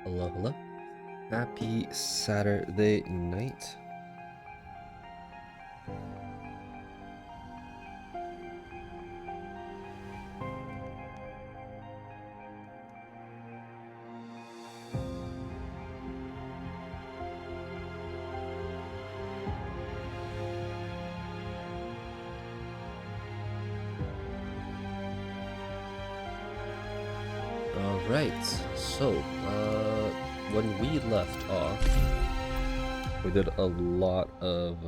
Hello, hello. Happy Saturday night. All right, so when we left off, we did a lot of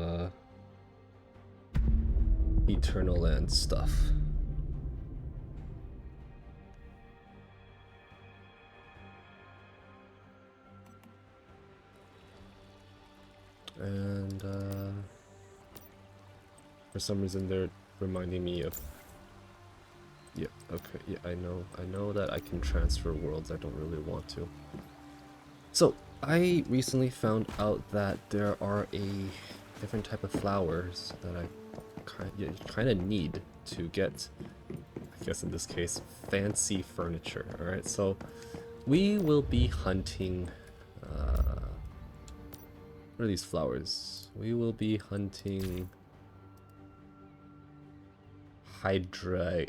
Eternal Land stuff. And for some reason they're reminding me of... Yeah, okay, yeah, I know that I can transfer worlds. I don't really want to. So, I recently found out that there are a different type of flowers that I kind of need to get, I guess in this case, fancy furniture. Alright, so we will be hunting, what are these flowers? We will be hunting hydrangea?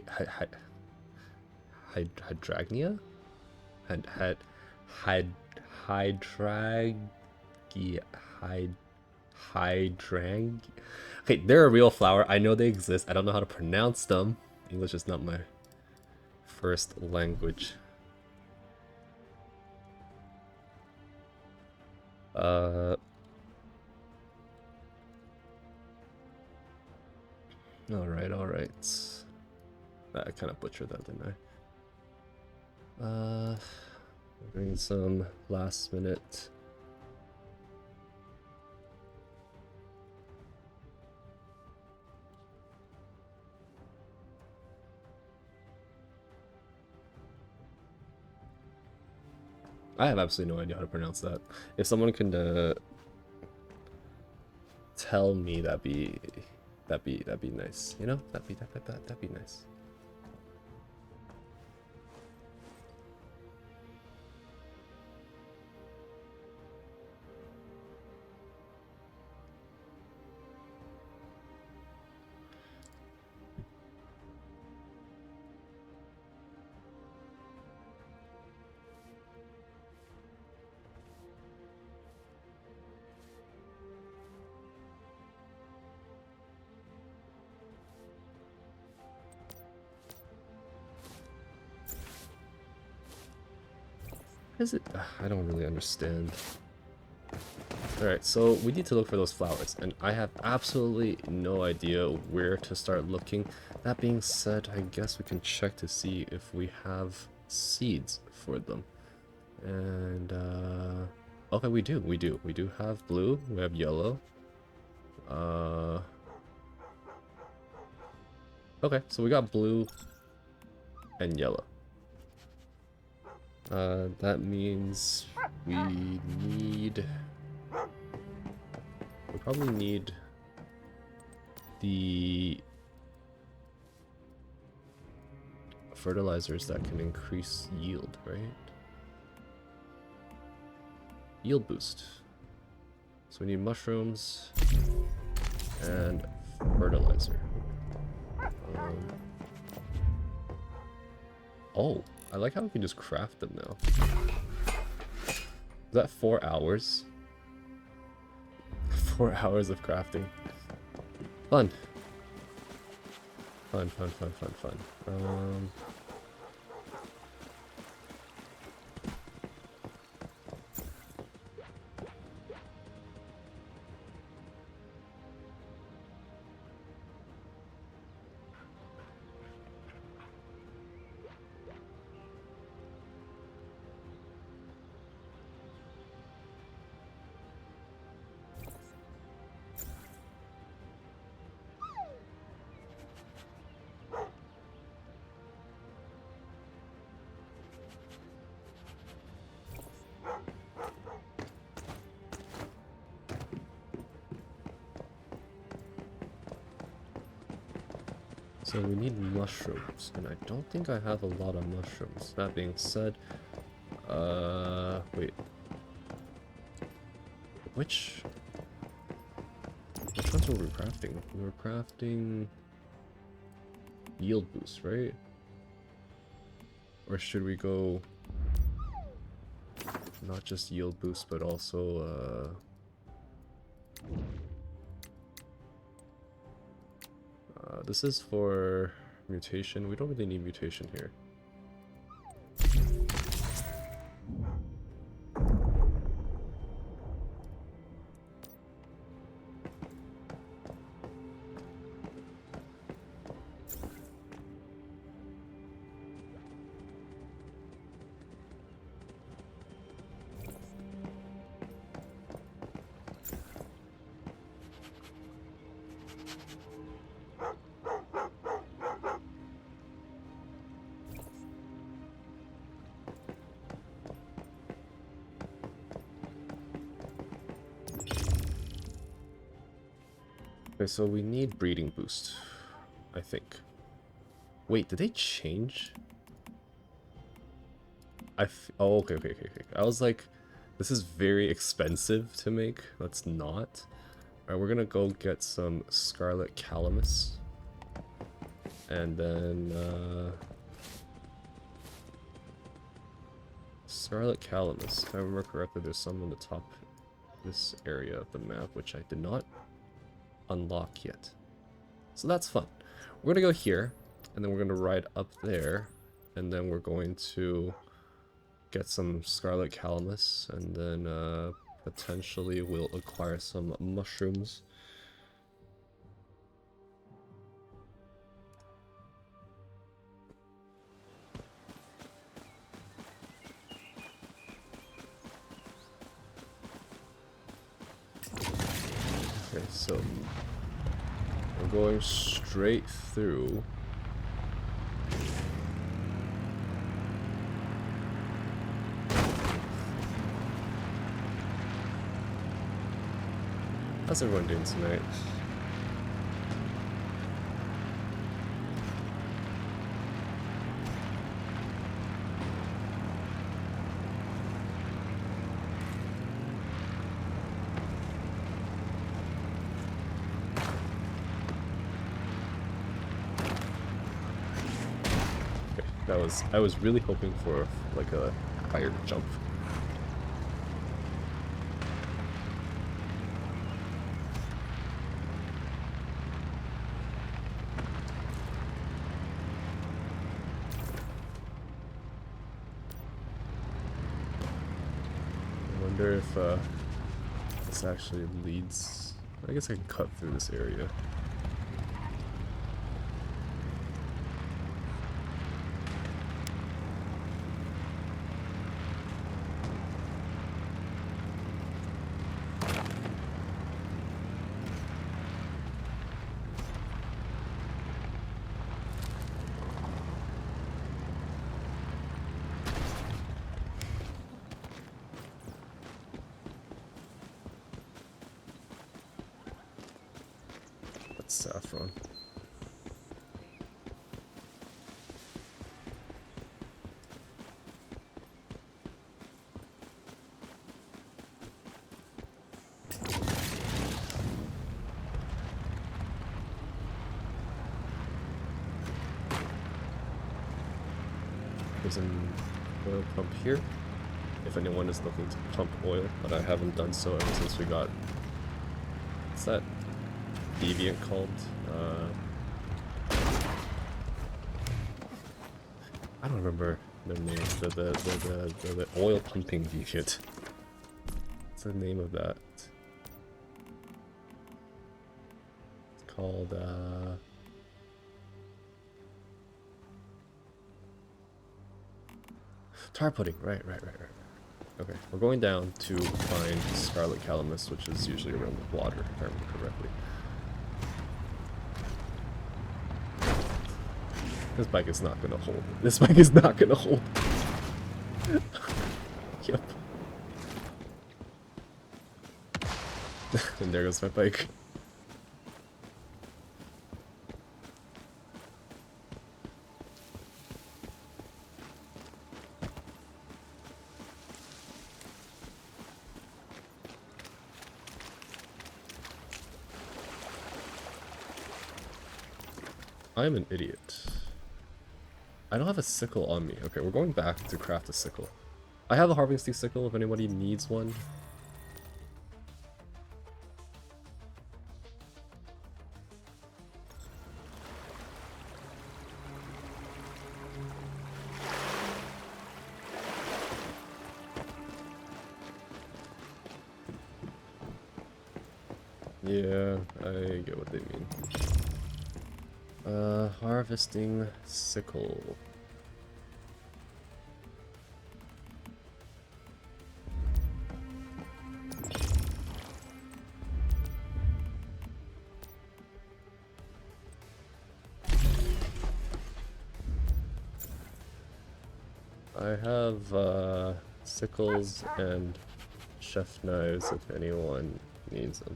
Hydrangea. Okay, they're a real flower. I know they exist. I don't know how to pronounce them. English is not my first language. Alright, alright. I kind of butchered that, didn't I? We're doing some last minute. I have absolutely no idea how to pronounce that. If someone can tell me, that'd be nice. You know, that'd be nice. Is it? I don't really understand. Alright, so we need to look for those flowers, and I have absolutely no idea where to start looking. That being said, I guess we can check to see if we have seeds for them. And, okay, we do. We do have blue, we have yellow. Okay, so we got blue and yellow. That means we probably need the fertilizers that can increase yield, right? Yield boost. So we need mushrooms and fertilizer. Oh, I like how we can just craft them now. Is that 4 hours? 4 hours of crafting. Fun. Fun. So we need mushrooms, and I don't think I have a lot of mushrooms. That being said, wait. Which ones were we crafting? We were crafting yield boost, right? Or should we go not just yield boost, but also, this is for mutation. We don't really need mutation here. Okay, so we need breeding boost, I think. Wait, did they change? Oh, okay. I was like, this is very expensive to make. Let's not. Alright, we're gonna go get some Scarlet Calamus. And then, Scarlet Calamus. If I remember correctly, there's some on the top of this area of the map, which I did not unlock yet. So that's fun. We're gonna go here, and then we're gonna ride up there, and then we're going to get some Scarlet Calamus, and then potentially we'll acquire some mushrooms. Okay, so we're going straight through. How's everyone doing tonight? Okay, I was really hoping for like a higher jump. I wonder if this actually leads. I guess I can cut through this area. Saffron. There's an oil pump here, if anyone is looking to pump oil, but I haven't done so ever since we got... What's that deviant called? I don't remember their name. The oil pumping deviant. What's the name of that? It's called tar pudding. Right. Okay, we're going down to find Scarlet Calamus, which is usually around the water, if I remember correctly. This bike is not gonna hold. This bike is not gonna hold. Yep. And there goes my bike. I'm an idiot. I don't have a sickle on me. Okay, we're going back to craft a sickle. I have a harvesting sickle if anybody needs one. Yeah, I get what they mean. Harvesting sickle. I have sickles and chef knives if anyone needs them.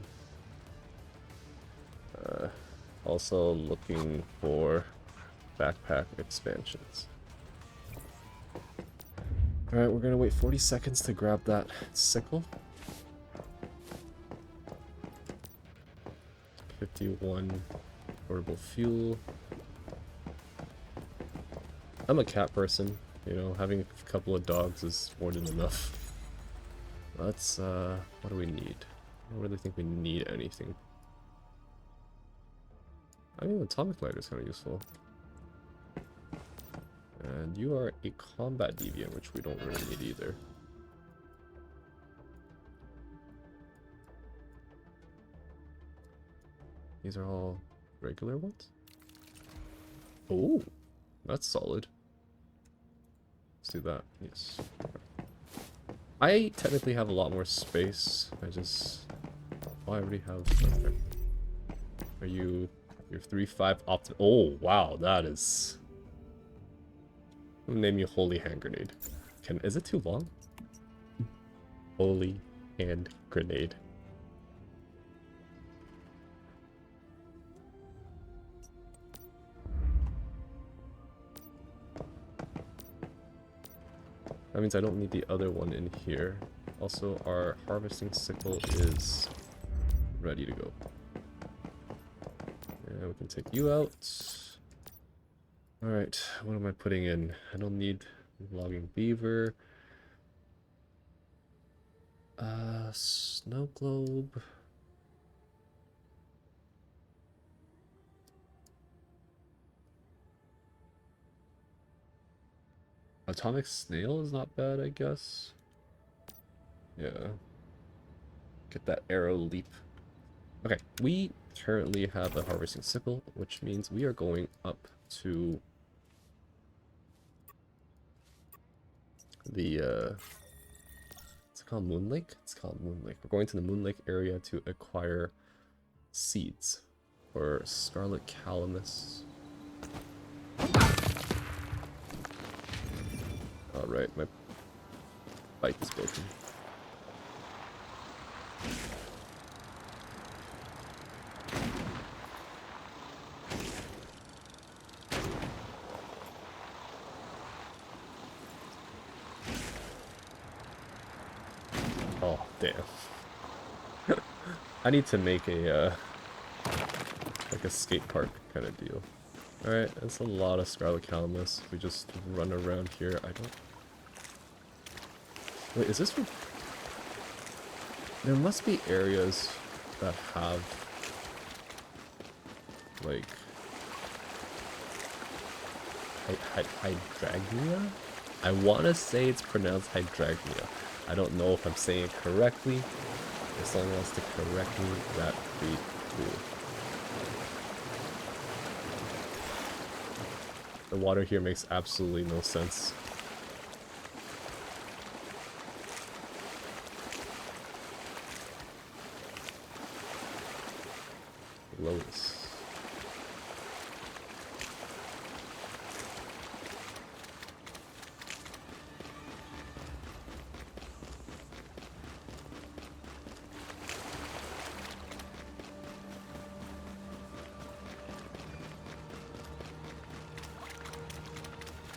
Also looking for backpack expansions. Alright, we're gonna wait 40 seconds to grab that sickle. 51 portable fuel. I'm a cat person, you know, having a couple of dogs is more than enough. Let's, what do we need? I don't really think we need anything. I mean, atomic lighter is kind of useful. And you are a combat deviant, which we don't really need either. These are all regular ones? Oh, that's solid. Let's do that, yes. I technically have a lot more space. Oh, I already have... Okay. Are you... You're 3-5 opt... Oh, wow, that is... I'll name you Holy Hand Grenade. Is it too long? Holy Hand Grenade. That means I don't need the other one in here. Also, our harvesting sickle is ready to go. And we can take you out. Alright, what am I putting in? I don't need logging beaver. Snow globe. Atomic snail is not bad, I guess. Yeah. Get that arrow leap. Okay, we currently have a harvesting sickle, which means we are going up to the, what's it called? Moon Lake? It's called Moon Lake. We're going to the Moon Lake area to acquire seeds for Scarlet Calamus. Alright, my bike is broken. Oh, damn. I need to make a, like a skate park kind of deal. Alright, that's a lot of Scarlet Calamus. We just run around here. I don't... Wait, is this from... There must be areas that have... like... Hydragnia? I want to say it's pronounced Hydragnia. I don't know if I'm saying it correctly. If someone wants to correct me, that'd be cool. The water here makes absolutely no sense. Lotus.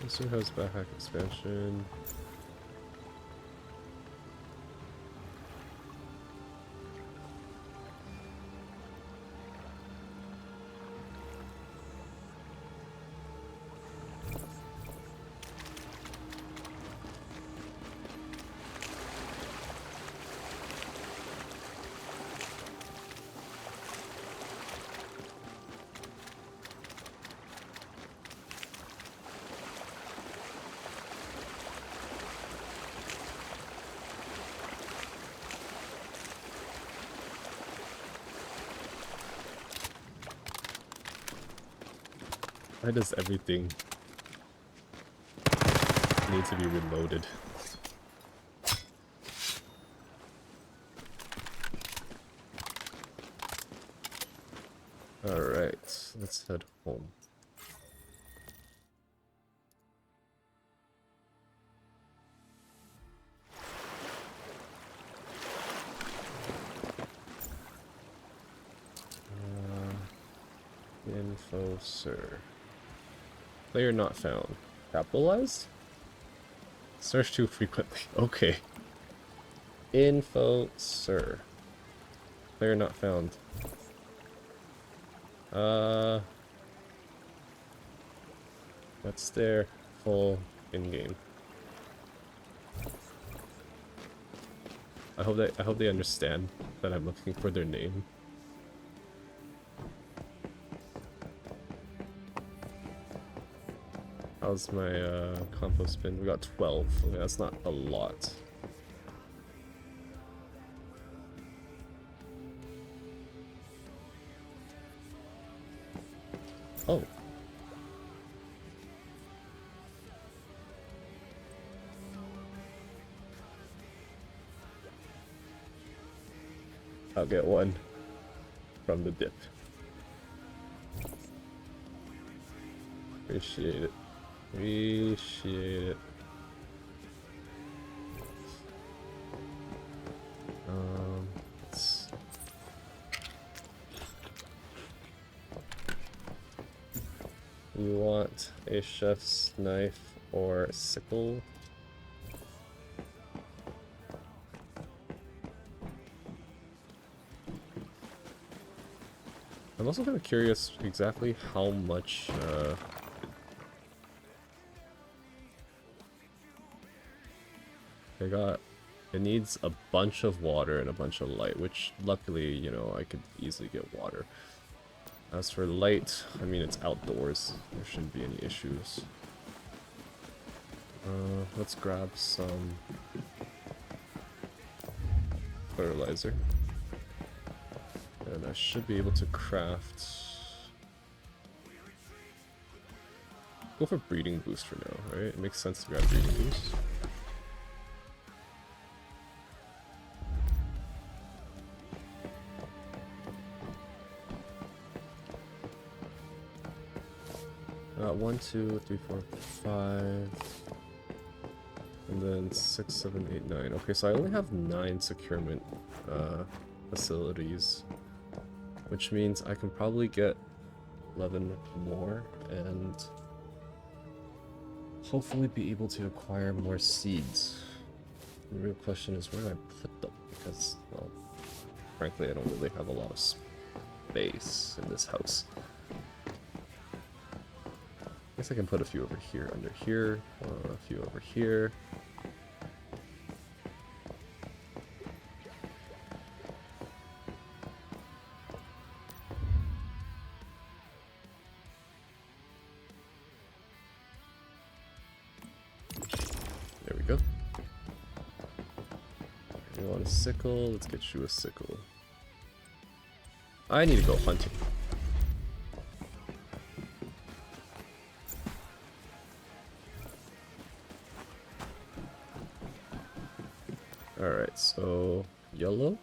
This one has backpack expansion. Why does everything need to be reloaded? Alright, let's head home. Info, sir. Player not found. Capitalized? Search too frequently. Okay. Info, sir. Player not found. That's their full in-game. I hope they understand that I'm looking for their name. How's my compost bin? We got 12. Okay, that's not a lot. Oh. I'll get one from the dip. Appreciate it. Appreciate it. Let's... You want a chef's knife or a sickle? I'm also kind of curious exactly how much it needs a bunch of water and a bunch of light, which luckily, you know, I could easily get water. As for light, I mean, it's outdoors. There shouldn't be any issues. Let's grab some fertilizer. And I should be able to craft... Go for breeding boost for now, right? It makes sense to grab breeding boost. Got 1, 2, 3, 4, 5, and then 6, 7, 8, 9. Okay, so I only have 9 securement facilities, which means I can probably get 11 more and hopefully be able to acquire more seeds. The real question is where do I put them? Because, well, frankly, I don't really have a lot of space in this house. I guess I can put a few over here, under here, a few over here. There we go. You want a sickle? Let's get you a sickle. I need to go hunting. Alright, so yellow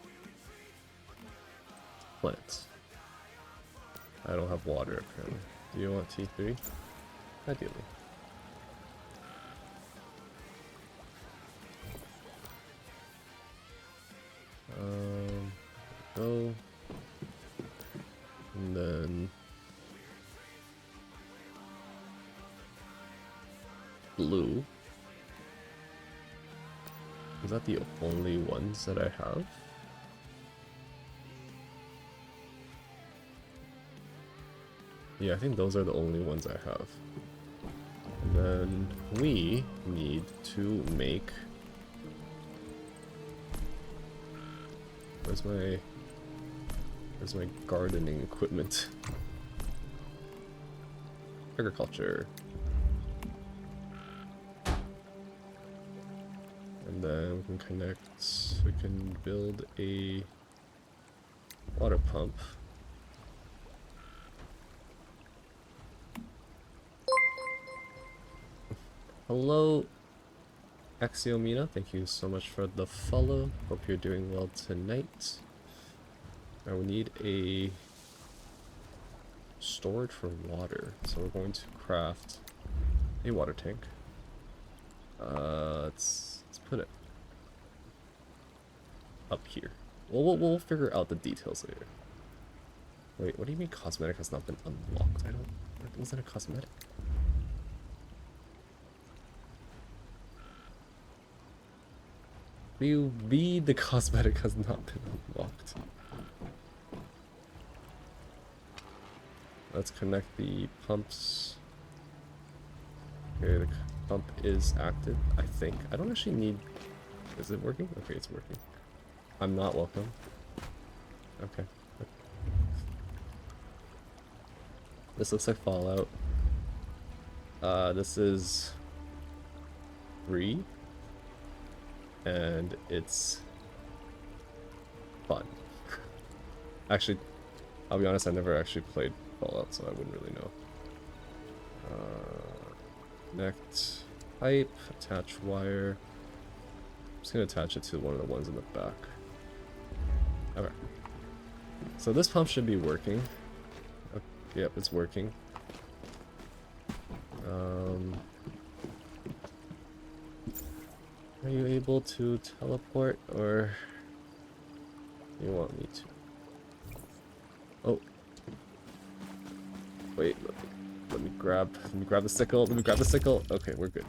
plants. I don't have water apparently. Do you want T3? Ideally. Go. And then blue. Is that the only ones that I have? Yeah, I think those are the only ones I have. And then we need to make... Where's my gardening equipment? Agriculture. And then we can connect, we can build a water pump. Hello, Axiomina, thank you so much for the follow. Hope you're doing well tonight. Now we need a storage for water, so we're going to craft a water tank. Let's put it up here. We'll figure out the details later. Wait, what do you mean cosmetic has not been unlocked? I don't... Was that a cosmetic? What do you mean the cosmetic has not been unlocked? Let's connect the pumps. Okay, the pump is active, I think. I don't actually need... Is it working? Okay, it's working. I'm not welcome. Okay. This looks like Fallout. This is free. And it's fun. Actually, I'll be honest, I never actually played Fallout, so I wouldn't really know. Connect pipe, attach wire. I'm just gonna attach it to one of the ones in the back. Okay. So this pump should be working. Yep, it's working. Are you able to teleport, or you want me to? Oh. Wait, let me grab the sickle, let me grab the sickle. Okay, we're good.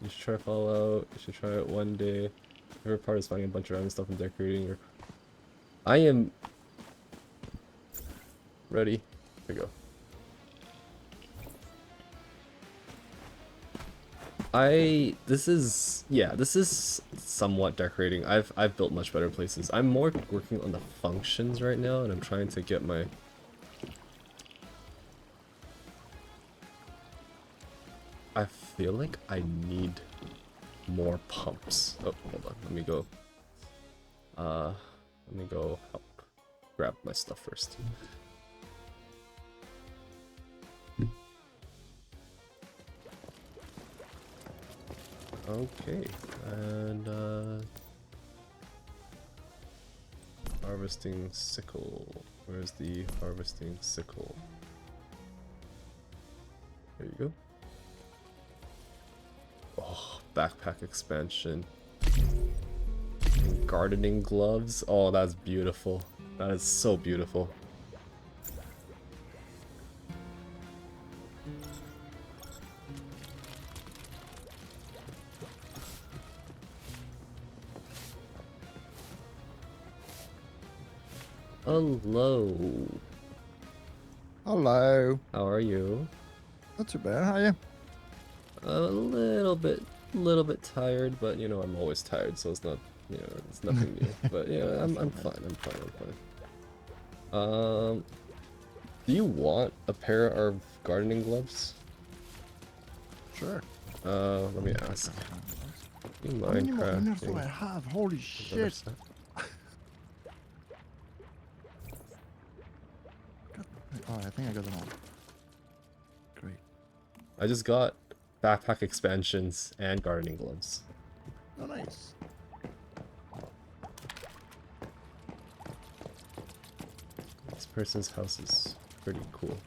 You should try Fallout, you should try it one day. Favorite part is finding a bunch of random stuff and decorating your... I am ready. Here we go. This is somewhat decorating. I've built much better places. I'm more working on the functions right now, and I'm trying to get my... I feel like I need more pumps. Oh, hold on. Let me go help grab my stuff first. Okay, and harvesting sickle. Where's the harvesting sickle? There you go. Oh, backpack expansion. And gardening gloves. Oh, that's beautiful. That is so beautiful. Hello. Hello. How are you? Not too bad. How are you? A little bit tired, but you know I'm always tired, so it's not, you know, it's nothing new. But yeah, I'm fine. I'm fine. Do you want a pair of gardening gloves? Sure. Let me ask. You How many more Minecraft. minutes do I have? Holy shit. Oh, I think I got them all. Great. I just got backpack expansions and gardening gloves. Oh, nice. This person's house is pretty cool.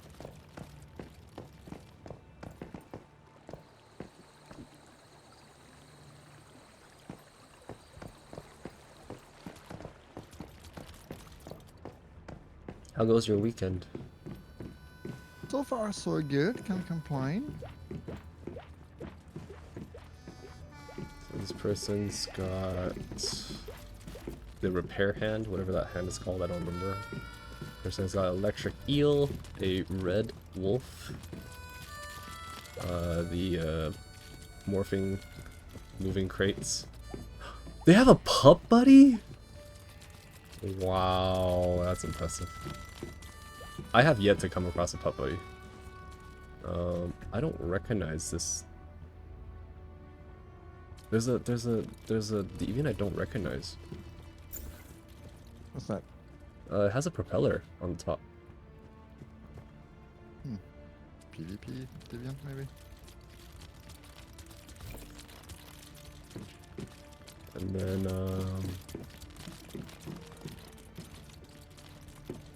How goes your weekend? So far, so good. Can't complain. So this person's got the repair hand, whatever that hand is called, I don't remember. Person's got electric eel, a red wolf, the morphing moving crates. They have a pup buddy? Wow, that's impressive. I have yet to come across a pup buddy. I don't recognize this. There's a deviant I don't recognize. What's that? It has a propeller on the top. PvP Deviant, maybe? And then,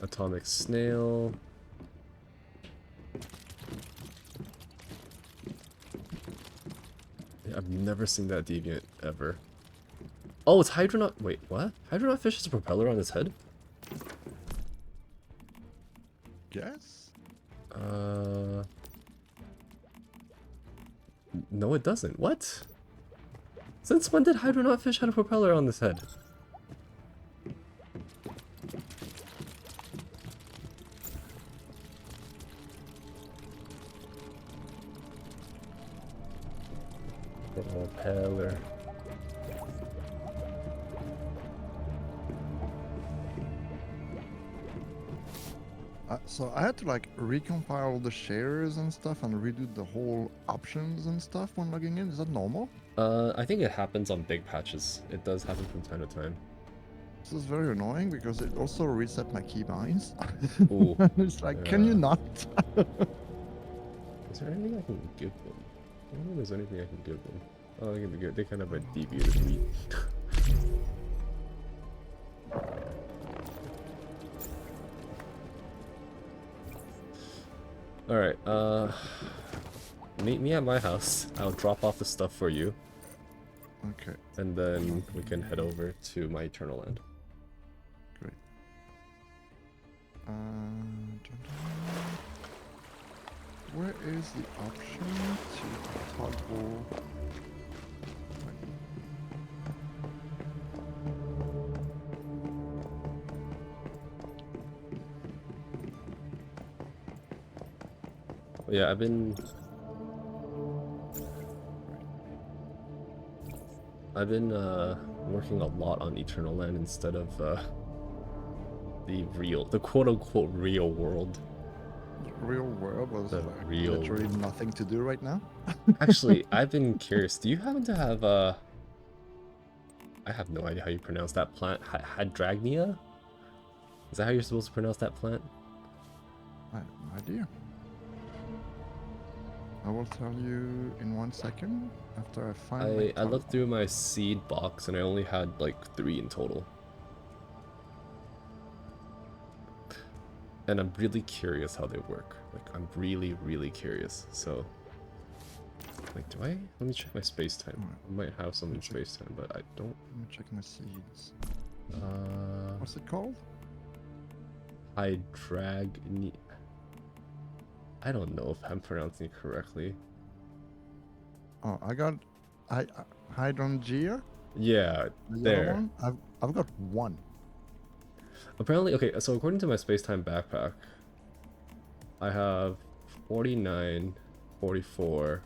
atomic snail. Yeah, I've never seen that deviant ever. Oh, it's Hydronaut. Wait, what? Hydronaut fish has a propeller on its head? Yes? No, it doesn't. What? Since when did Hydronaut fish have a propeller on this head? Propeller. So I had to like recompile all the shares and stuff and redo the whole options and stuff when logging in. Is that normal? I think it happens on big patches. It does happen from time to time. This is very annoying because it also reset my keybinds. Ooh. It's like, can you Yeah. not? Is there anything I can give them? I don't think there's anything I can give them. Oh, they can be good. They kind of have a deviated meat. Alright, meet me at my house. I'll drop off the stuff for you, Okay, and then we can head over to my Eternal Land. great. Where is the option to toggle? Yeah, I've been working a lot on Eternal Land instead of the quote-unquote real world. Real world was The like real literally nothing to do right now. Actually, I've been curious. Do you happen to have I have no idea how you pronounce that plant. Hydrangea? Is that how you're supposed to pronounce that plant? I have no idea. I will tell you in 1 second after I find my I toggle. looked through my seed box and I only had like 3 in total. And I'm really curious how they work. Like, I'm really, really curious. So, like, let me check my space time. I might have some in space time, but I don't. Let me check my seeds. Uh, What's it called? Hydrangea. I don't know if I'm pronouncing it correctly. Oh, I got Hydrangea. Yeah, The yellow there. one. I've got one. Apparently, okay, so according to my space-time backpack, I have 49, 44,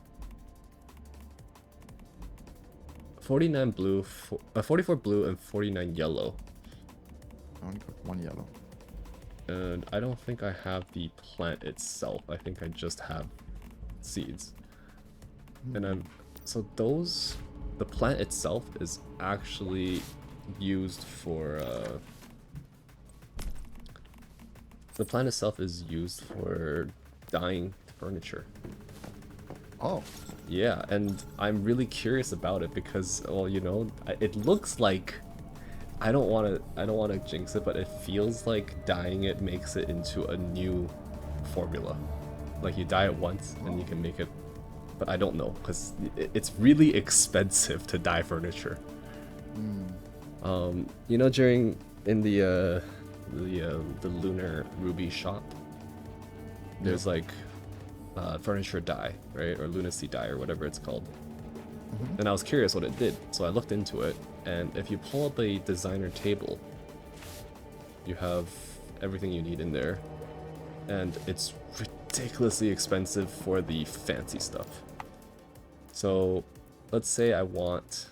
49 blue, 44 blue, and 49 yellow. I only got one yellow. And I don't think I have the plant itself. I think I just have seeds. And so the plant itself is actually used for, the plant itself is used for dyeing furniture. Oh, Yeah, and I'm really curious about it because, well, you know, it looks like, I don't want to jinx it, but it feels like dyeing it makes it into a new formula. Like, you dye it once and you can make it, but I don't know because it's really expensive to dye furniture. You know, in the Lunar Ruby shop, there's like furniture dye, right, or lunacy dye or whatever it's called. And I was curious what it did, so I looked into it, and if you pull up a designer table, you have everything you need in there, and it's ridiculously expensive for the fancy stuff. So let's say I want,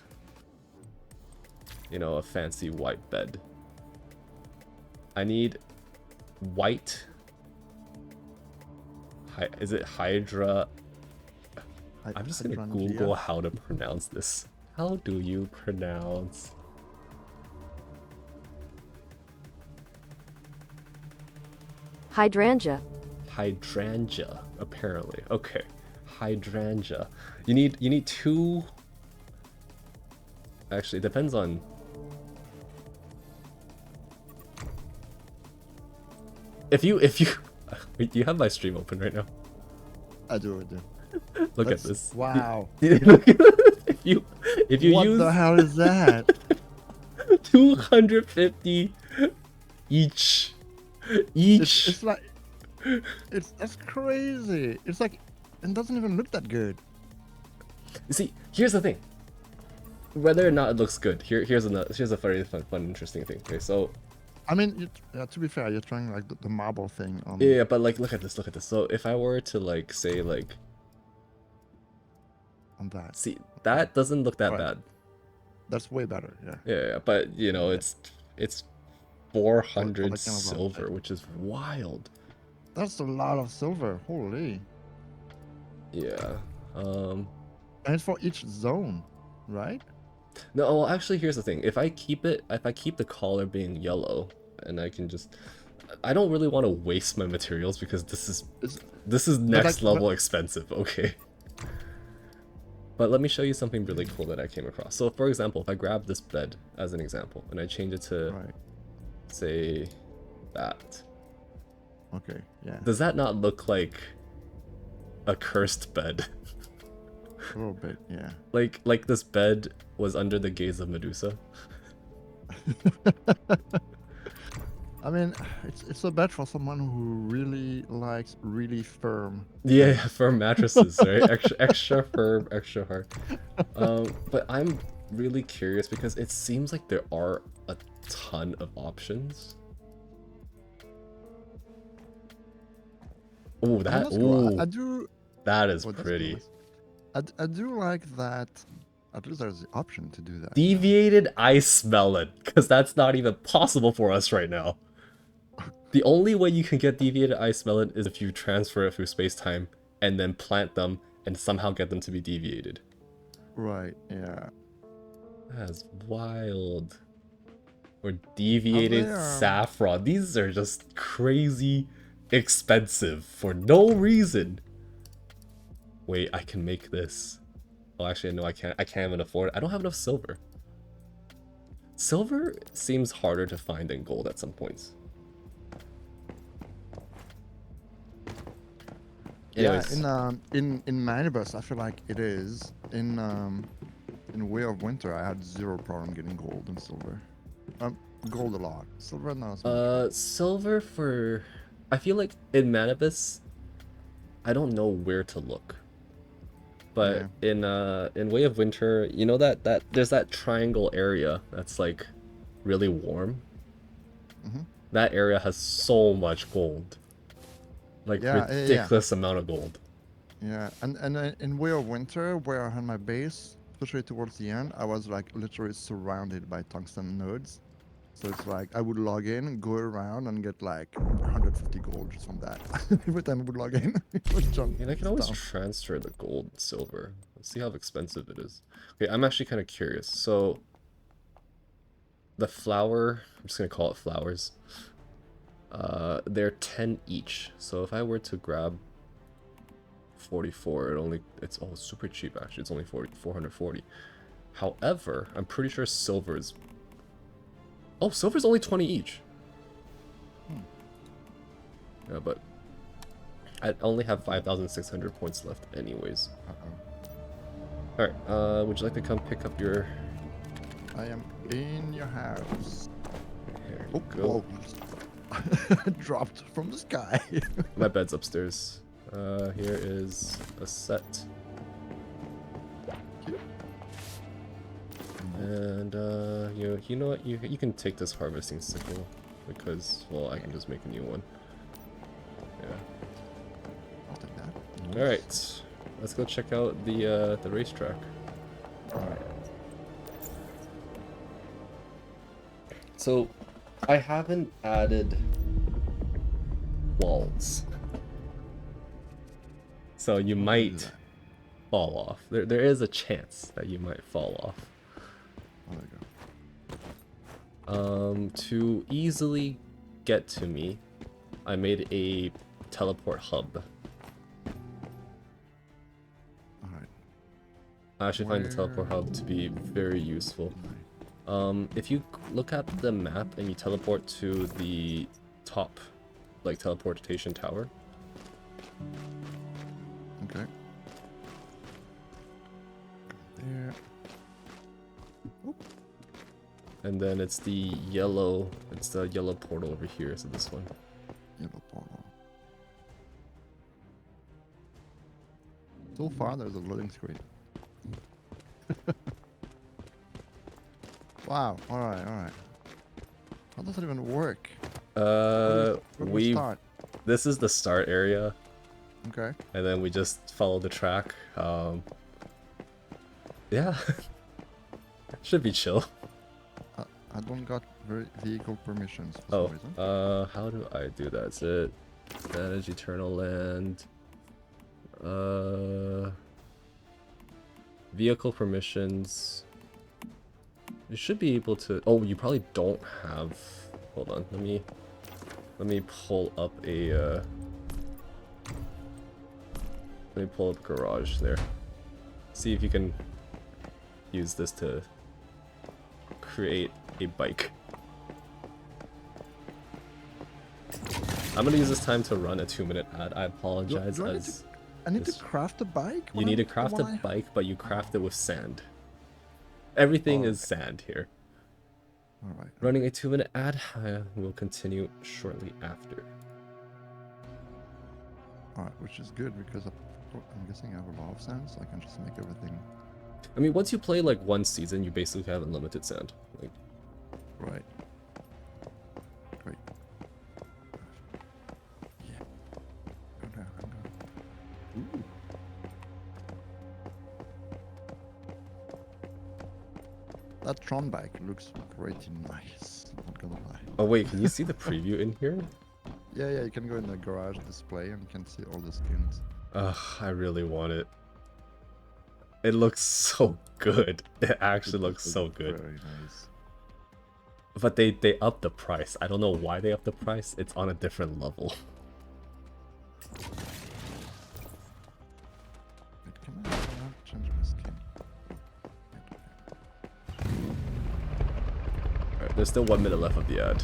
you know, a fancy white bed. I need white, is it Hydra? I'm just gonna Hydrangea. Google how to pronounce this. How do you pronounce? Hydrangea. Hydrangea, apparently. Okay. Hydrangea. You need 2. Actually, it depends on. If you wait, do you have my stream open right now? I do. Look That's- at this. Wow. If you What use the hell is that? 250 each. Each. It's like that's crazy. It's like it doesn't even look that good. You see, here's the thing. Whether or not it looks good, here's a very fun, interesting thing. Okay, so I mean, to be fair, you're trying like the marble thing on. yeah, but like, look at this. So if I were to like say like, On that. see, that doesn't look that Right. bad. That's way better. Yeah. Yeah, but you know, Yeah. it's 400 kind of silver, which is wild. That's a lot of silver. Holy. Yeah. And it's for each zone, right? No, well, actually, here's the thing. If I keep the collar being yellow, and I can just, I don't really want to waste my materials because It's, this is next like- level expensive. Okay. But let me show you something really cool that I came across. So, for example, if I grab this bed as an example, and I change it to, right. say, that, Okay. Yeah. does that not look like a cursed bed? A little bit. Yeah. Like this bed was under the gaze of Medusa? I mean, it's a bed for someone who really likes really firm. Yeah, firm mattresses, right? Extra firm, extra hard. But I'm really curious because it seems like there are a ton of options. Oh, I mean, that that's cool. I ooh, do. that is Oh, that's pretty. nice. I do like that. At least there's the option to do that. Deviated ice melon, because that's not even possible for us right now. The only way you can get deviated ice melon is if you transfer it through space-time and then plant them and somehow get them to be deviated. Right. Yeah. That's wild. Or deviated saffron. These are just crazy expensive for no reason. Wait, I can make this. Oh, actually, no, I can't. I can't even afford it. I don't have enough silver. Silver seems harder to find than gold at some points. Anyways. Yeah. In Manibus, I feel like it is. In Way of Winter, I had zero problem getting gold and silver. Gold a lot. Silver not so much. Silver for... I feel like in Manibus, I don't know where to look. But in Way of Winter, you know that there's that triangle area that's like really warm. That area has so much gold, like ridiculous amount of gold. Yeah, and in Way of Winter, where I had my base, especially towards the end, I was like literally surrounded by tungsten nodes. So it's like I would log in, go around, and get like 150 gold just from that. Every time I would log in, it was junk. And I can always transfer the gold and silver. Let's see how expensive it is. Okay, I'm actually kind of curious. So, the flower, I'm just going to call it flowers. They're 10 each. So if I were to grab 44, it's super cheap actually. It's only 440. However, I'm pretty sure silver is... Oh, silver's only 20 each. Yeah, but I only have 5,600 points left anyways. Alright, would you like to come pick up your... I am in your house. There you go. Dropped from the sky. My bed's upstairs. Here is a set. And you know what? You can take this harvesting sickle because, well, I can just make a new one. Yeah. I'll take that. All right, let's go check out the racetrack. All right. So, I haven't added walls, so you might fall off. There is a chance that you might fall off. Oh, there you go. To easily get to me, I made a teleport hub. Alright. I actually find the teleport hub to be very useful. If you look at the map and you teleport to the top, like, teleportation tower. Okay. There. Oop. And then it's the yellow portal over here, so this one. Yellow portal. So far, there's a loading screen. Wow. All right. How does it even work? Where do we start? This is the start area, Okay. and then we just follow the track. Yeah, should be chill. I don't got vehicle permissions for some reason. How do I do that? Is it manage Eternal Land? Vehicle permissions. You should be able to. Oh, you probably don't have. Hold on. Let me pull up a. Let me pull up Garage there. See if you can use this to create a bike. I'm gonna use this time to run a 2-minute ad. I apologize. I need to craft a bike? You need to craft a bike, but you craft it with sand. Everything is sand here. Alright. Running a 2-minute ad. I will continue shortly after. Alright, which is good because I'm guessing I have a lot of sand, so I can just make everything. I mean, once you play like one season, you basically have unlimited sand. Like, right. Great. Yeah. Go down. Ooh. That Tron bike looks pretty nice. Not gonna lie. oh wait, can you see the preview in here? Yeah, you can go in the garage display and you can see all the skins. Ugh, I really want it. It looks so good. It actually looks so good. Very nice. But they upped the price. I don't know why they upped the price. It's on a different level. Wait, can I change my skin? Alright, there's still 1 minute left of the ad.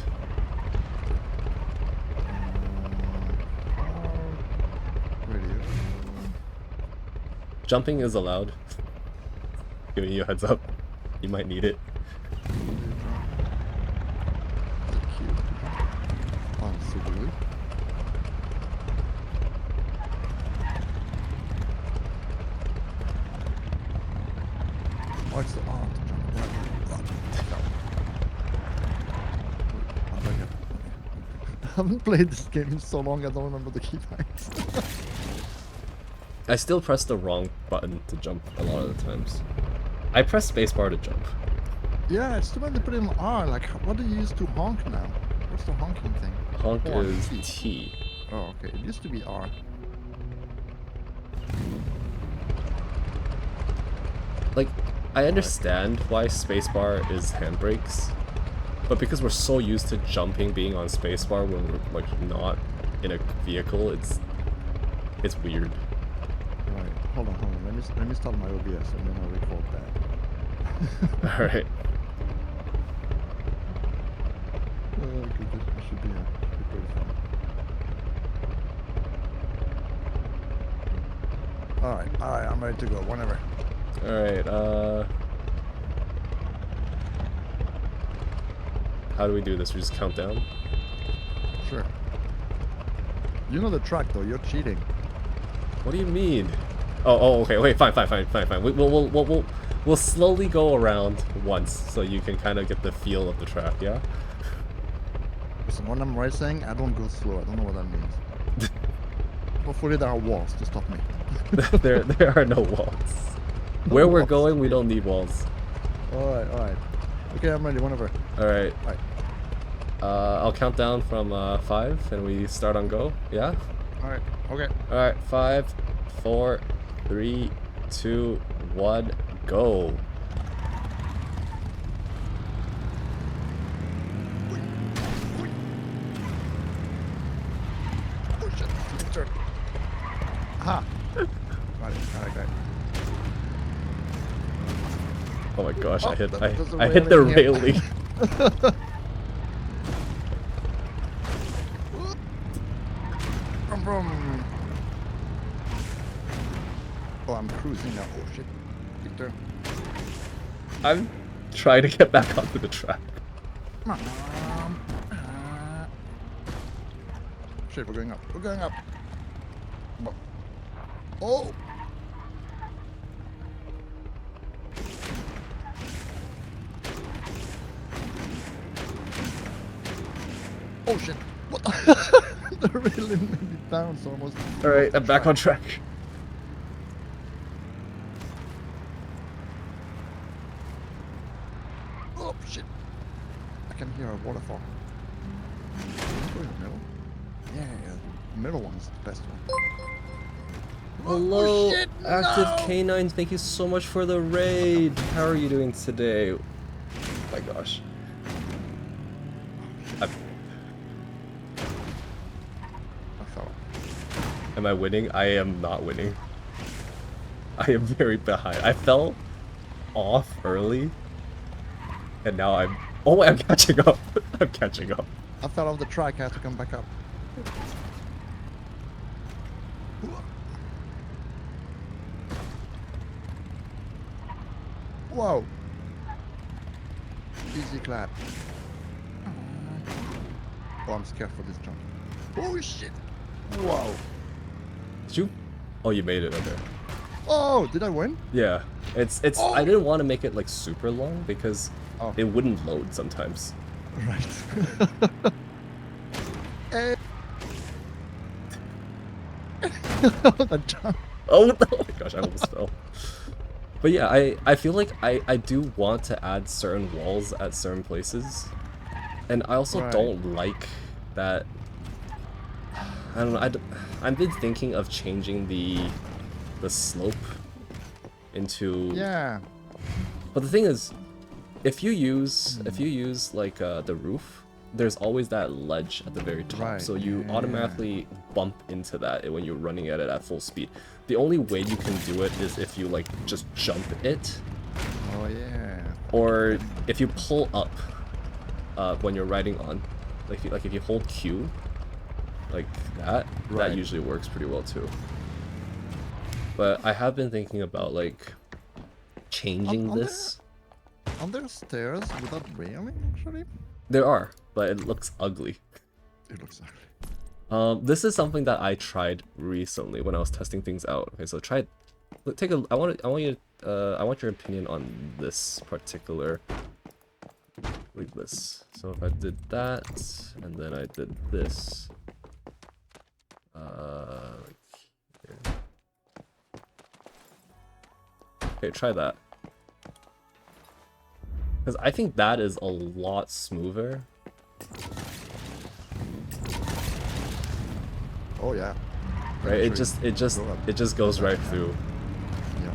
Radio. Jumping is allowed. Giving you a heads up. You might need it. Cute. Oh, super good. Oh, it's the art. I haven't played this game in so long, I don't remember the keybinds. I still press the wrong button to jump a lot of the times. I press spacebar to jump. Yeah, it's too bad they put it in R. Like, what do you use to honk now? What's the honking thing? Honk Oh, is T. T. Oh, okay. It used to be R. Like, I understand why spacebar is handbrakes, but because we're so used to jumping being on spacebar when we're like not in a vehicle, it's weird. Right. Hold on. Let me start my OBS and then I'll record that. Alright. Oh, good. This should be pretty fun. Alright, I'm ready to go. Whenever. Alright, how do we do this? We just count down? Sure. You know the track though. You're cheating. What do you mean? Oh, okay. Wait, fine. We'll slowly go around once, so you can kind of get the feel of the track. Yeah. Listen, when I'm racing, I don't go slow. I don't know what that means. Hopefully there are walls to stop me. there are no walls. Where we're going, we don't need walls. Alright. Okay, I'm ready. Whenever. Alright. Alright. I'll count down from 5, and we start on go. Yeah. Alright. Okay. Alright. 5, 4, 3, 2, 1, go. Oh shit. Turn. Aha. Got it. Oh my gosh! Oh, I hit there's a I hit the railing here. railing. Vroom. Oh, I'm cruising now. Oh shit. Big turn. trying to get back onto the track. Shit, we're going up. We're going up. Oh! Oh shit! What? They really made it down, so almost. All right, I'm back on track. Oh shit! I can hear a waterfall. Go in the middle. Yeah, the middle one's the best one. Hello, Oh, shit, Active no! Canine. Thank you so much for the raid. How are you doing today? Oh my gosh. I fell off. Am I winning? I am not winning. I am very behind. I fell off early, and now I'm. Oh wait, I'm catching up. I'm catching up. I fell off the track. I had to come back up. Whoa! Easy clap. Oh, I'm scared for this jump. Oh shit! Whoa! Did you? Oh, you made it. Okay. Oh, did I win? Yeah. It's. Oh. I didn't want to make it like super long because Oh. it wouldn't load sometimes. Right. Eh. That jump. Oh, no. Oh my gosh, I almost fell. But yeah, I feel like I do want to add certain walls at certain places. And I also Right. don't like that. I don't know. I've been thinking of changing the slope into. Yeah. But the thing is, if you use like the roof, there's always that ledge at the very top, Right, so you yeah. automatically bump into that when you're running at it at full speed. The only way you can do it is if you like just jump it, Oh yeah. or if you pull up when you're riding on, like if you hold Q, like that, Right. that usually works pretty well too. But I have been thinking about like changing On there? this. Are there stairs without railing actually? There are, but it looks ugly. It looks ugly. This is something that I tried recently when I was testing things out. Okay, so try, take a. I want you. I want your opinion on this particular. Like this. So if I did that, and then I did this. Like here. Okay, try that. Because I think that is a lot smoother. Oh yeah. Right? It Actually, just go up. it just goes right through. Yeah.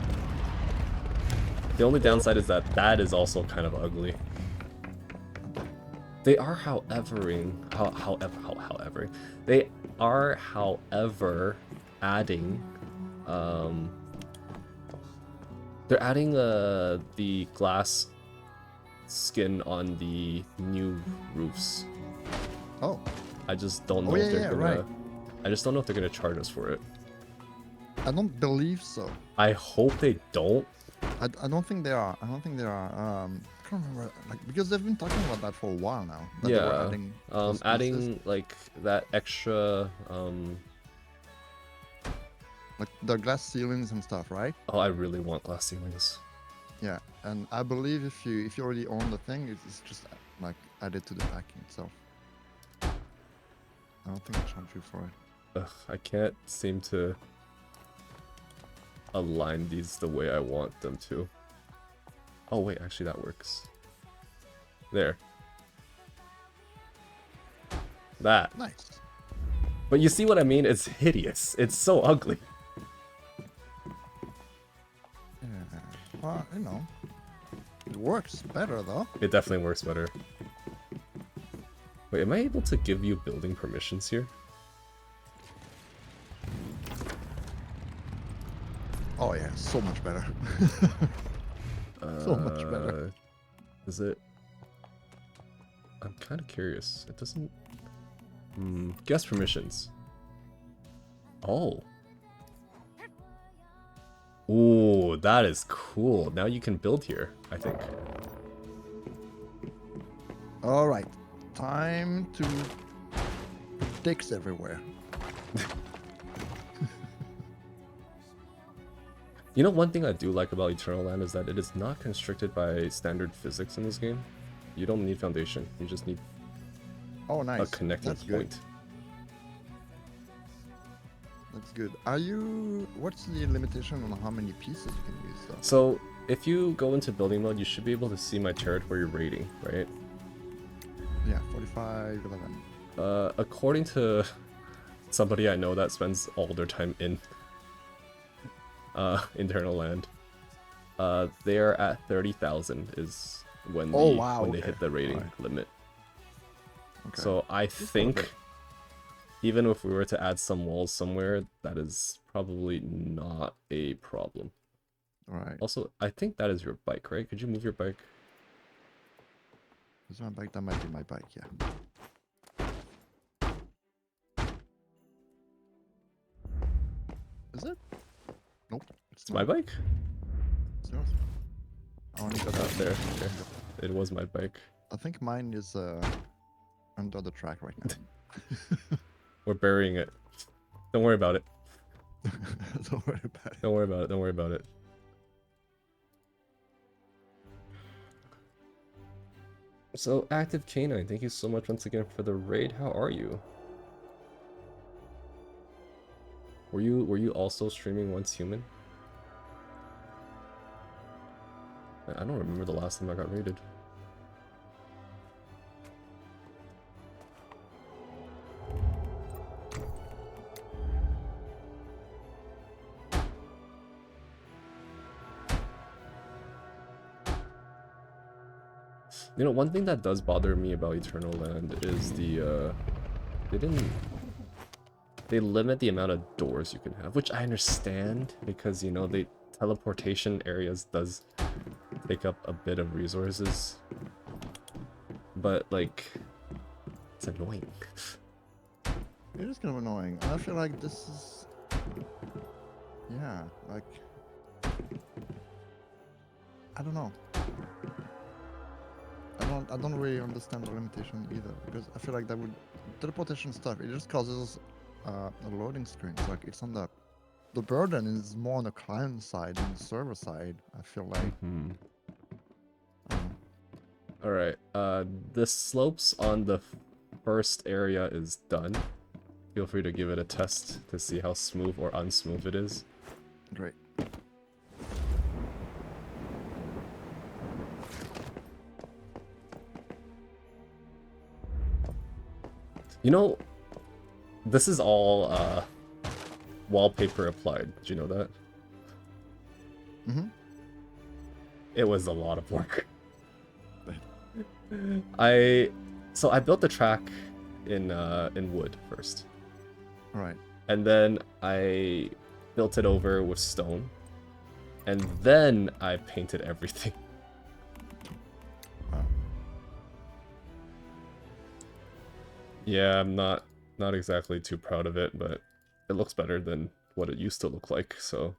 The only downside is that that is also kind of ugly. They are, however, they are, however, adding, they're adding the glass skin on the new roofs. Oh. I just don't know Oh, if yeah, they're yeah, gonna. right. I just don't know if they're gonna charge us for it. I don't believe so. I hope they don't. I don't think they are. I don't think they are. I can't remember. Like because they've been talking about that for a while now. That they were Yeah, adding those pieces. adding like that extra. Like the glass ceilings and stuff, right? Oh, I really want glass ceilings. Yeah. And I believe if you already own the thing, it's just like added to the packing itself. I don't think they charge you for it. Ugh, I can't seem to align these the way I want them to. Oh wait, actually that works. There. That. Nice. But you see what I mean? It's hideous. It's so ugly. Yeah. Well, you know, it works better though. It definitely works better. Wait, am I able to give you building permissions here? Oh yeah, so much better. So much better. Is it? I'm kind of curious. It doesn't. Guest permissions. Oh. Ooh, that is cool. Now you can build here, I think. All right, time to put dicks everywhere. You know, one thing I do like about Eternal Land is that it is not constricted by standard physics in this game. You don't need foundation. You just need Oh, a nice. connecting That's good. point. That's good. Are you? What's the limitation on how many pieces you can use, though? So, if you go into building mode, you should be able to see my territory rating, right? Yeah, 45, 11. According to somebody I know that spends all their time in Internal Land, they are at 30,000 is when Oh, wow, when they okay. hit the rating Alright. limit. Okay. So I Just a little think bit. even if we were to add some walls somewhere, that is probably not a problem. All right. Also, I think that is your bike, right? Could you move your bike? Is my bike? That might be my bike. Yeah. Is it? Nope. It's my bike? It's yours. I only got Oh, that. there. It was my bike. I think mine is under the track right now. We're burying it. Don't worry about it. Don't worry about it. Don't worry about it. Don't worry about it. So, Active Canine, thank you so much once again for the raid. How are you? Were you also streaming Once Human? I don't remember the last time I got raided. You know, one thing that does bother me about Eternal Land is they limit the amount of doors you can have, which I understand because, you know, the teleportation areas does take up a bit of resources. But, like, it's annoying. It is kind of annoying. And I feel like this is. Yeah, like. I don't know. I don't really understand the limitation either, because I feel like that would teleportation stuff. It just causes a loading screen. It's like it's on the burden is more on the client side than the server side. I feel like. Alright, the slopes on the first area is done. Feel free to give it a test to see how smooth or unsmooth it is. Great. You know, this is all wallpaper applied. Did you know that? Mm-hmm. It was a lot of work. I built the track in wood first. Right. And then I built it over with stone. And then I painted everything. Wow. Yeah, I'm not exactly too proud of it, but it looks better than what it used to look like, so.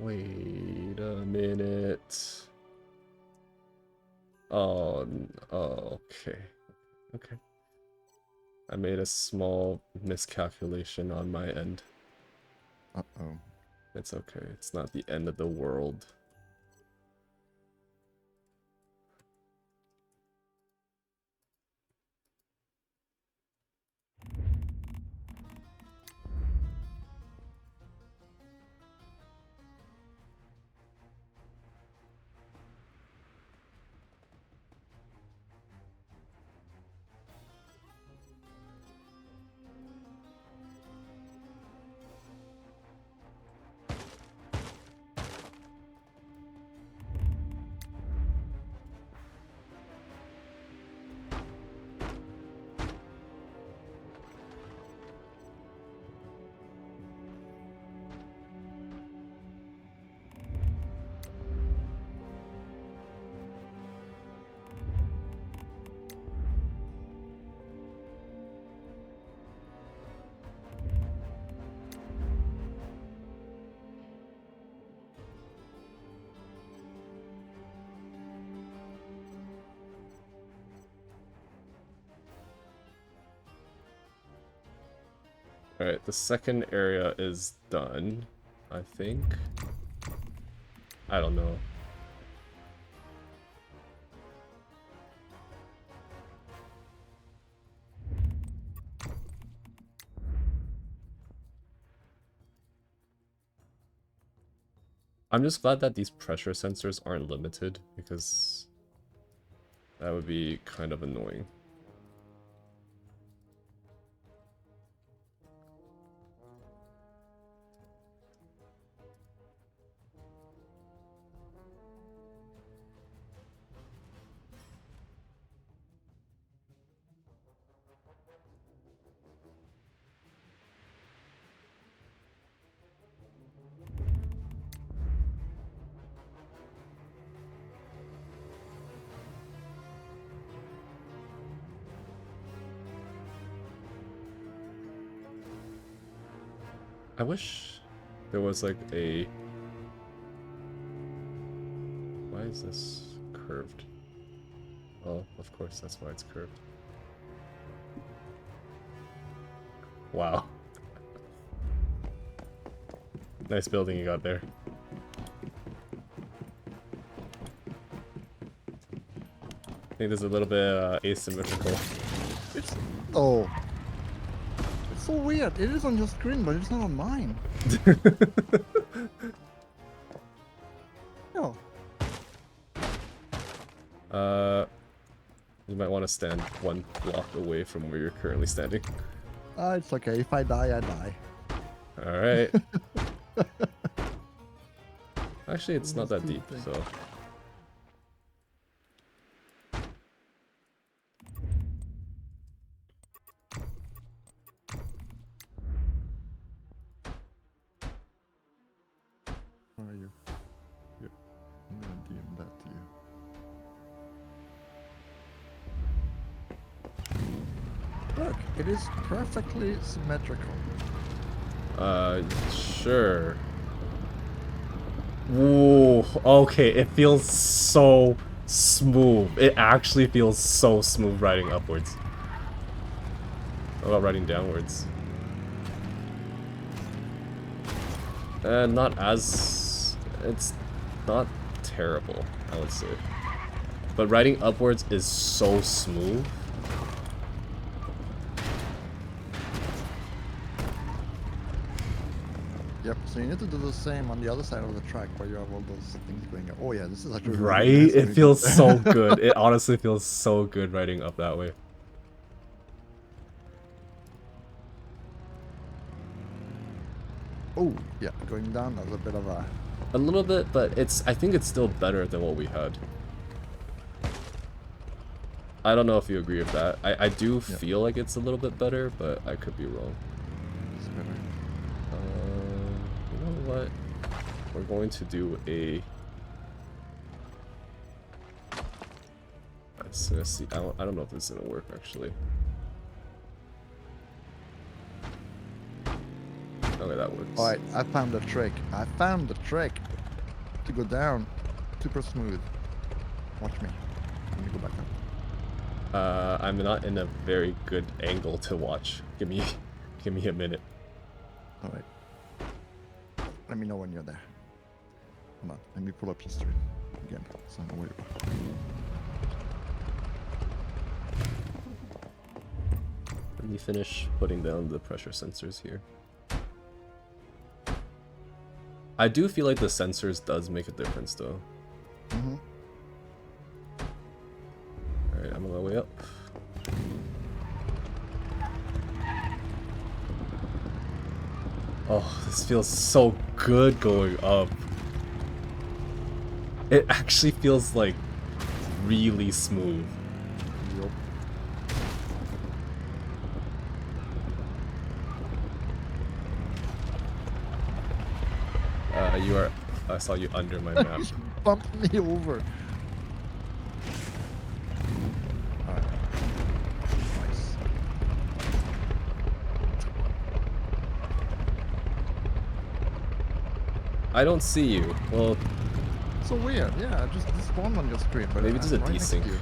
Wait a minute. Oh, okay. Okay. I made a small miscalculation on my end. Uh-oh. It's okay. It's not the end of the world. Alright, the second area is done, I think. I don't know. I'm just glad that these pressure sensors aren't limited, because that would be kind of annoying. I wish there was like a... Why is this curved? Oh, of course, that's why it's curved. Wow. Nice building you got there. I think there's a little bit asymmetrical. It's oh. It's so weird. It is on your screen, but it's not on mine. No. You might want to stand one block away from where you're currently standing. It's okay. If I die, I die. Alright. Actually, it's not that deep, so... Where are you? Here. I'm gonna DM that to you. Look, it is perfectly symmetrical. Sure. Whoa, okay, it feels so smooth. It actually feels so smooth riding upwards. What about riding downwards? Not as... It's not terrible, I would say. But riding upwards is so smooth. Yep, so you need to do the same on the other side of the track where you have all those things going on. Oh yeah, this is actually Right? really nice. It feels so good. It honestly feels so good riding up that way. Oh, yeah, going down, that's a bit of a... A little bit, but I think it's still better than what we had. I don't know if you agree with that. I do feel like it's a little bit better, but I could be wrong. It's better. You know what? We're going to do a... Let's see. I don't know if this is gonna work actually. Okay, that works. Alright, I found the trick. I found the trick to go down super smooth. Watch me. Let me go back up. I'm not in a very good angle to watch. Give me a minute. Alright. Let me know when you're there. Hold on, let me pull up history again, so I'm aware. Let me finish putting down the pressure sensors here. I do feel like the sensors does make a difference though. Mm-hmm. Alright, I'm on my way up. Oh, this feels so good going up. It actually feels like really smooth. Yup. You are... I saw you under my map. Bumped me over. Alright. Nice. I don't see you. Well, So weird, yeah, just spawned on your screen, but maybe there's a I'm right next to desync. you.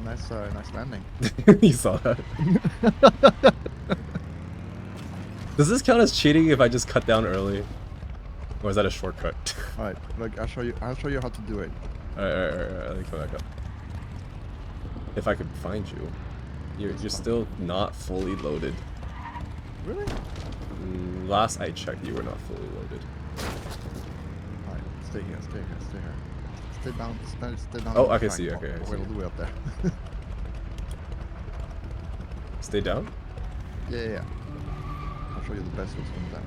Nice landing. You saw that. Does this count as cheating if I just cut down early? Or is that a shortcut? All right, look, I'll show you how to do it. Alright, let me come back up. If I could find you. You're still not fully loaded. Really? Last I checked, you were not fully loaded. All right, stay here. Stay down. Stay down. Oh, on the I can track. see you, okay, I see We'll you. do it up there. Stay down? Yeah. I'll show you the best way to swim down.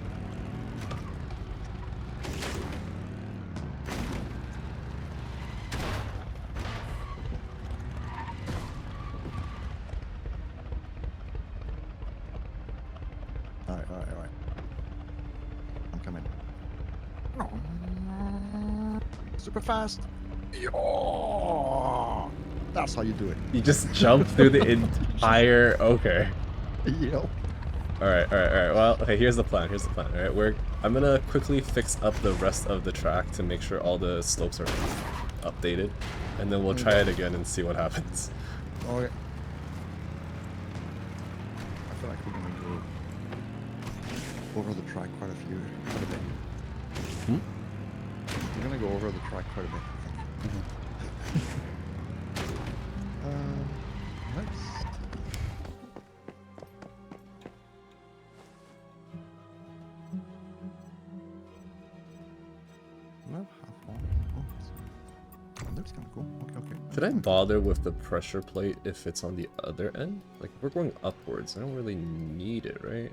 All right. I'm coming. Super fast. Yo! That's how you do it. You just jump through the entire... Okay. Yo. Alright. Well, okay, here's the plan. Alright, I'm gonna quickly fix up the rest of the track to make sure all the slopes are updated. And then we'll try it again and see what happens. Okay. I feel like we're gonna go over the track quite a bit. We're gonna go over the track quite a bit, I think. Nice. Well, half on. Oh, that's kind of cool. Okay. Did I bother with the pressure plate if it's on the other end? Like, we're going upwards. I don't really need it, right?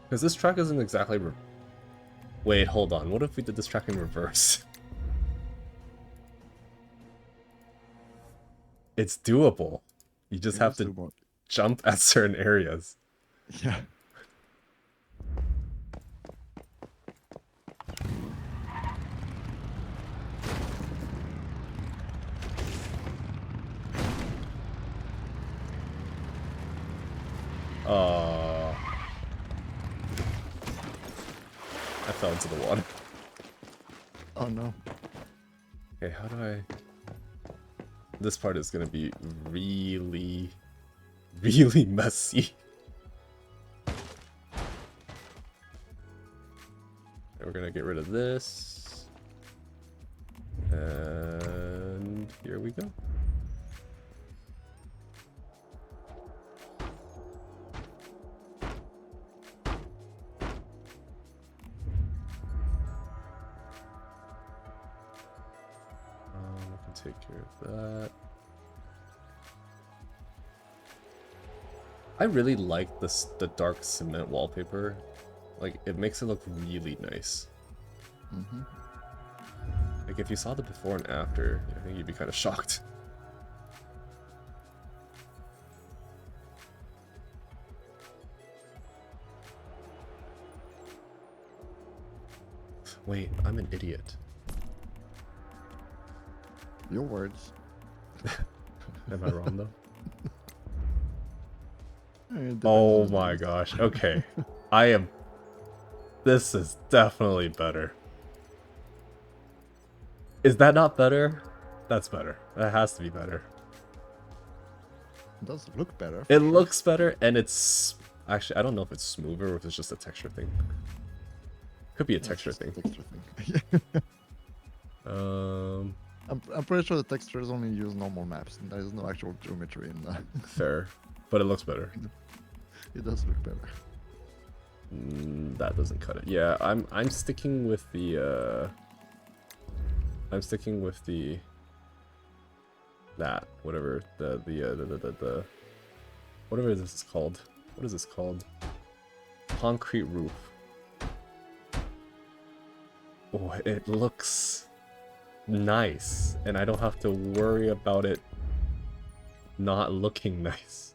Because this track isn't exactly... Wait, hold on. What if we did this track in reverse? It's doable. You just have to jump at certain areas. Yeah. I fell into the water. Oh no. Okay, how do I... This part is gonna be really, really messy. We're gonna get rid of this. And here we go. We can take care of that. I really like the dark cement wallpaper. Like, it makes it look really nice. Mm-hmm. Like, if you saw the before and after, I think you'd be kind of shocked. Wait, I'm an idiot. Your words. Am I wrong, though? It Oh depends on my the- gosh, okay. I am... This is definitely better. Is that not better? That's better. That has to be better. It does look better. It looks better, and it's... Actually, I don't know if it's smoother or if it's just a texture thing. Could be a Yeah, it's texture just a thing. texture thing. I'm pretty sure the textures only use normal maps. And there is no actual geometry in that. Fair. But it looks better. It does look better. That doesn't cut it. Yeah, I'm sticking with the that whatever the whatever this is called. What is this called? Concrete roof. Oh, it looks nice, and I don't have to worry about it not looking nice.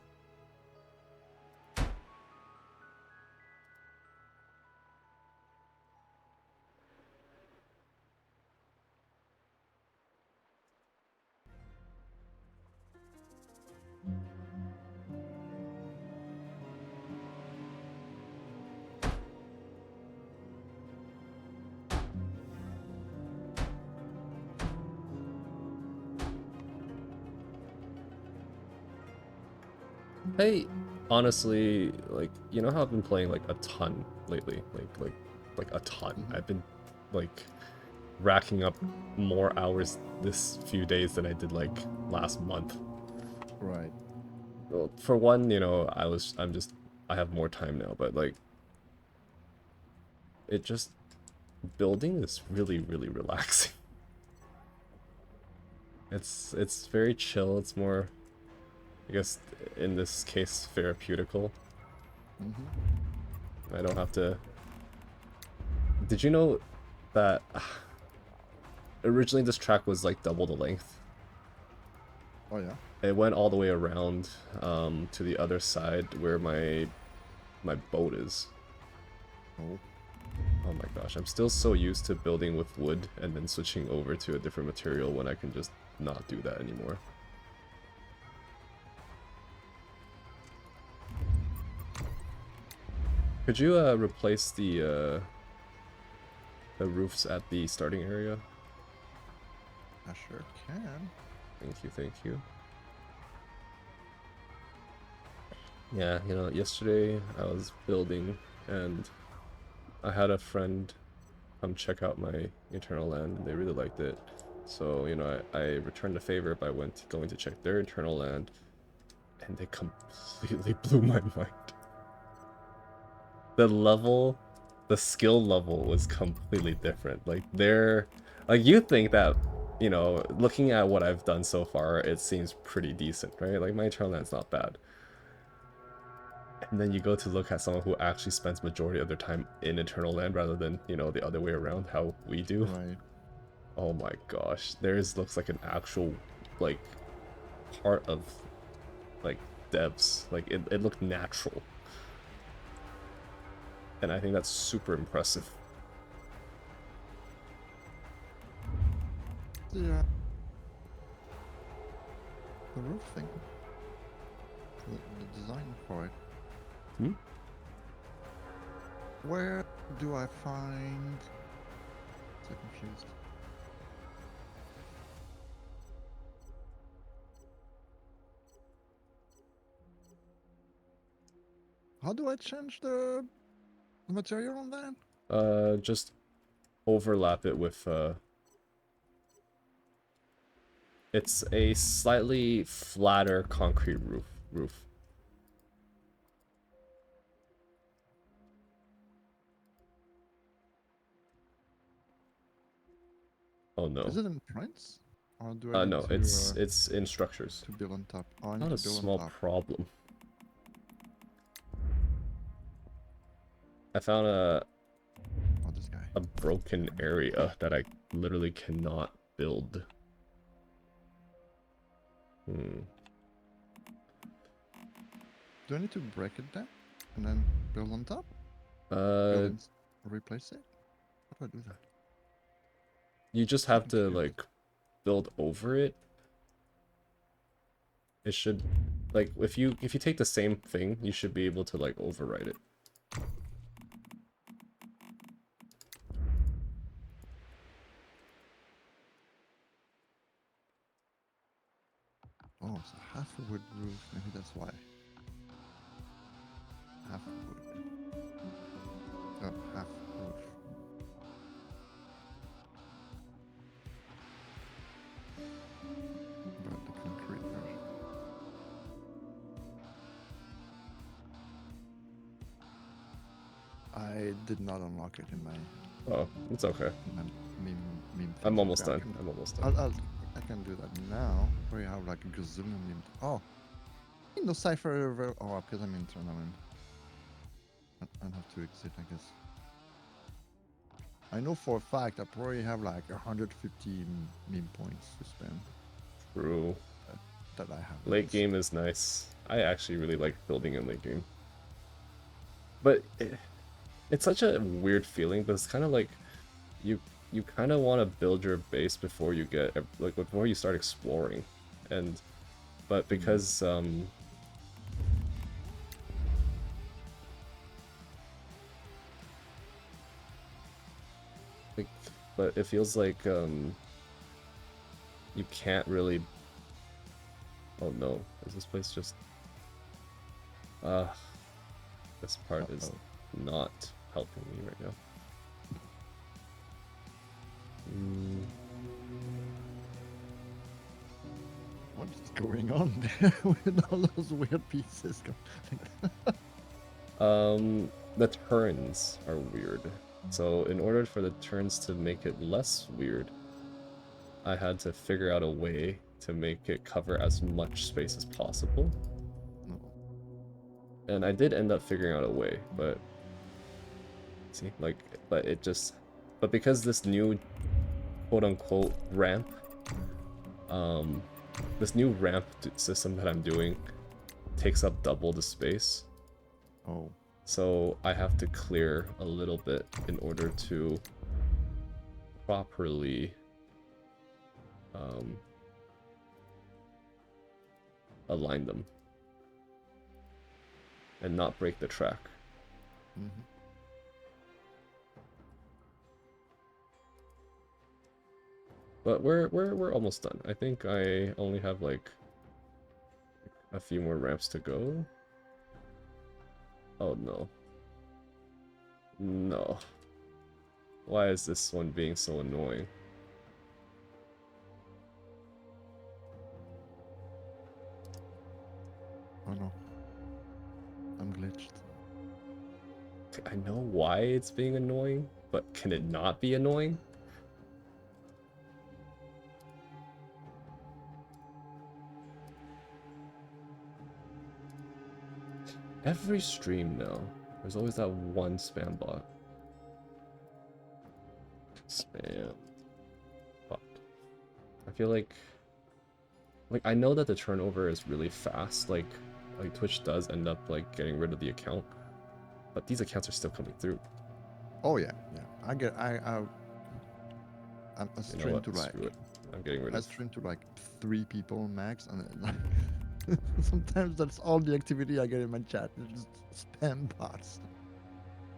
Hey, honestly, like, you know how I've been playing like a ton lately, like a ton. Hmm. I've been like racking up more hours this few days than I did like last month. Right. Well, for one, I have more time now, but like it just building is really really relaxing. It's very chill. It's more, I guess, in this case, therapeutical. Hmm. I don't have to. Did you know that originally this track was like double the length? Oh yeah. It went all the way around to the other side where my boat is. Oh. Oh my gosh, I'm still so used to building with wood and then switching over to a different material when I can just not do that anymore. Could you replace the roofs at the starting area? I sure can. Thank you, thank you. Yeah, you know, yesterday I was building and I had a friend come check out my internal land and they really liked it. So, you know, I returned the favor by going to check their internal land and they completely blew my mind. The level, the skill level was completely different. Like you think that, you know, looking at what I've done so far, it seems pretty decent, right? Like my internal land's not bad. And then you go to look at someone who actually spends majority of their time in internal land rather than, you know, the other way around, how we do. Right. Oh my gosh, theirs looks like an actual, like, part of, like, devs. Like, it looked natural. And I think that's super impressive. The the roof thing. The design for it. Hmm? Where do I find? So confused. How do I change the material on that? Just overlap it with, it's a slightly flatter concrete roof. Oh Is no. it in prints? Or do I need No, it's in structures. to build on top? Oh, I need Not to a build on small top. problem. I found Oh, this guy. a broken area that I literally cannot build. Hmm. Do I need to break it down and then build on top? Build Uh, in, replace it? How do I do that? you just So have to confused. like build over it. It should, like, if you take the same thing, you should be able to like overwrite it. Oh, so half a wood roof. Maybe that's why. Half wood. Oh, half roof. But the concrete version. I did not unlock it in my Oh, it's okay. meme thing. I'm So almost okay, done. I'm almost done. I can do that now. Where you have like a gazillion meme. Oh, in the cipher. Oh, because I'm internal and I have to exit. I guess. I know for a fact I probably have like 150 meme points to spend True. that, that I Late haven't. game is nice. I actually really like building in late game. But it's such a weird feeling, but it's kind of like you you kind of want to build your base before you get like before you start exploring. And but Hmm. because like but it feels like you can't really. Oh no, is this place just Uh, this part is Uh-oh. not helping me right now. Mm, What is going on there with all those weird pieces? the turns are weird. So in order for the turns to make it less weird, I had to figure out a way to make it cover as much space as possible. No. And I did end up figuring out a way, but see, like, but because this new quote-unquote ramp, this new ramp system that I'm doing takes up double the space. Oh. So I have to clear a little bit in order to properly align them and not break the track. Mm-hmm. But we're almost done. I think I only have like a few more ramps to go. Oh no. No. Why is this one being so annoying? Oh no. I'm glitched. I know why it's being annoying, but can it not be annoying? Every stream now, there's always that one spam bot. Spam bot. I feel like I know that the turnover is really fast, like Twitch does end up like getting rid of the account, but these accounts are still coming through. Oh yeah, yeah. I You know stream what? to like Screw it. I'm getting rid I of. stream to like 3 people max, and then, sometimes that's all the activity I get in my chat. It's just spam bots.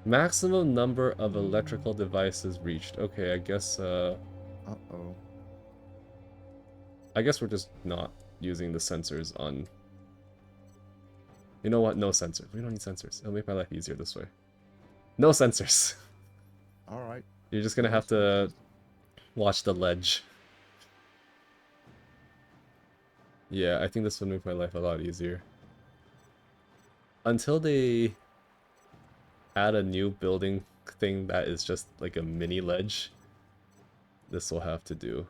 Maximum number of electrical devices reached. Okay, I guess Uh-oh. I guess we're just not using the sensors on. You know what? No sensors. We don't need sensors. It'll make my life easier this way. No sensors. All right. You're just gonna No have to sensors. watch the ledge. Yeah, I think this would make my life a lot easier. Until they add a new building thing that is just like a mini ledge, this will have to do.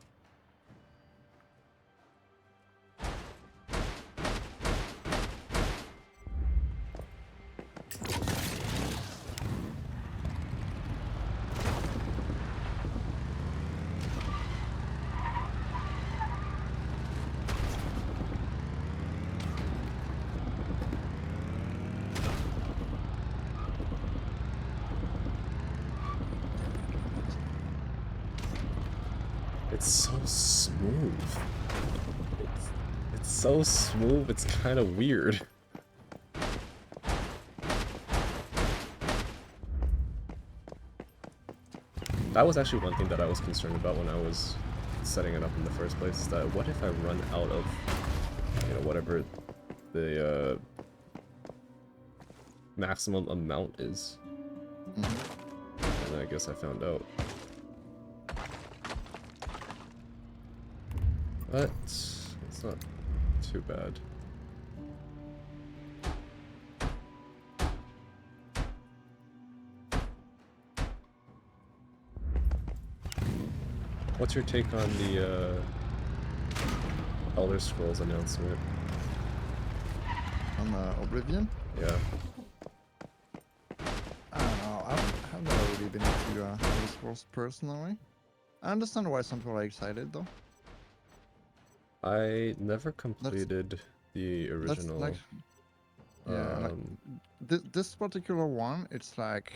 It's so smooth. It's so smooth, it's kind of weird. That was actually one thing that I was concerned about when I was setting it up in the first place, is that what if I run out of, you know, whatever the maximum amount is? Mm-hmm. And I guess I found out. But it's not too bad. What's your take on the Elder Scrolls announcement? On Oblivion? Yeah. I don't know. I've never really been into Elder Scrolls personally. I understand why some people are excited though. I never completed the That's original. like, yeah, like this particular one, it's like,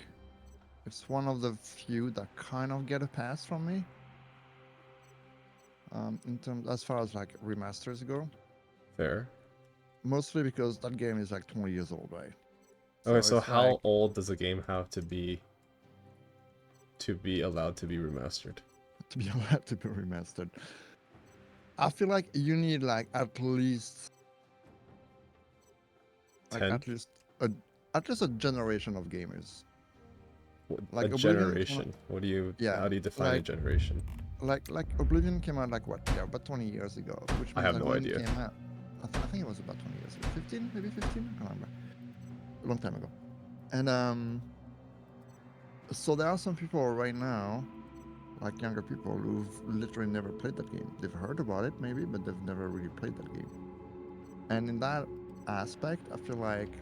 it's one of the few that kind of get a pass from me. In terms, as far as like remasters go, Fair. mostly because that game is like 20 years old, right? Okay, so it's how like, old does a game have to be allowed to be remastered? to be allowed to be remastered, I feel like you need like at least 10? a at least a generation of gamers. A Like Oblivion came out, generation. What do you? yeah, How do you define a like generation? Oblivion came out like what? Yeah, about 20 years ago, which I means have like no when it idea. came out, I think it was about 20 years ago, 15, maybe 15. I can't remember. A long time ago. And so there are some people right now, like younger people, who've literally never played that game. They've heard about it maybe, but they've never really played that game. And in that aspect, I feel like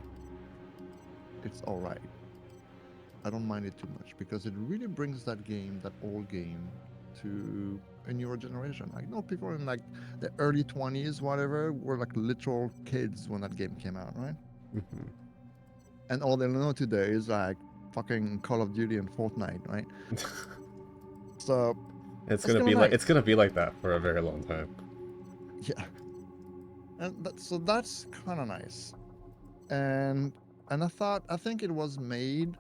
it's all right. I don't mind it too much because it really brings that game, that old game, to a newer generation. I know people in like the early 20s, whatever, were like literal kids when that game came out, right? Mhm. And all they know today is like fucking Call of Duty and Fortnite, right? So It's that's gonna kind of be like nice. it's gonna be like that for a very long time. Yeah. And so that's kind of nice. And I think it was made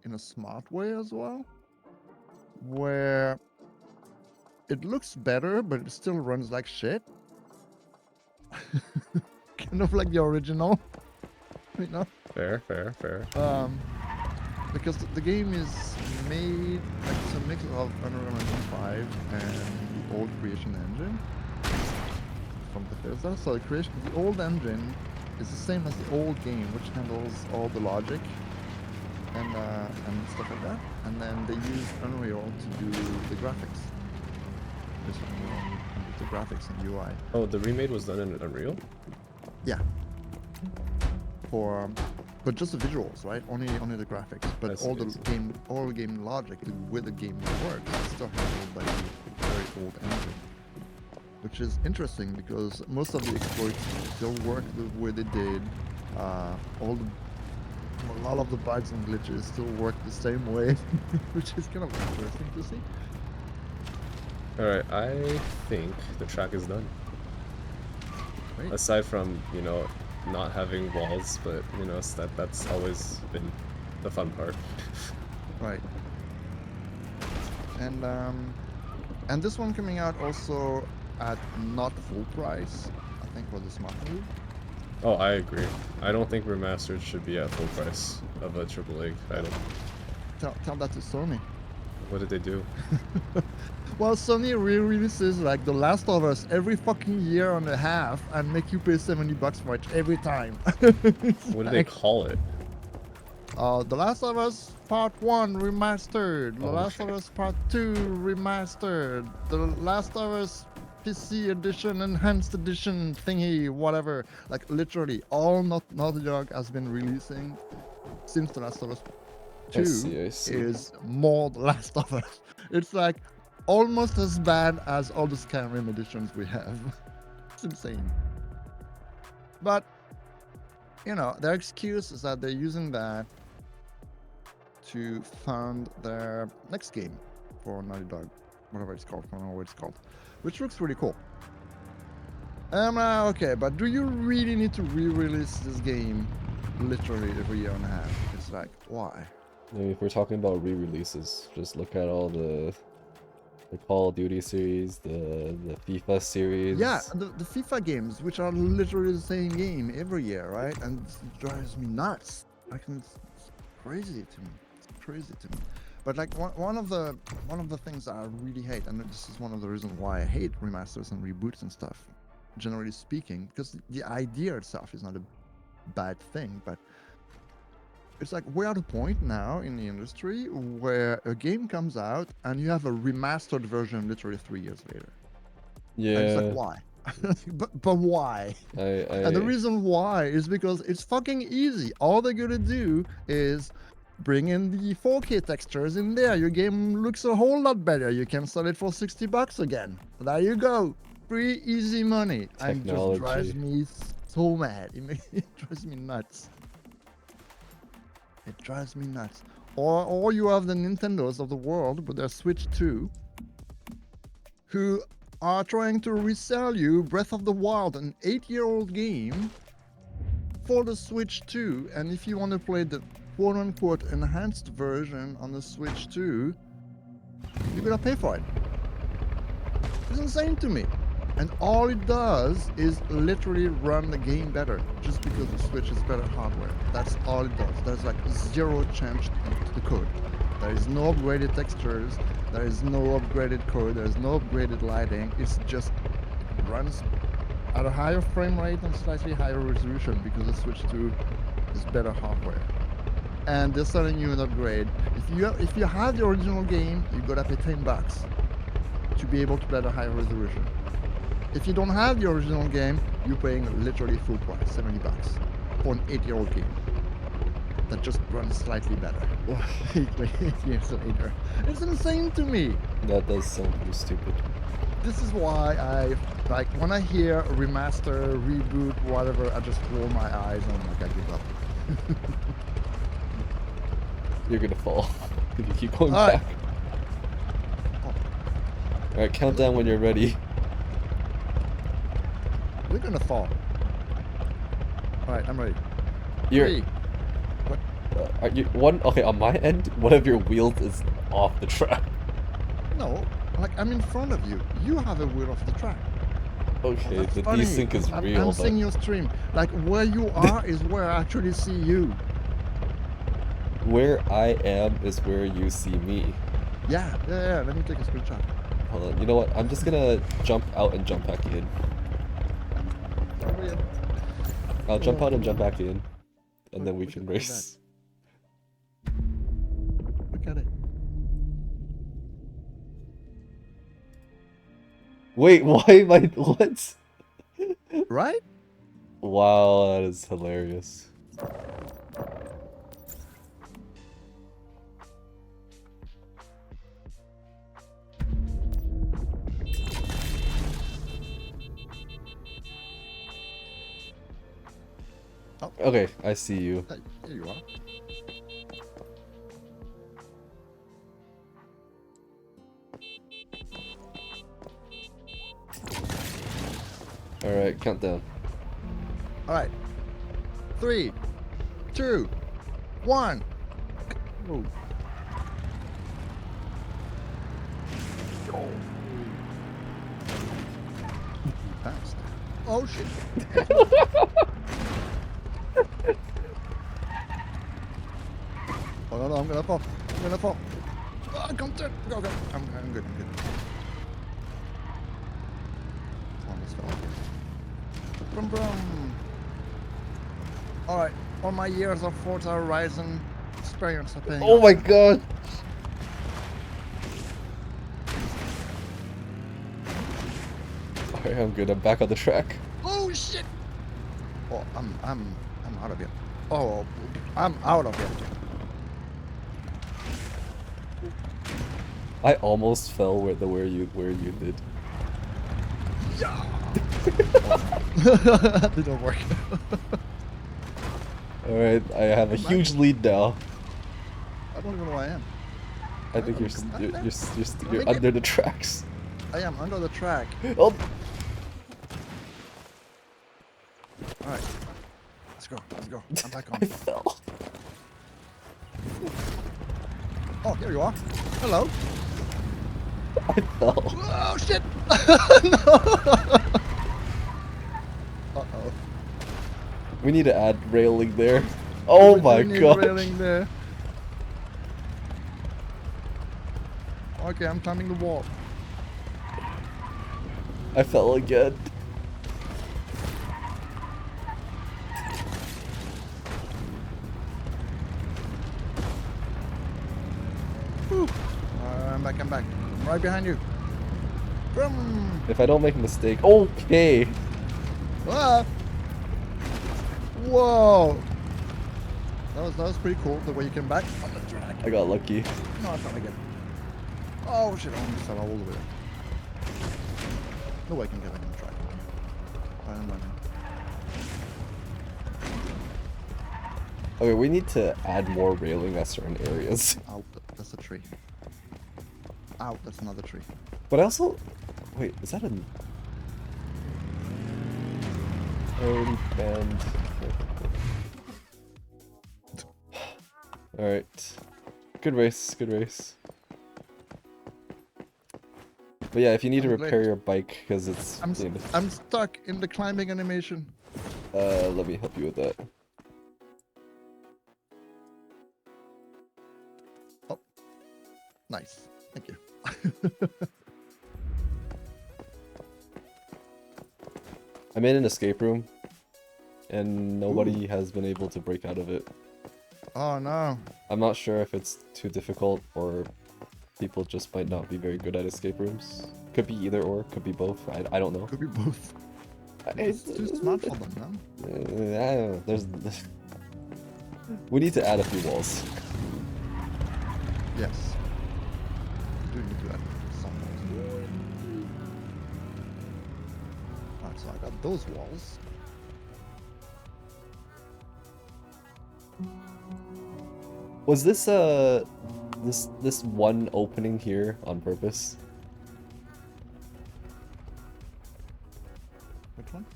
in a smart way as well, where it looks better, but it still runs like shit. Kind of like the original, you know? Fair, fair, fair. Because the game is made like it's a mix of Unreal Engine 5 and the old Creation Engine from Bethesda. So the old engine is the same as the old game, which handles all the logic and stuff like that. And then they use Unreal to do the graphics. This Unreal and the graphics and UI. Oh, the remade was done in Unreal? Yeah. But just the visuals, right? Only the graphics. I But see, all I the see. game logic, the way the game works, is still handled by the very old engine. Which is interesting because most of the exploits still work the way they did. A lot of the bugs and glitches still work the same way, which is kind of interesting to see. Alright, I think the track is done. Right? Aside from, you know, not having walls, but you know, that's always been the fun part. Right. And this one coming out also at not full price, I think was a smart move. Oh, I agree. I don't think remastered should be at full price of a AAA title. Tell that to Sony. What did they do? Well, Sony re-releases like The Last of Us every fucking year and a half and make you pay $70 for it every time. What do they call it? The Last of Us Part 1 Remastered, The Oh Last my. of Us Part 2 Remastered, The Last of Us PC Edition, Enhanced Edition thingy, whatever. Like literally all Naughty Dog has been releasing since The Last of Us 2 I see. is more The Last of Us. It's like almost as bad as all the Skyrim editions we have. It's insane. But, you know, their excuse is that they're using that to fund their next game for Naughty Dog, whatever it's called, I don't know what it's called, which looks really cool. Okay, but do you really need to re-release this game literally every year and a half? It's like, why? I mean, if we're talking about re-releases, just look at all the Call of Duty series, the FIFA series. Yeah, the FIFA games, which are literally the same game every year, right? And it drives me nuts. Like, it's crazy to me. It's crazy to me. But like one of the things I really hate, and this is one of the reasons why I hate remasters and reboots and stuff, generally speaking, because the idea itself is not a bad thing, but it's like we're at a point now in the industry where a game comes out and you have a remastered version literally 3 years later. And it's like, Yeah. why? but why? And the I reason why is because it's fucking easy. All they're gonna do is bring in the 4K textures in there. Your game looks a whole lot better. You can sell it for $60 again. There you go. Free, easy money. And it just drives Technology. me so mad. It drives me nuts. It drives me nuts. Or you have the Nintendos of the world with their Switch 2, who are trying to resell you Breath of the Wild, an 8-year-old game, for the Switch 2. And if you want to play the quote-unquote enhanced version on the Switch 2, you're gonna pay for it. It's insane to me. And all it does is literally run the game better, just because the Switch is better hardware. That's all it does. There's like zero change to the code. There is no upgraded textures. There is no upgraded code. There is no upgraded lighting. It's just it runs at a higher frame rate and slightly higher resolution because the Switch 2 is better hardware. And they're selling you an upgrade. If you have the original game, you gotta pay $10 to be able to play at a higher resolution. If you don't have the original game, you're paying literally full price, $70 for an 8-year-old game that just runs slightly better. 8 years later, it's insane to me. That does sound pretty stupid. This is why I like when I hear remaster, reboot, whatever. I just roll my eyes and I'm like, I give up. You're gonna fall if you keep going Alright. back. Alright, count down when you're ready. We're gonna fall. Alright, I'm ready. You're. 3. What? Are you one? Okay, on my end, one of your wheels is off the track. No, like I'm in front of you. You have a wheel off the track. Okay, That's the funny. desync is I'm real, but seeing your stream. Like where you are is where I actually see you. where I am is where you see me. Yeah. Let me take a screenshot. Hold on. You know what? I'm just gonna jump out and jump back in. Oh, yeah. I'll jump Oh, out and jump back in, and then we Look can at that. race. Look at it. Wait, why am I? What? Right? Wow, that is hilarious. Oh. Okay, I see you. Hey, here you are. Alright, countdown. All right. 3, 2, 1. Oh. Passed. Oh shit. Oh no, I'm gonna fall. I'm gonna fall. Oh, come turn. Go. I'm good. Almost fell. Brum brum. Alright, all my years of Forza Horizon experience are paying Oh off. my god! Alright, I'm good. I'm back on the track. Oh shit! Oh, I'm out of here. Oh, I'm out of here. I almost fell where you did. Yeah. That didn't work. Alright, I have a huge lead now. I don't even know where I am. I think Oh, come on, man. you're me under the tracks. I am under the track. Oh! Alright. Let's go. I'm back I on. fell. Oh, here you are. Hello. I fell. Oh shit! No! Uh-oh. We need to add railing there. Oh We my need god. railing there. Okay, I'm climbing the wall. I fell again. Whew. I'm back. I'm right behind you. Vroom. If I don't make a mistake. Okay. Ah. Whoa. That was pretty cool, the way you came back on the track. I got lucky. No, it's not again. Oh shit, I almost fell all the way there. No way I can get back on the track. I'm running. Okay, we need to add more railing at certain areas. Ow, that's a tree. Ow, that's another tree. But I also... Wait, is that a... Already banned. Alright. Good race, good race. But yeah, if you need to I'm repair glad. your bike because it's I'm stuck in the climbing animation. let me help you with that. Oh, nice. Thank you. I'm in an escape room, and nobody Ooh. has been able to break out of it. Oh no. I'm not sure if it's too difficult or people just might not be very good at escape rooms. Could be either or, could be both. I don't know. Could be both. It's, It's too smart for them, no? I don't know. There's we need to add a few walls. Yes. We do need to add some walls. Alright, so I got those walls. Was this this one opening here on purpose? Which one?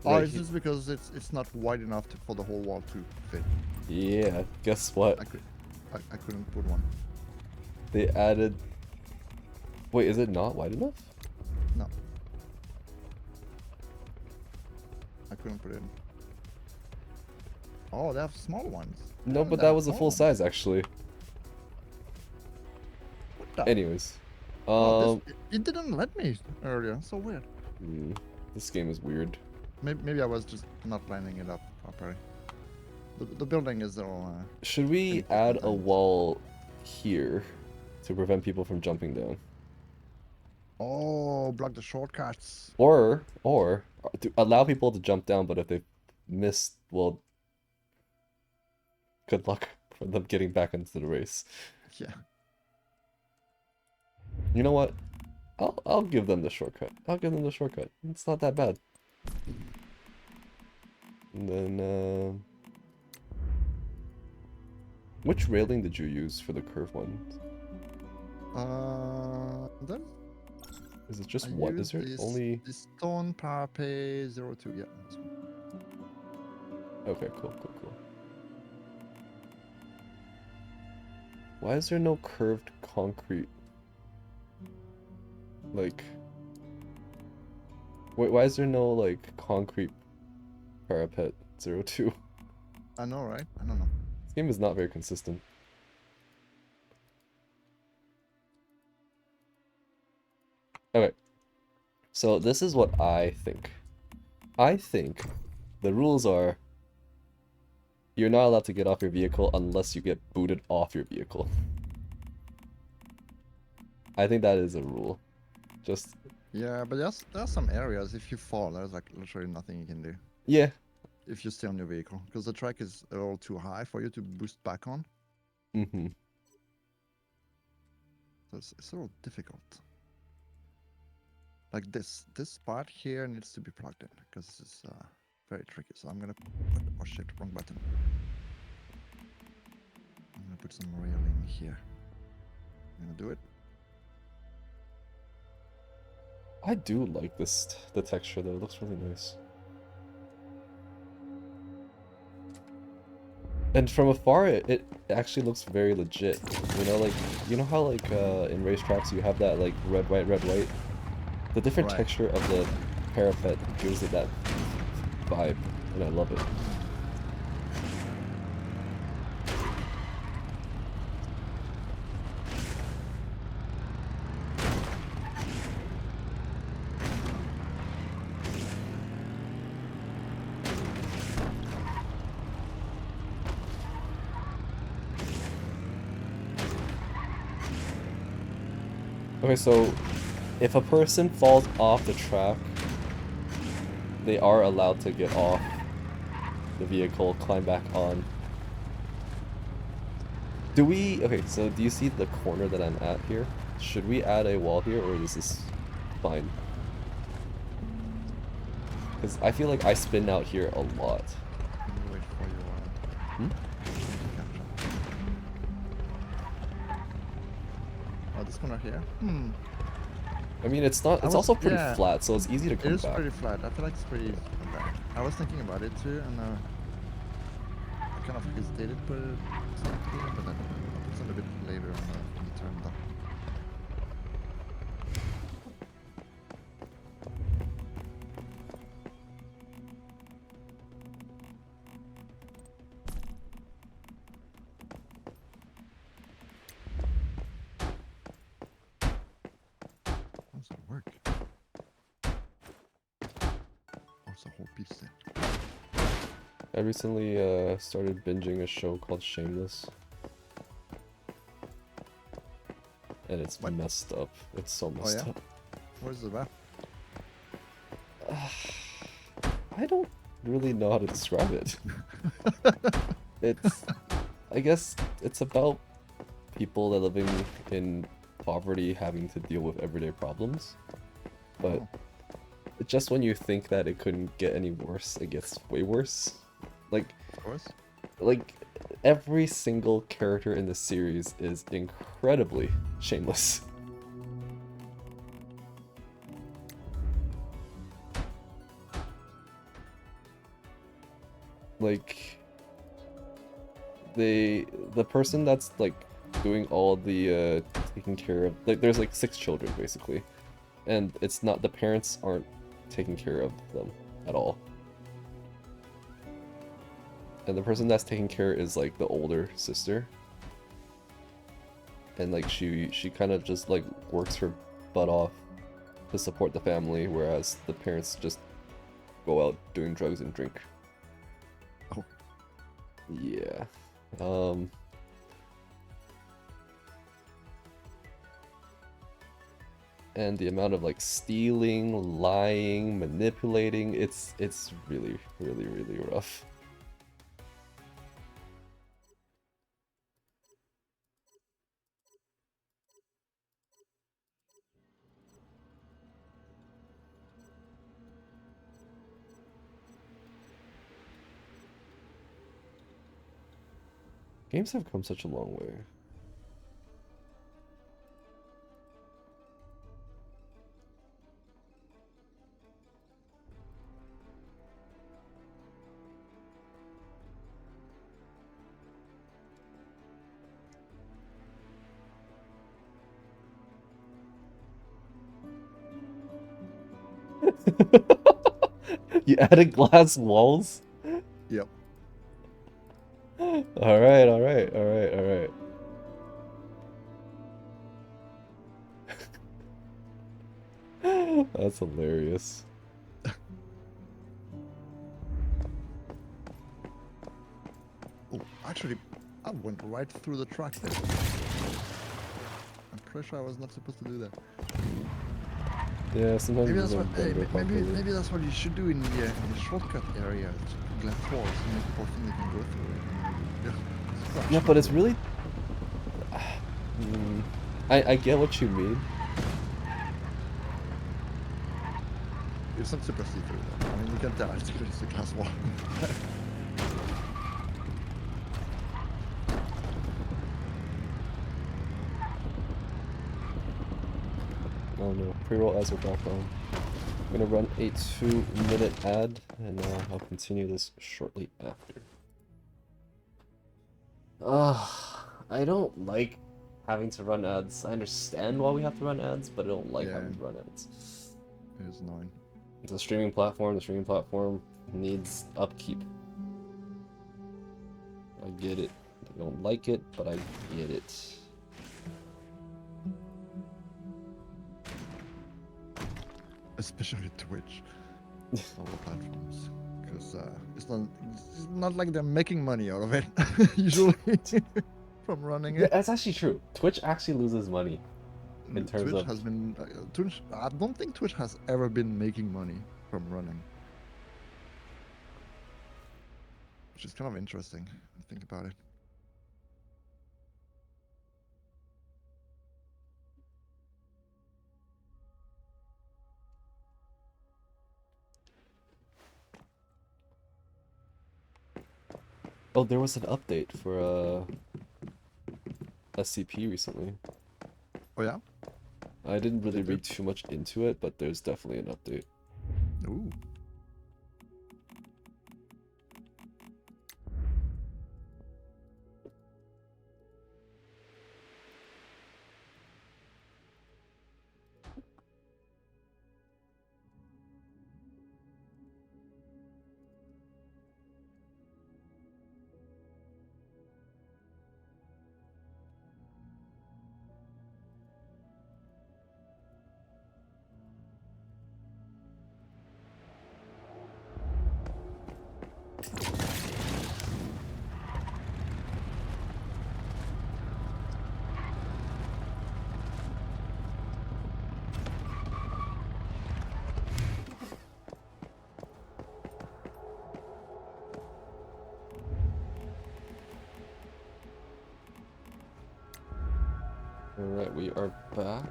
Oh, Right it's he- just because it's not wide enough for the whole wall to fit. Yeah, guess what? I couldn't put one. They added. Wait, is it not wide enough? No. I couldn't put it in. Oh, they have small ones. No, Oh, but they that have was a small full ones. size actually. What the? Anyways, Oh, it didn't let me earlier. So weird. this game is weird. Maybe I was just not lining it up properly. The building is all. Should we important add a things. wall here to prevent people from jumping down? Oh, block the shortcuts. Or to allow people to jump down, but if they miss, well, good luck for them getting back into the race. Yeah. You know what? I'll give them the shortcut. I'll give them the shortcut. It's not that bad. And then which railing did you use for the curve one? Then Is it just I one? Is used there only? this stone parapet 02. Yeah. This one. Okay, cool. Why is there no curved concrete? Like, wait, why is there no like concrete parapet 02? I know, right? I don't know. This game is not very consistent. Okay, so this is what I think. I think the rules are you're not allowed to get off your vehicle unless you get booted off your vehicle. I think that is a rule. Just, Yeah, but there's some areas if you fall, there's like literally nothing you can do yeah. if you stay on your vehicle because the track is a little too high for you to boost back on. Mm-hmm. So it's a little difficult. Like this part here needs to be plugged in because this is very tricky. So I'm gonna put, oh shit, wrong button. I'm gonna put some railing here. I'm gonna do it. I do like the texture though, it looks really nice. And from afar, it actually looks very legit. You know, like, you know how like in racetracks you have that like red, white, red, white? The different Right. texture of the parapet gives it that vibe, and I love it. Okay, so if a person falls off the track, they are allowed to get off the vehicle, climb back on. Do we... Okay, so do you see the corner that I'm at here? Should we add a wall here, or is this fine? Because I feel like I spin out here a lot. Let me wait for you. Oh, this corner here. I mean, it's not... It's also pretty flat, so it's easy to come It is back. pretty flat. I feel like it's pretty easy to come back. I was thinking about it too, and I kind of hesitated to put it exactly, but then I'll put it a bit later on the turn though. whole piece there. I recently started binging a show called Shameless. And it's What? messed up. It's so Oh messed yeah? up. What is it about? I don't really know how to describe it. It's, I guess it's about people that living in poverty having to deal with everyday problems. But Oh, just when you think that it couldn't get any worse, it gets way worse. Like, of course. like every single character in the series is incredibly shameless. Like the person that's like doing all the taking care of, like, there's like 6 children basically, and it's not, the parents aren't taking care of them at all. And the person that's taking care is like the older sister. And like she kind of just like works her butt off to support the family, whereas the parents just go out doing drugs and drink. Oh. Yeah. And the amount of like stealing, lying, manipulating, it's really, really, really rough. Games have come such a long way. You added glass walls? Yep. Alright, alright, alright, alright. That's hilarious. Oh, actually, I went right through the track there. I'm pretty sure I was not supposed to do that. Yeah, sometimes Maybe you that's what. don't Hey, render properly. maybe that's what you should do in the shortcut area. Glass walls and make people think they can go through it. Yeah. Yeah, but it's really... Mm, I get what you mean. It's not super see-through though. I mean, you can tell it's a glass wall. Oh no, pre-roll ads are back on. I'm gonna run a 2-minute ad, and I'll continue this shortly after. I don't like having to run ads. I understand why we have to run ads, but I don't like Yeah. having to run ads. It's annoying. It's a streaming platform. The streaming platform needs upkeep. I get it. I don't like it, but I get it. Especially Twitch. All the platforms. Because it's not like they're making money out of it, usually, from running Yeah, it. that's actually true. Twitch actually loses money in terms Twitch of... has been... Twitch, I don't think Twitch has ever been making money from running. Which is kind of interesting, when you think about it. Oh, there was an update for SCP recently. Oh yeah? I didn't really Did you? read too much into it, but there's definitely an update. Ooh. Alright, we are back.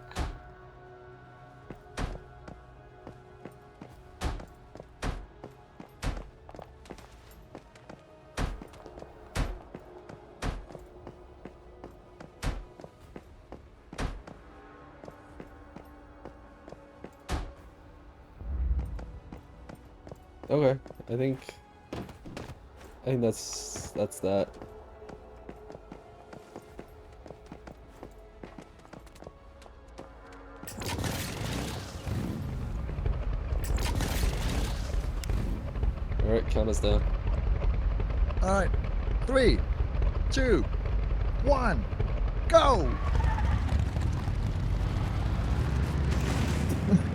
Okay, I think that's that. Alright, count us down. All right, 3, 2, 1, go!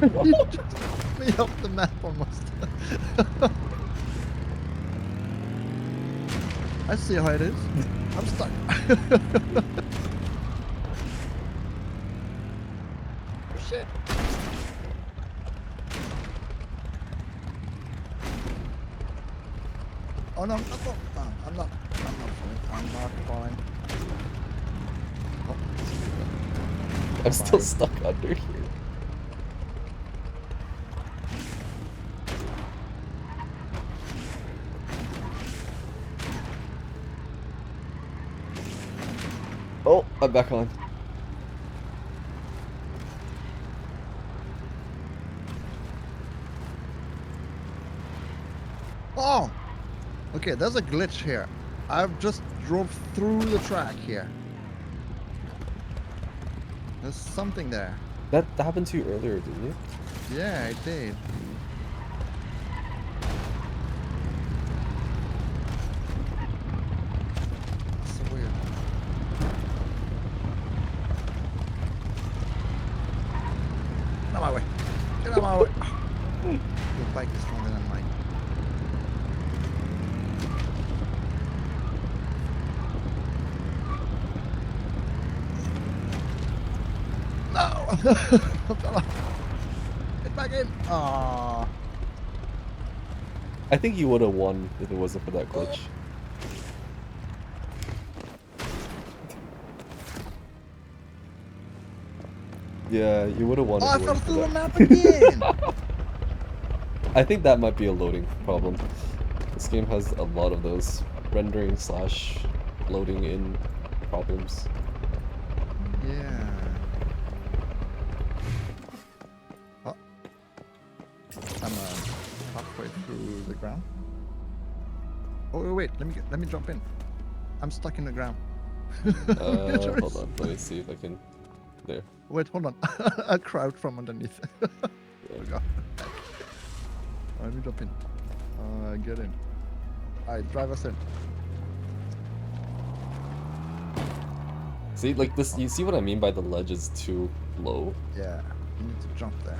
You just took me off the map almost. I see how it is. I'm stuck. Shit. Oh no, I'm not. I'm not falling. I'm not falling. Oh, I'm still Bye. stuck under here. Oh, I'm back on. Oh! Okay, there's a glitch here. I've just drove through the track here. There's something there. That happened to you earlier, didn't it? Yeah, it did. It's so weird. Get out of my way. Get out of my way. Your bike is stronger than mine. No! Get back in! Aww. I think you would have won if it wasn't for that glitch. Yeah, you would have won Oh, if I it fell wasn't for through the that. map again! I think that might be a loading problem. This game has a lot of those rendering slash loading in problems. Yeah. Oh. I'm halfway through the ground. Oh wait, let me jump in. I'm stuck in the ground. Hold on, let me see if I can. There. Wait, hold on. A crowd from underneath. Oh god. Let me jump in. Get in. Alright, drive us in. See, like this, you see what I mean by the ledge is too low? Yeah, you need to jump there.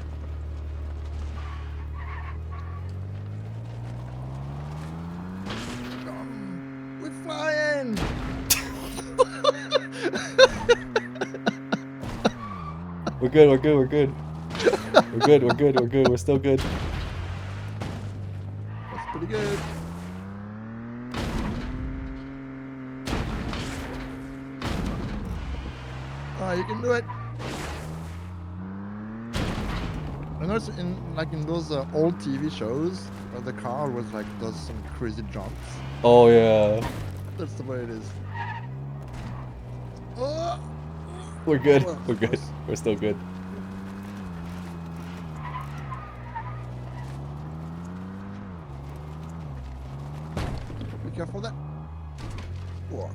We're flying! We're good, we're good, we're good. We're good, we're good, we're good, we're still good. That's pretty good. Oh, you can do it. I noticed in those old TV shows where the car was like does some crazy jumps. Oh yeah. That's the way it is. Oh! We're good, Oh, we're good. close. We're still good. Be careful of that. Whoa.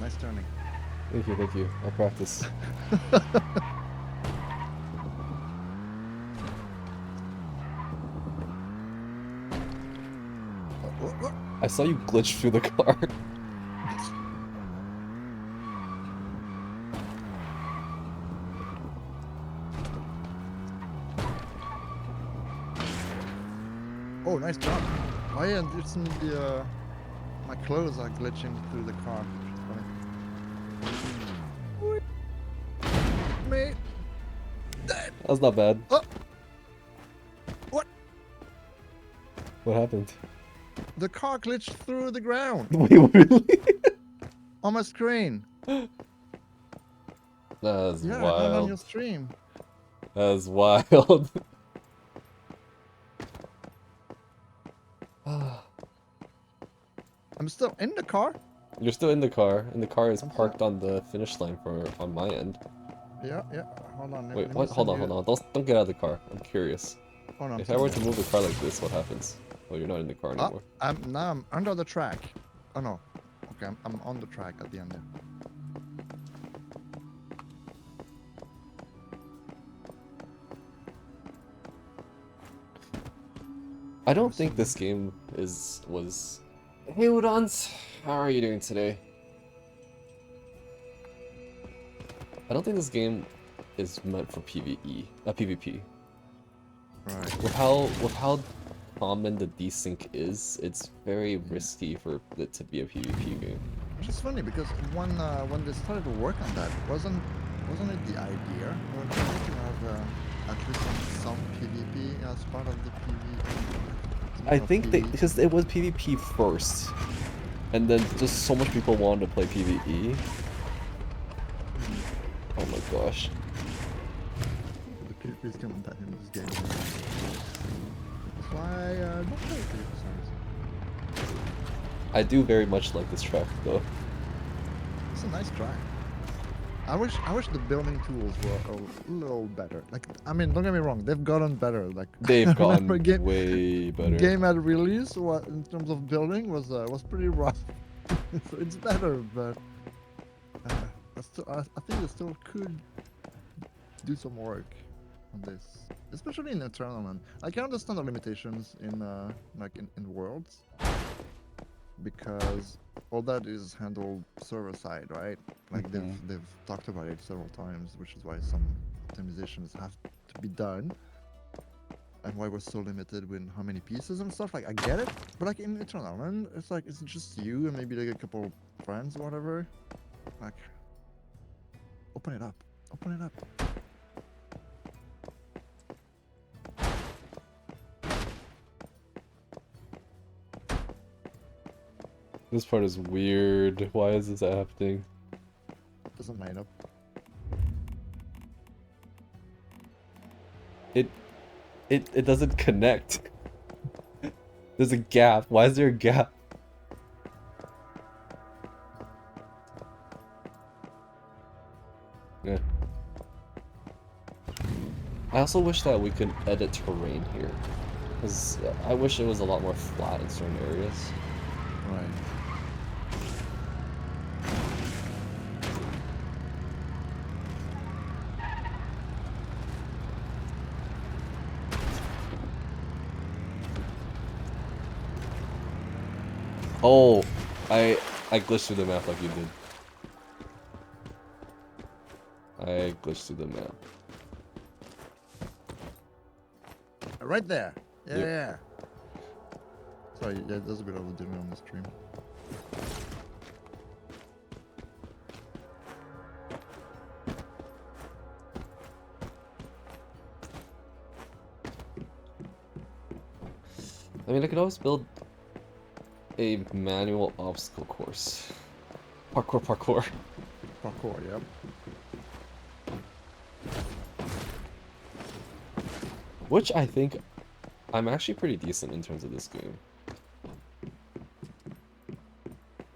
Nice turning. Thank you, thank you. I practice. Oh. I saw you glitch through the car. Oh, nice job. Oh yeah, it's in the my clothes are glitching through the car. Which is funny. Mate. That's not bad. Oh! What? What happened? The car glitched through the ground Wait, really? on my screen. That's Yeah, and on your wild. stream. That's wild. I'm still in the car. You're still in the car, and the car is I'm parked on the finish line on my end. Yeah, yeah. Hold on. Wait, let me what? Hold send on, you... hold on. Don't get out of the car. I'm curious. Oh, no, I'm If I were to sending move the car like this, what happens? Oh, you're not in the car it. anymore. Now I'm under the track. Oh no. Okay, I'm on the track at the end there. I don't think this game was. Hey Udons, how are you doing today? I don't think this game is meant for PvE, PvP. Right. With how common the desync is, it's very risky for it to be a PvP game. Which is funny because when they started to work on that, wasn't it the idea to have at least some PvP as part of the PvP? I think because it was PvP first, and then just so much people wanted to play PvE. Oh my gosh. The PvP is coming back in this game. That's why don't play PvP songs. I do very much like this track though. It's a nice track. I wish the building tools were a little better. Like, I mean, don't get me wrong, they've gotten better. Like, They've I gotten remember way better. game at release, what in terms of building was pretty rough. So it's better, but I think they still could do some work on this, especially in Eternal. Man, I can understand the limitations in in Worlds, because all that is handled server side, right? Like they've talked about it several times, which is why some optimizations have to be done, and why we're so limited with how many pieces and stuff. Like, I get it, but like in Eternal, man, it's like it's just you and maybe like a couple friends or whatever. Like, open it up, open it up. This part is weird. Why is this happening? Doesn't line up. It doesn't connect. There's a gap. Why is there a gap? Yeah. I also wish that we could edit terrain here. Because I wish it was a lot more flat in certain areas. Right. Oh, I glitched through the map like you did. I glitched through the map. Right there. Yeah. Yep. Yeah. Sorry, yeah, there's a bit of a delay on the stream. I mean, I could always build a manual obstacle course. Parkour, parkour. Parkour, yep. Which I think I'm actually pretty decent in terms of this game.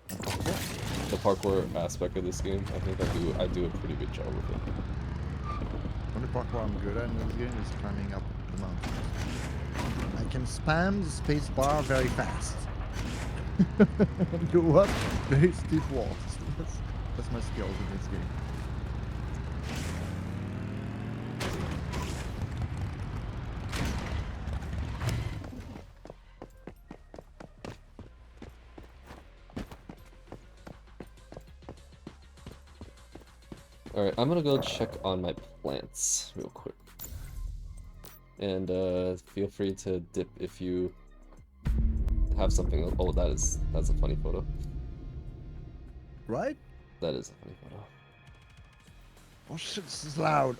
The parkour aspect of this game, I think I do a pretty good job with it. Only parkour I'm good at in this game is climbing up the mountain. I can spam the space bar very fast. And go up very steep walls. That's my skills in this game. Alright, I'm gonna go check on my plants real quick. And feel free to dip if you have something. Oh, that's a funny photo. Right? That is a funny photo. Oh shit, this is loud.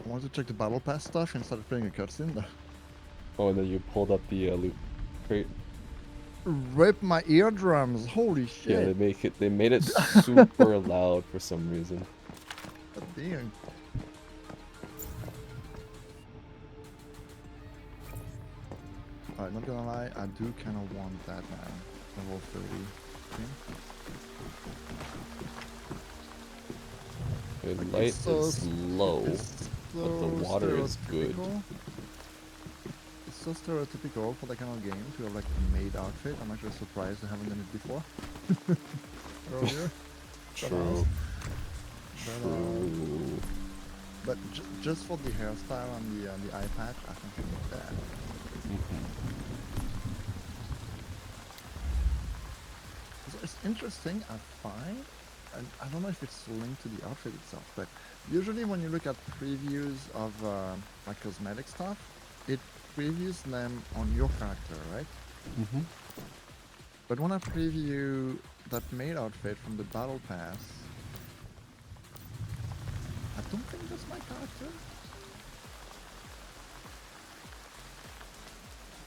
I wanted to check the battle pass stuff and started playing a cutscene. Oh, and then you pulled up the loot crate. Rip my eardrums! Holy Yeah, shit! they made it super loud for some reason. Damn. Alright, not gonna lie, I do kind of want that level 30 thing. The Like, light it's so is low, It's but the so water is good. stereotypical. It's so stereotypical for that kind of game to have like a maid outfit. I'm actually surprised I haven't done it before. Earlier. True. But, True. but just for the hairstyle and the eye patch, I think you need that. So it's interesting, I find, and I don't know if it's linked to the outfit itself, but usually when you look at previews of like cosmetic stuff, it previews them on your character, right? But when I preview that maid outfit from the battle pass, I don't think that's my character.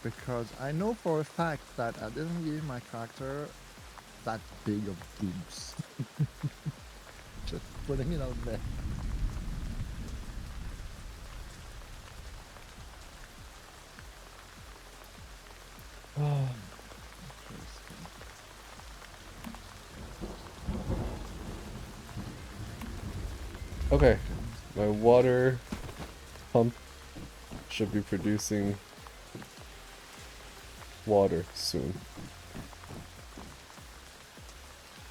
Because I know for a fact that I didn't give my character that big of boobs. Just putting it out there. Interesting. Okay, my water pump should be producing water soon.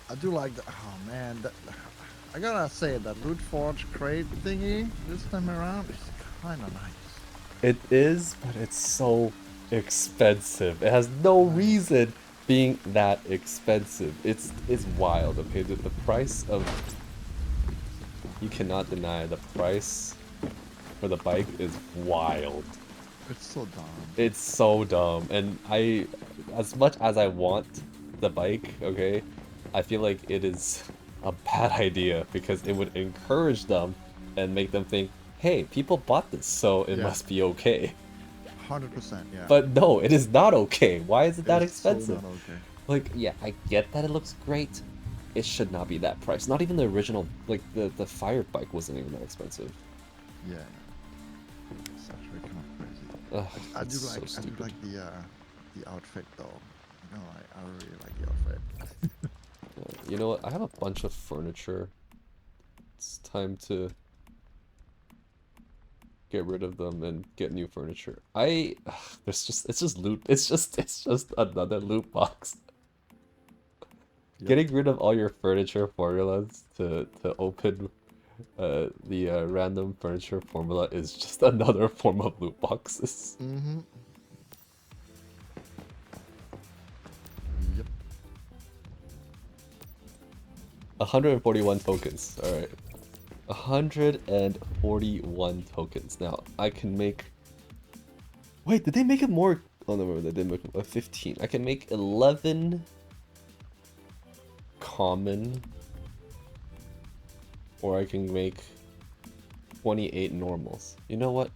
I do like the. Oh man, I gotta say that Loot Forge crate thingy this time around is kind of nice. It is, but it's so expensive. It has no reason being that expensive. It's wild. Okay, the price of, you cannot deny the price for the bike is wild. It's so dumb. It's so dumb, and as much as I want the bike, okay, I feel like it is a bad idea because it would encourage them and make them think, hey, people bought this, so it Yeah. must be okay. 100%, yeah. But no, it is not okay. Why is it that It's so expensive? not okay. Like, yeah, I get that it looks great. It should not be that price. Not even the original, like the fire bike wasn't even that expensive. Yeah. It's actually kind of crazy. Ugh, I do it's so like stupid. the outfit though. No, I really like the outfit. You know what? I have a bunch of furniture. It's time to get rid of them and get new furniture. It's just loot. It's just another loot box. Yep. Getting rid of all your furniture formulas to open the random furniture formula is just another form of loot boxes. Mm-hmm. Yep. 141 tokens. All right. 141 tokens. Now, I can make... Wait, did they make it more... Oh, no, they did make it 15. I can make 11 common, or I can make 28 normals. You know what?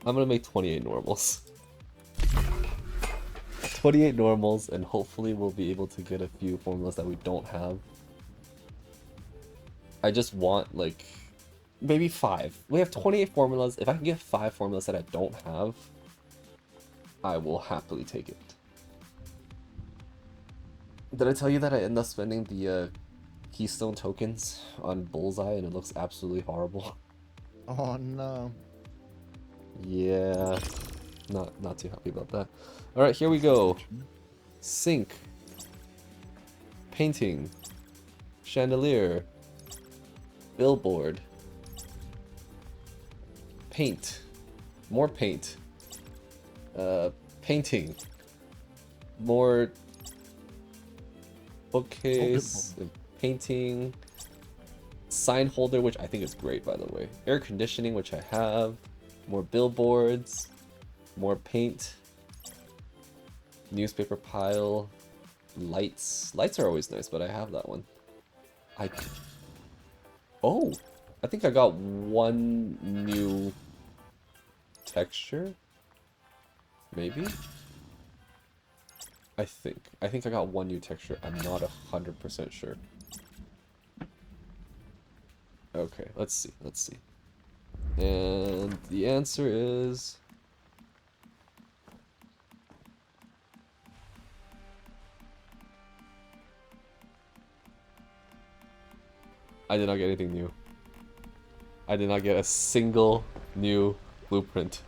I'm gonna make 28 normals. 28 normals, and hopefully we'll be able to get a few formulas that we don't have. I just want, like, maybe 5. We have 28 formulas. If I can get 5 formulas that I don't have, I will happily take it. Did I tell you that I ended up spending the Keystone tokens on Bullseye and it looks absolutely horrible? Oh no. Yeah, not too happy about that. All right, here we go. Sink, painting, chandelier, billboard, paint, more paint, painting, more bookcase, painting, sign holder, which I think is great, by the way, air conditioning, which I have, more billboards, more paint, newspaper pile, lights. Lights are always nice, but I have that one. Oh, I think I got one new texture. Maybe? I think I got one new texture. I'm not 100% sure. Okay, let's see. And the answer is... I did not get anything new. I did not get a single new blueprint.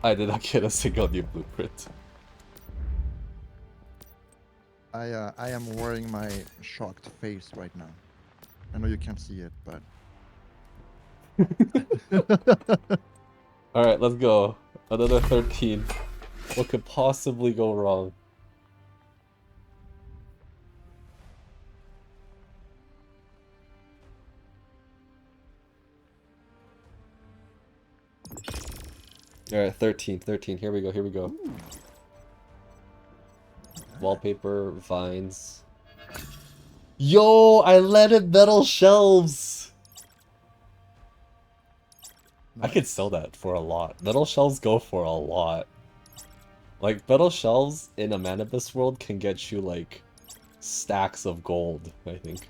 I did not get a single new blueprint. I am wearing my shocked face right now. I know you can't see it, but Alright, let's go. Another 13. What could possibly go wrong? Alright, 13, here we go. Ooh. Wallpaper, vines. Yo, I landed metal shelves! I could sell that for a lot. Metal shelves go for a lot. Like, metal shelves in a Manibus world can get you, like, stacks of gold, I think.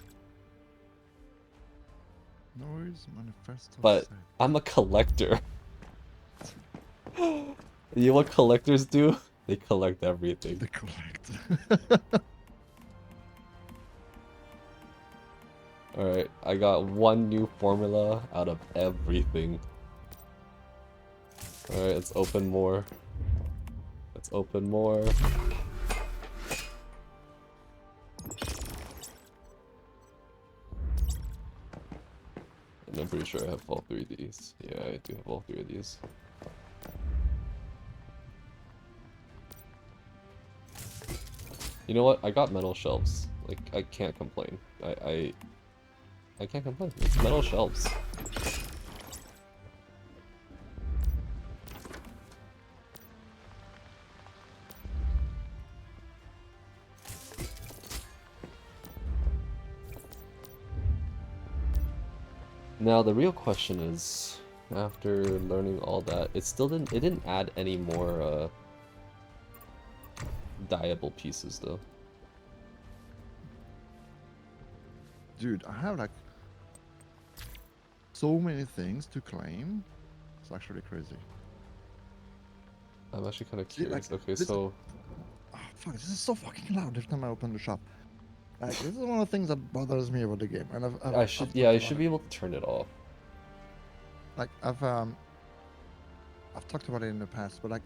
Noise manifesto. But set. I'm a collector. You know what collectors do? They collect everything. The collect. Alright, I got one new formula out of everything. Alright, let's open more. And I'm pretty sure I have all three of these. Yeah, I do have all three of these. You know what? I got metal shelves. Like, I can't complain. I can't complain. It's metal shelves. Now the real question is, after learning all that, it didn't add any more dyeable pieces though. Dude, I have like so many things to claim. It's actually crazy. I'm actually kind of See, like, curious. Okay, this- so Oh, fuck, this is so fucking loud every time I open the shop. Like, this is one of the things that bothers me about the game. And I should be able to turn it off. Like, I've talked about it in the past, but like,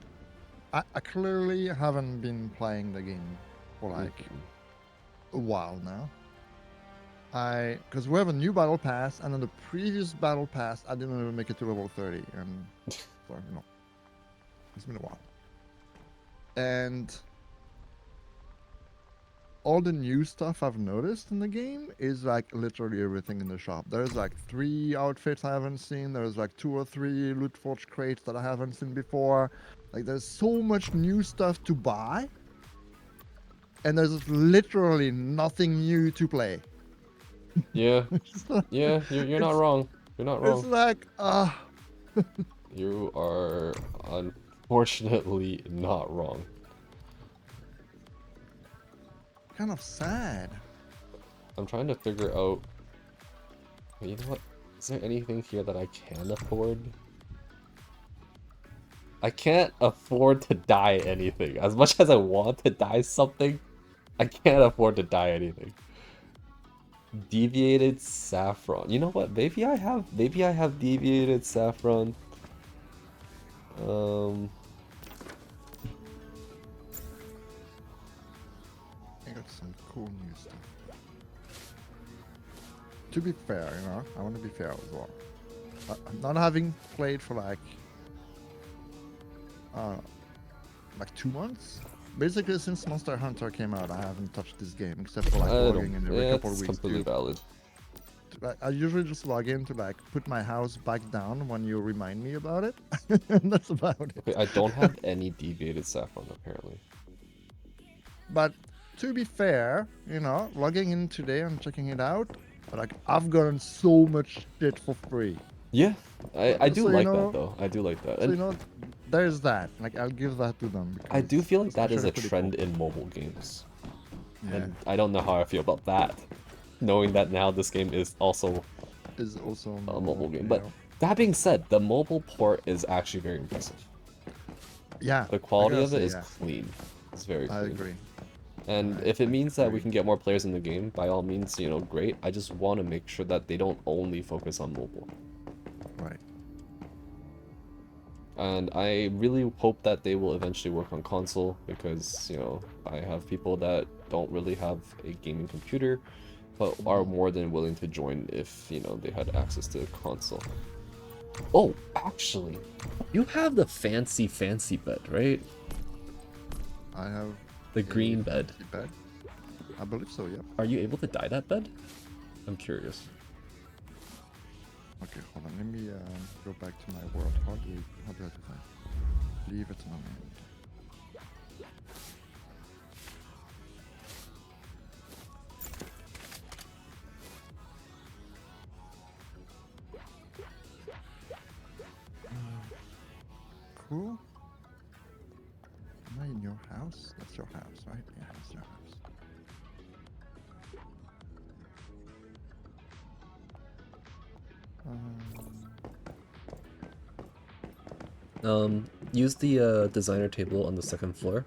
I clearly haven't been playing the game for like a while now. Because we have a new battle pass, and on the previous battle pass, I didn't even make it to level 30, and so, you know, it's been a while. And all the new stuff I've noticed in the game is like literally everything in the shop. There's like 3 outfits I haven't seen. There's like 2 or 3 Loot Forge crates that I haven't seen before. Like, there's so much new stuff to buy, and there's literally nothing new to play. Yeah, It's like- yeah, you're not wrong. You're not It's wrong. like, You are unfortunately not wrong. kind of sad. I'm trying to figure out. You know what? Is there anything here that I can afford? I can't afford to dye anything. As much as I want to dye something, I can't afford to dye anything. Deviated saffron. You know what? Maybe I have deviated saffron. I got some cool new stuff. To be fair, you know, I want to be fair as well. Not having played for like 2 months. Basically, since Monster Hunter came out, I haven't touched this game except for like logging in every couple of it's weeks. completely valid. I usually just log in to like put my house back down when you remind me about it, and that's about it. Okay, I don't have any deviated saffron apparently. But to be fair, you know, logging in today and checking it out, But like I've gotten so much shit for free. Yeah, I do So you like that know, though. I do like that, so you and know, there's that. Like I'll give that to them I do because feel like it's that is actually a pretty cool. trend in mobile games. Yeah, And I don't know how I feel about that, knowing that now this game is also is also a mobile. mobile game. But Yeah, that being said, the mobile port is actually very impressive. yeah. The I quality gotta of it say, is yeah. clean. It's very I clean. agree. And I if it means that we agree. can get more players in the game, by all means, you know, great. I just want to make sure that they don't only focus on mobile. Right. And I really hope that they will eventually work on console because, you know, I have people that don't really have a gaming computer but are Mhm. more than willing to join if, you know, they had access to a console. Oh, actually, you have the fancy bed, right? I have The a green bed. fancy bed. I believe so. Yep. Are you able to dye that bed? I'm curious. Okay, hold on. Let me go back to my world. How do I do that? Leave it on. Cool. Am I in your house? That's your house, right? Yeah, that's your house. Use the designer table on the second floor,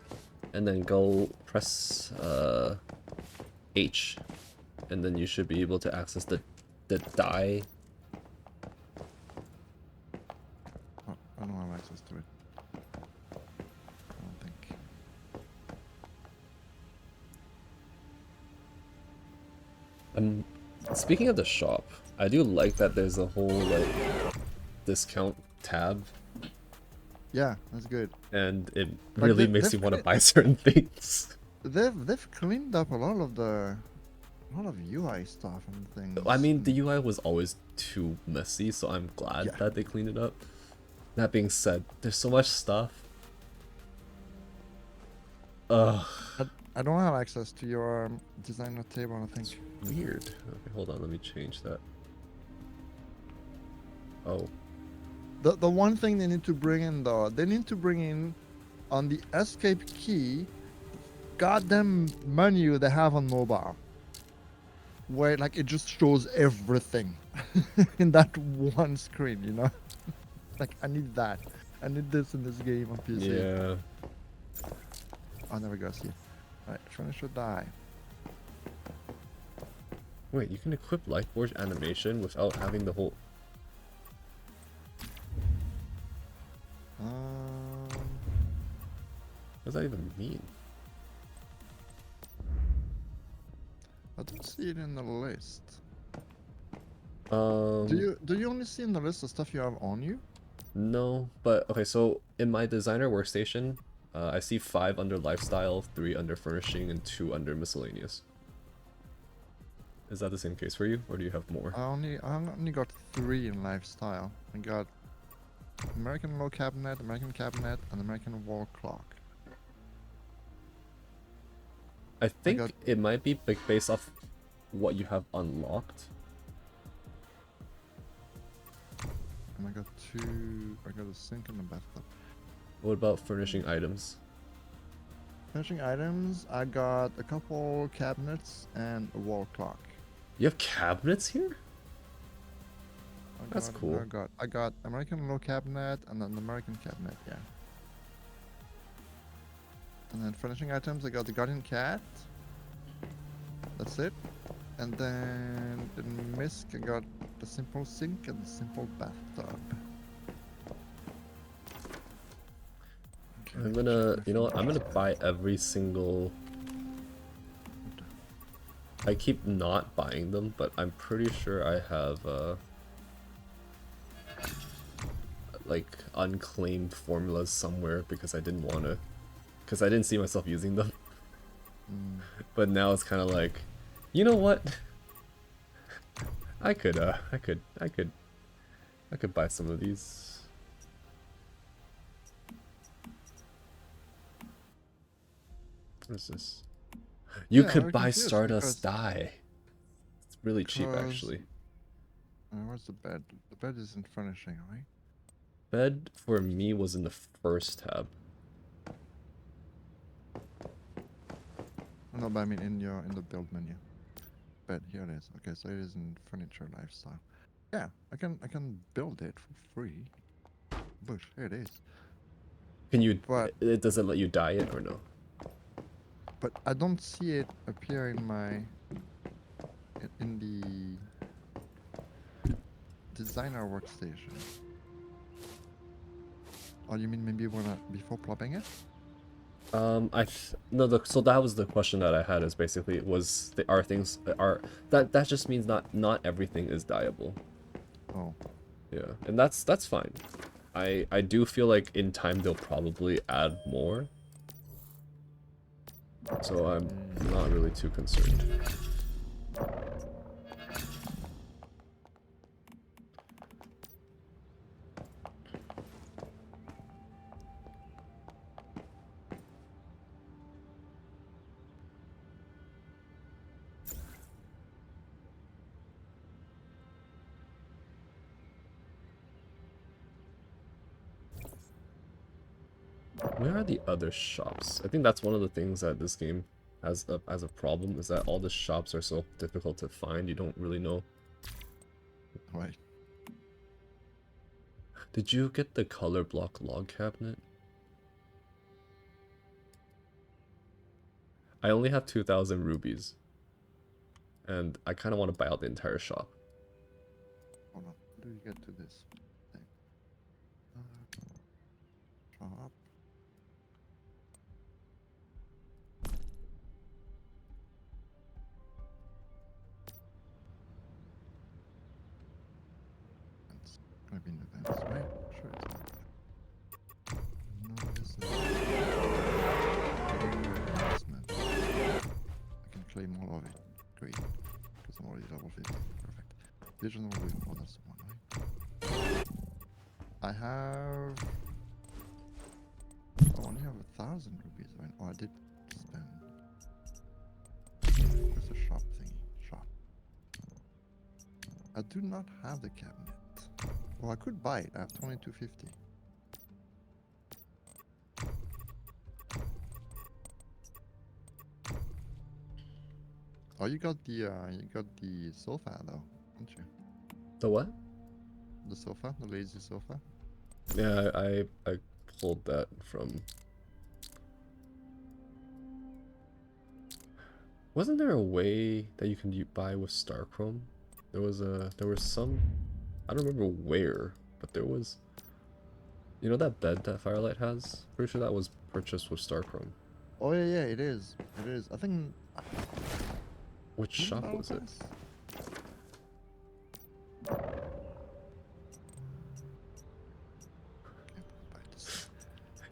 and then go press H, and then you should be able to access the dye. Oh, I don't have access to it. I don't think. Speaking of the shop, I do like that there's a whole like discount tab, Yeah, that's good. and it Like really makes you they've want to buy certain things. they've cleaned up a lot of UI stuff and I things. mean, the And UI was always too messy, so I'm glad yeah, that they cleaned it up. That being said, there's so much stuff. Ugh, I don't have access to your designer table. I think. weird. Okay, hold on, let me change that. Oh, The one thing they need to bring in though, they need to bring in on the escape key, goddamn menu they have on mobile, where like it just shows everything in that one screen. You know, like I need that. I need this in this game on PC. yeah. Oh, there we go. See, right, finish or die. Wait, you can equip Lightforge animation without having the whole... Um, What does that even mean? I don't see it in the list. Um, Do you only see in the list the stuff you have on you? no, but okay, so in my designer workstation, I see 5 under lifestyle, 3 under furnishing, and 2 under miscellaneous. Is that the same case for you, or do you have more? I only got 3 in lifestyle. I got American low cabinet, American cabinet, and American wall clock. I think got- it might be based off what you have unlocked. And I got 2. I got a sink and a bathtub. What about furnishing items? Finishing items. I got a couple cabinets and a wall clock. You have cabinets here? I That's got, cool. I got American low cabinet and an American cabinet. Yeah. And then finishing items, I got the Guardian Cat. That's it. And then in Misk, I got the simple sink and the simple bathtub. Okay, I'm check gonna, my you know what, I'm gonna furnishings. buy every single... I keep not buying them, but I'm pretty sure I have, like, unclaimed formulas somewhere because I didn't want to... Because I didn't see myself using them. Mm. But now it's kind of like, you know what? I could buy some of these. What is this? You Yeah, could I'm buy confused Stardust because dye. It's really cheap, Because actually. where's the bed? The bed is in furnishing, right? Bed for me was in the first tab. Oh, no, but I mean in the build menu. Bed, here it is. Okay, so it is in furniture lifestyle. Yeah, I can build it for free. But here it is. Can you? But It doesn't let you dye it or no? I don't see it appear in my in the designer workstation. Oh, you mean maybe before plopping it? No. So that was the question that I had. Is basically was the are things are that just means not everything is dyeable. Oh, Yeah, and that's fine. I do feel like in time they'll probably add more. So I'm not really too concerned. Where are the other shops? I think that's one of the things that this game has as a problem is that all the shops are so difficult to find. You don't really know. right. Did you get the color block log cabinet? I only have 2,000 rubies. And I kind of want to buy out the entire shop. Hold on. How do you get to this thing? Shop. It's gonna be in events, right? Sure it's not. No, this is investment. I can claim all of it. Great. Because I'm already level 50. Perfect. Digital wheel. Oh, that's the one, right? I have. Oh, I only have 1,000 rupees. Right? Oh, I did spend. Where's the shop thingy? Shop. I do not have the cabinet. Well, I could buy it. I have 2250. Oh, you got the sofa though, didn't you? The what? The sofa, the lazy sofa. Yeah, I pulled that from... Wasn't there a way that you can buy with Starchrome? There was some... I don't remember where, but there was... You know that bed that Firelight has? Pretty sure that was purchased with Starchrome. Oh yeah, yeah, it is. It is. I think. Which shop Battle was it? Pass? Can't buy this.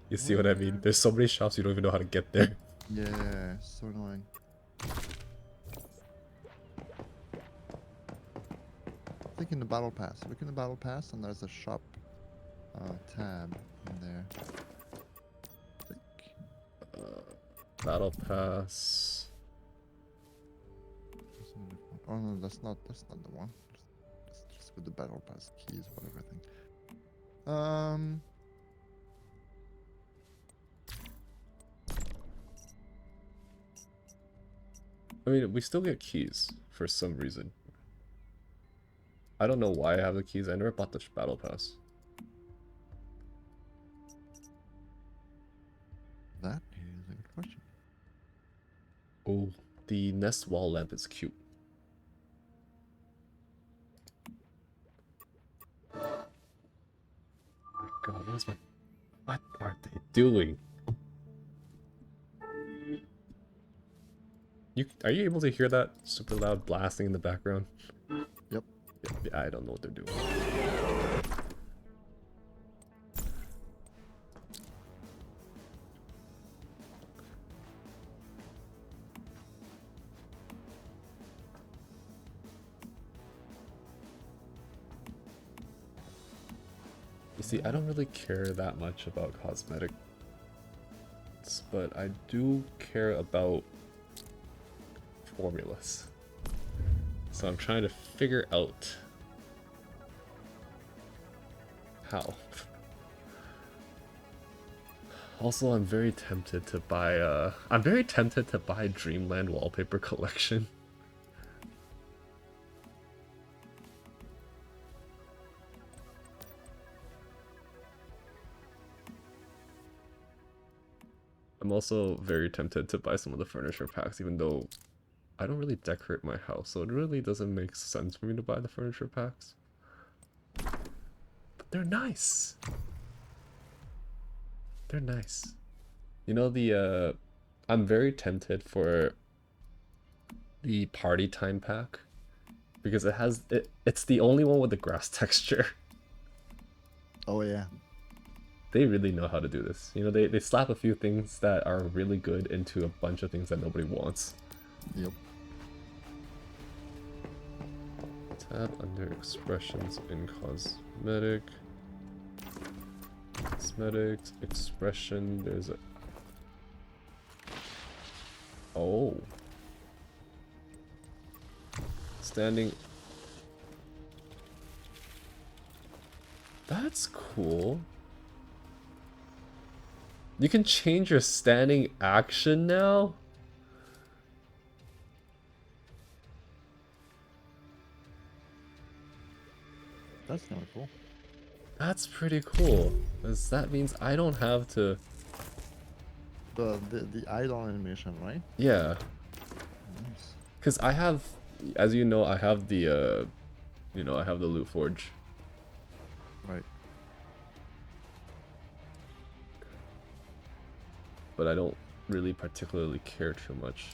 You see what I mean? There's so many shops you don't even know how to get there. Yeah, so annoying. I think in the battle pass. Look in the battle pass, and there's a shop tab in there. I think. Battle Pass... Oh no, that's not the one. It's just with the battle pass keys, whatever thing. I mean, we still get keys for some reason. I don't know why I have the keys. I never bought the Battle Pass. That is a good question. Oh, the Nest wall lamp is cute. Oh my god, what is my... What are they doing? Are you able to hear that super loud blasting in the background? Yep. Yeah, I don't know what they're doing. You see, I don't really care that much about cosmetics, but I do care about formulas. So I'm trying to figure out how. Also, I'm very tempted to buy Dreamland Wallpaper Collection. I'm also very tempted to buy some of the furniture packs, even though I don't really decorate my house, so it really doesn't make sense for me to buy the furniture packs. But they're nice. They're nice. You know, I'm very tempted for the party time pack because it's the only one with the grass texture. Oh yeah. They really know how to do this. You know, they slap a few things that are really good into a bunch of things that nobody wants. Yep. Tab under expressions in cosmetic. Cosmetics, expression, there's a... Oh. Standing... That's cool. You can change your standing action now? That's kind of cool. That's pretty cool. 'Cause that means I don't have to... The idle animation, right? Yeah. Nice. Because I have... As you know, I have the, I have the Loot Forge. Right. But I don't really particularly care too much.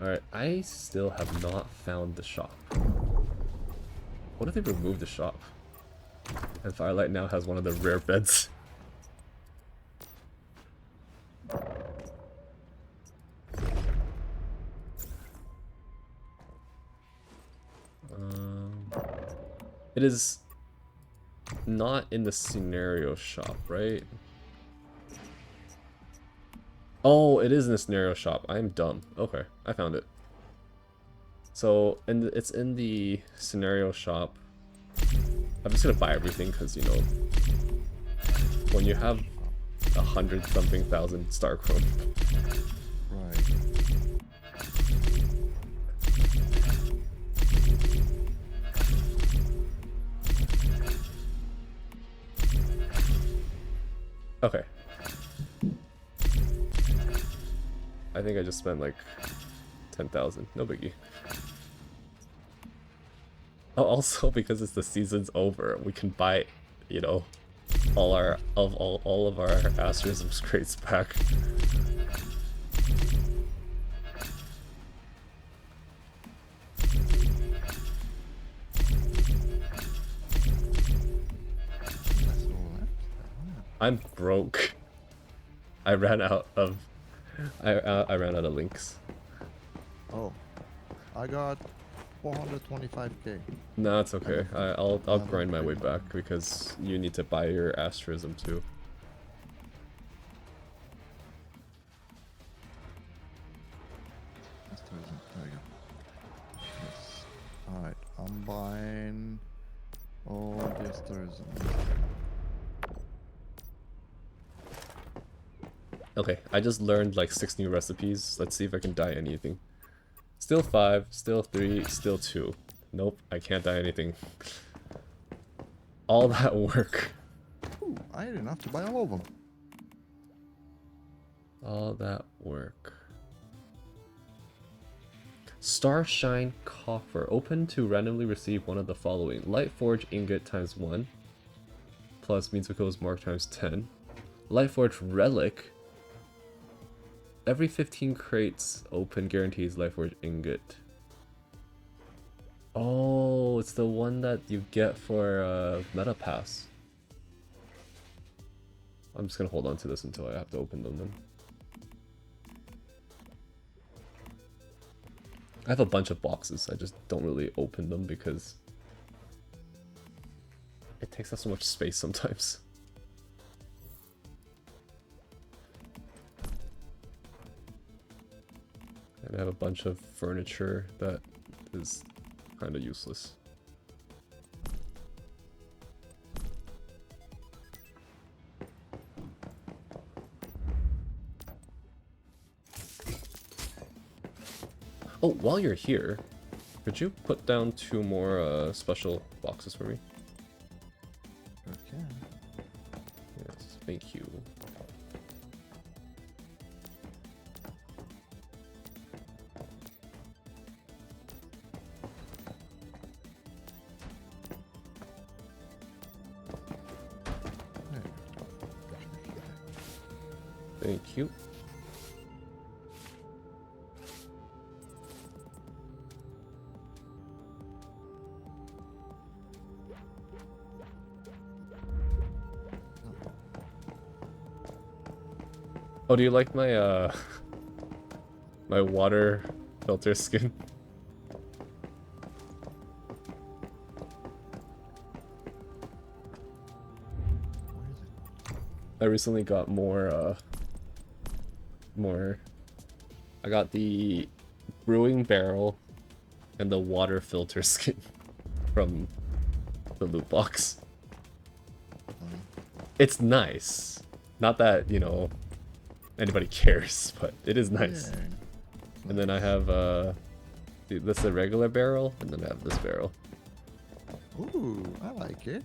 Alright, I still have not found the shop. What if they remove the shop? And Firelight now has one of the rare beds. It is not in the scenario shop, right? Oh, it is in the scenario shop. I'm dumb. Okay, I found it. So, and it's in the scenario shop. I'm just gonna buy everything because, you know, when you have 100-something thousand Starchrome. Right. Okay. I think I just spent like 10,000. No biggie. Oh, also because it's the season's over, we can buy, you know, all of our asterisms crates back. I'm broke. I ran out of I ran out of links. Oh, I got 425k. No, it's okay. I'll grind my way back because you need to buy your asterism too. Asterism. There we go. Yes. All right. I'm buying all the asterism. Okay, I just learned like 6 new recipes. Let's see if I can dye anything. Still 5, still 3, still 2. Nope, I can't dye anything. All that work. Ooh, I had enough to buy all of them. All that work. Starshine Coffer. Open to randomly receive one of the following. Lightforge ingot times 1. Plus means equals mark times 10. Lightforge relic. Every 15 crates open guarantees Lightforge ingot. Oh, it's the one that you get for Meta Pass. I'm just gonna hold on to this until I have to open them then. I have a bunch of boxes, I just don't really open them because it takes up so much space sometimes. And I have a bunch of furniture that is kind of useless. Oh, while you're here, could you put down 2 more special boxes for me? Okay. Yes, thank you. Thank you. Oh, do you like my my water filter skin? Where is it? I recently got more I got the brewing barrel and the water filter skin from the loot box. It's nice. Not that, you know, anybody cares, but it is nice. Yeah. And then I have that's the regular barrel, and then I have this barrel. Ooh, I like it.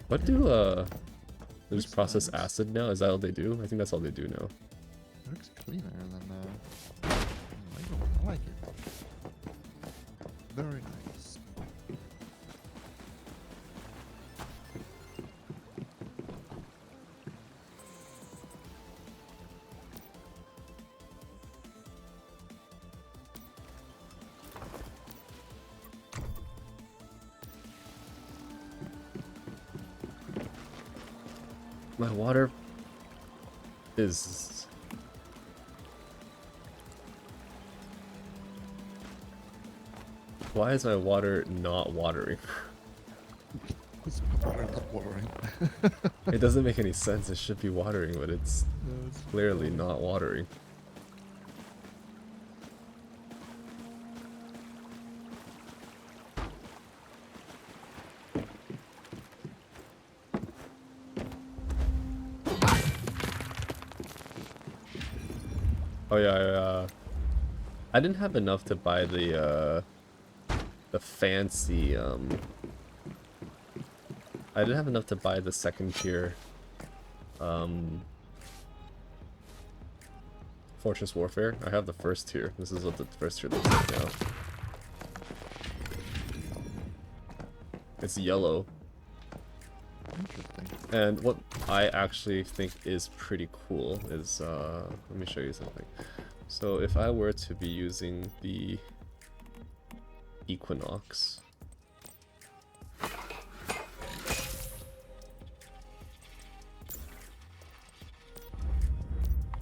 What do there's Looks processed nice. acid now? Is that all they do? I think that's all they do now. It looks cleaner than I like it. Very nice. My water is why is my water not watering? It's water not watering. It doesn't make any sense. It should be watering, but it's No, it's clearly not watering. Oh yeah, I didn't have enough to buy the fancy I didn't have enough to buy the second tier Fortress Warfare. I have the first tier. This is what the first tier looks like now. It's yellow. interesting. And what I actually think is pretty cool is, let me show you something. So if I were to be using the Equinox,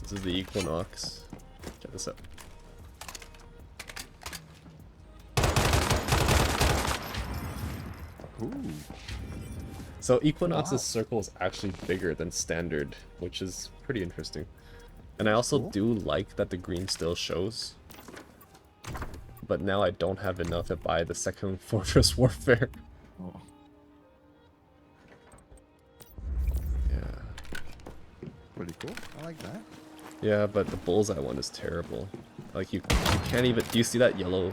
this is the Equinox. Check this out. Ooh. So Equinox's Wow. circle is actually bigger than standard, which is pretty interesting. And I also Cool. do like that the green still shows. But now I don't have enough to buy the second Fortress Warfare. Oh. Yeah. Pretty cool. I like that. Yeah, but the bullseye one is terrible. Like you can't even. Do you see that yellow?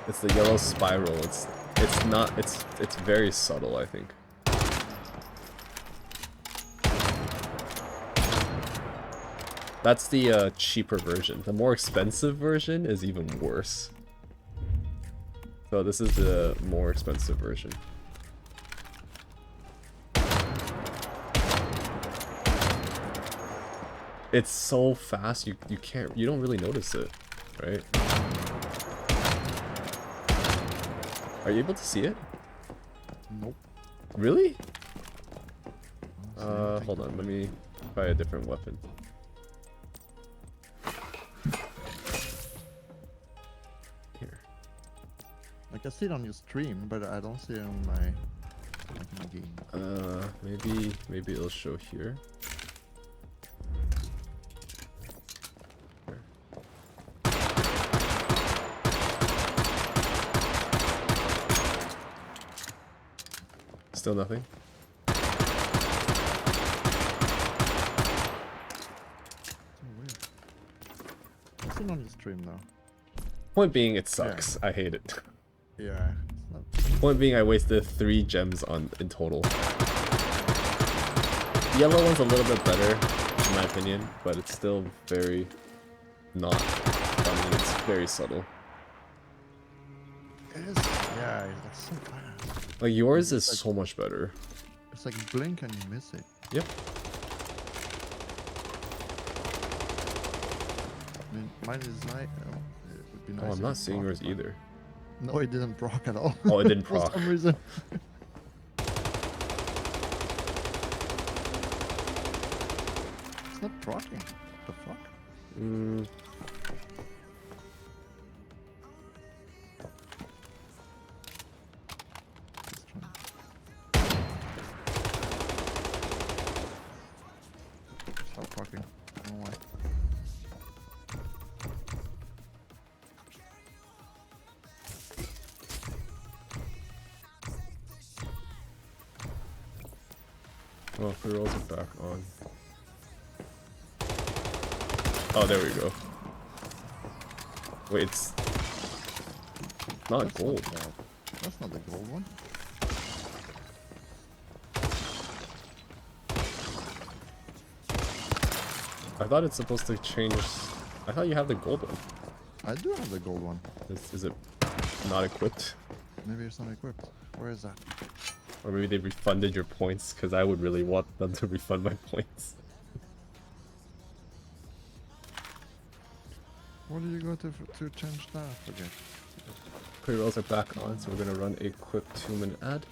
It's the yellow spiral. It's not. It's very subtle, I think. That's the cheaper version. The more expensive version is even worse. So this is the more expensive version. It's so fast, you don't really notice it, right? Are you able to see it? Nope. Really? I don't see anything. Hold on, let me try a different weapon. Here. I can see it on your stream, but I don't see it on my game. Maybe it'll show here. Still nothing? So weird. What's it on the stream though? Point being, it sucks. I hate it. Yeah. It's not. Point being, I wasted 3 gems in total. The yellow one's a little bit better, in my opinion, but it's still very not funny. It's very subtle. It is. Yeah, that's so bad. Like yours is It's like- so much better. It's like blink and you miss it. Yep. I mean, mine is nice. It would be nice. Oh, I'm if not it seeing proc, yours but- either. No, it didn't proc at all. Oh, it didn't For proc. some reason. It's not procking. What the fuck? Mm, Just trying. Stop procking. I don't know why. oh, the rolls are back on. Oh, there we go. Wait, it's not That's gold. Not bad. That's not the gold one. I thought it's supposed to change. I thought you have the gold one. I do have the gold one. Is it not equipped? Maybe it's not equipped. Where is that? Or maybe they refunded your points, because I would really want them to refund my points. Where do you go to change that? I forget. Pre-rolls are back on, so we're gonna run a quick 2-minute ad.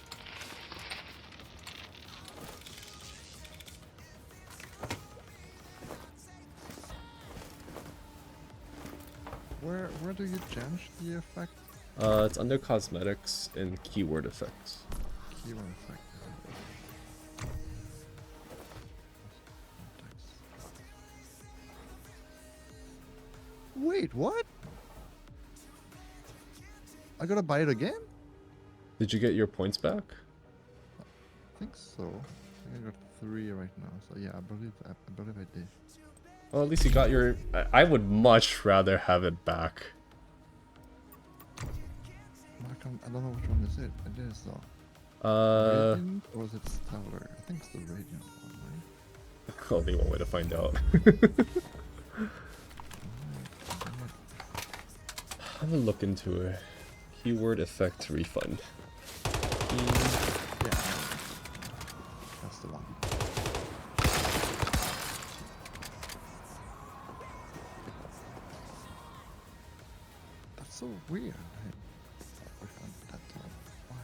Where do you change the effect? It's under cosmetics and keyword effects. Keyword effect. Wait, what? I gotta buy it again? Did you get your points back? I think so. I think I got 3 right now. So yeah, I believe I did. Well, at least you got your... I would much rather have it back. I don't know which one is it. It is though. Radiant, or is it Stellar? I think it's the Radiant one, right? Only one way to find out. I'm gonna look into a keyword effect refund. Yeah, that's the one. That's so weird. I found that one. Why?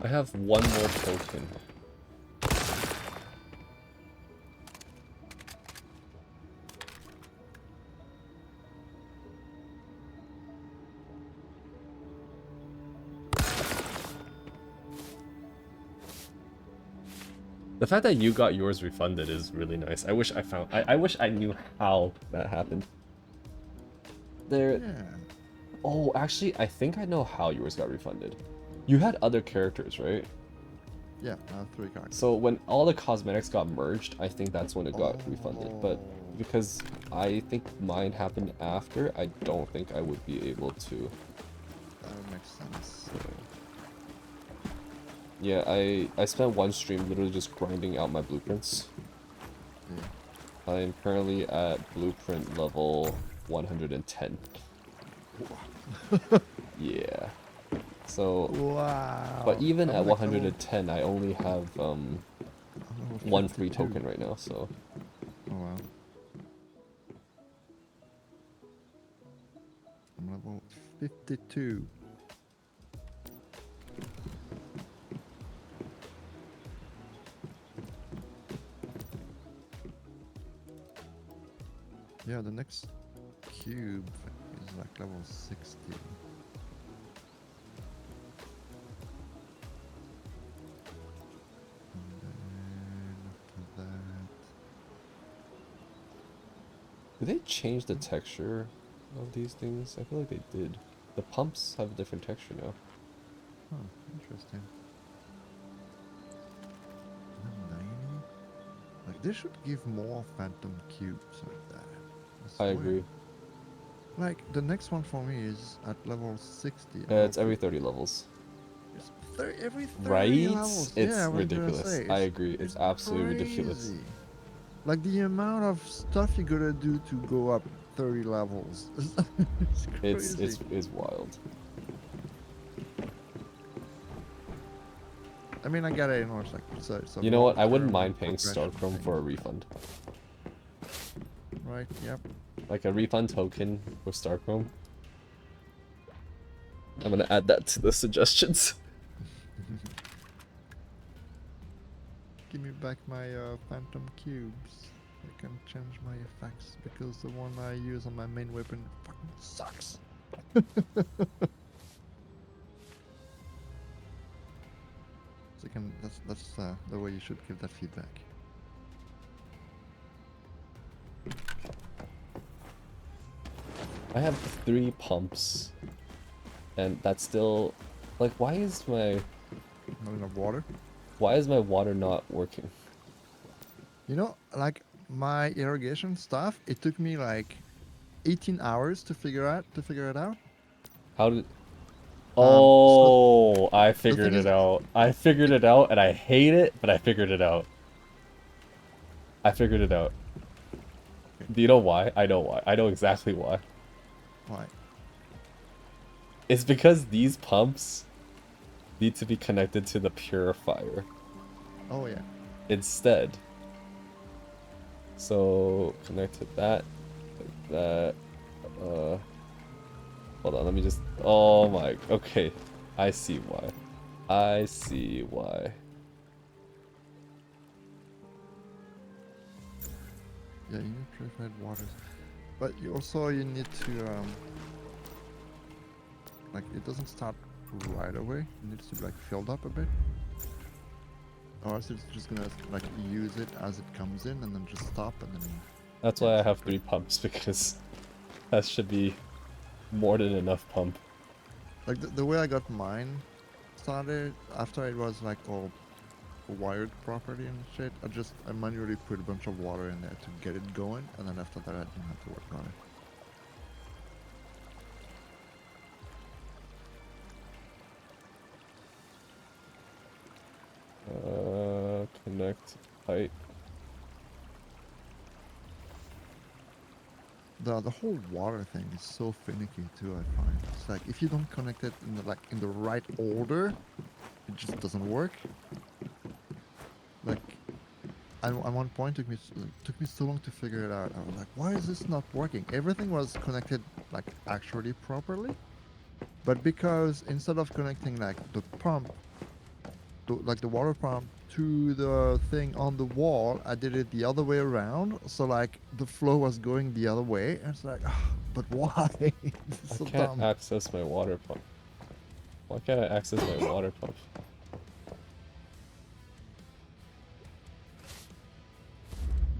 I have one more token. The fact that you got yours refunded is really nice. I wish I found... I wish I knew how that happened. There... Yeah. Oh, actually, I think I know how yours got refunded. You had other characters, right? Yeah, I have 3 cards. So when all the cosmetics got merged, I think that's when it got refunded. But because I think mine happened after, I don't think I would be able to. That makes sense. Yeah, I spent one stream literally just grinding out my blueprints. Yeah. I am currently at blueprint level 110. Yeah. So, Wow. but even I'm at like, 110, I only have I'm Level one free 52. token right now, so Oh wow. I'm level 52. Yeah, the next cube is like level 60. And then after that, did they change the texture of these things? I feel like they did. The pumps have a different texture now. huh, interesting. And then 90. Like they should give more phantom cubes like that. I I swear. agree. Like the next one for me is at level 60. Level It's every 30 levels. It's every 30 Right? levels. Yeah, It's I was gonna ridiculous. say I agree. It's it's absolutely ridiculous. crazy. Like the amount of stuff you gotta do to go up 30 levels. It's crazy. It's wild. I mean, I get it, you know, it's like it's a You know what? I wouldn't long-term mind paying progression Starchrome thing, for a refund. right? Yep. Like a refund token for Starchrome. I'm gonna add that to the suggestions. Give me back my phantom cubes. I can change my effects because the one I use on my main weapon fucking sucks. So you can that's the way you should give that feedback. I have 3 pumps. And that's still... Like, why is my water not working? You know, like my irrigation stuff, it took me like 18 hours to figure it out. How did... So Oh, I the figured thing it is, out. I figured it out, and I hate it, but I figured it out. I figured it out. okay, Do you know why? I know why. I know exactly why. why? It's because these pumps need to be connected to the purifier Oh yeah. instead. So connect to that, like that. Hold on, let me just. Oh my. Okay, I see why. I see why. Yeah, you need purified waters, but you need to like it doesn't start right away. It needs to be like filled up a bit, or else it's just gonna like use it as it comes in and then just stop and then. That's Yeah, why I it's have good. 3 pumps because that should be more than enough pump. Like the way I got mine started after it was like all wired properly and shit. I manually put a bunch of water in there to get it going, and then after that I didn't have to work on it. Connect pipe. The whole water thing is so finicky too. I find it's like if you don't connect it in the right order, it just doesn't work. Like at one point took me so long to figure it out. I was like, why is this not working? Everything was connected like actually properly, but because instead of connecting like the pump, like the water pump to the thing on the wall, I did it the other way around. So like the flow was going the other way, and it's like, but why? This is I so can't dumb. access my water pump. Why can't I access my water pump?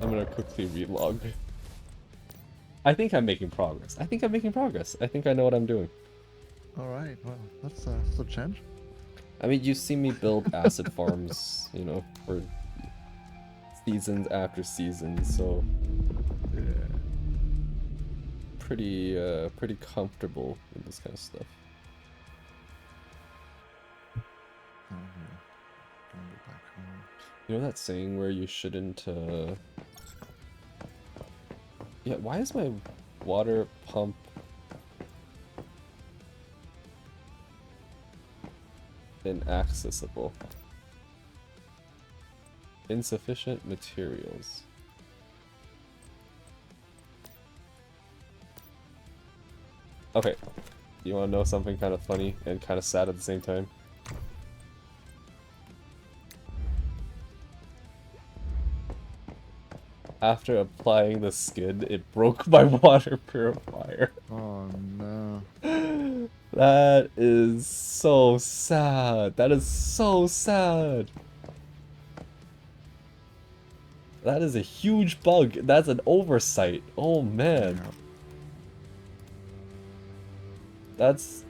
I'm gonna quickly relog. I think I'm making progress. I think I'm making progress. I think I know what I'm doing. All right, well, that's a change. I mean, you see me build acid farms, you know, for seasons after seasons, so Yeah. pretty comfortable with this kind of stuff. Oh, yeah. Gonna go back home. You know that saying where you shouldn't, Yeah, why is my water pump inaccessible? Insufficient materials. Okay, you want to know something kind of funny and kind of sad at the same time? After applying the skid, it broke my water purifier. Oh no. That is so sad. That is so sad. That is a huge bug. That's an oversight. Oh man. Yeah. That's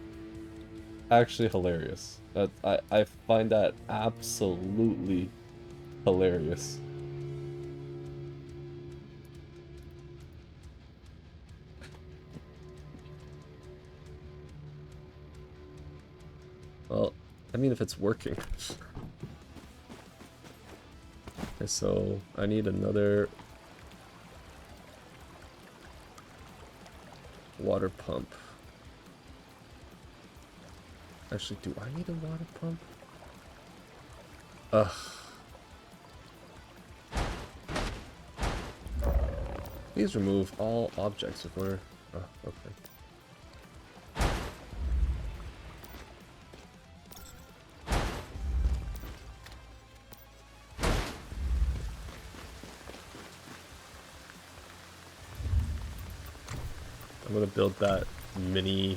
actually hilarious. That I find that absolutely hilarious. Well, I mean if it's working. Okay, so I need another water pump. Actually, do I need a water pump? Ugh. Please remove all objects before. Oh, okay. I'm gonna build that mini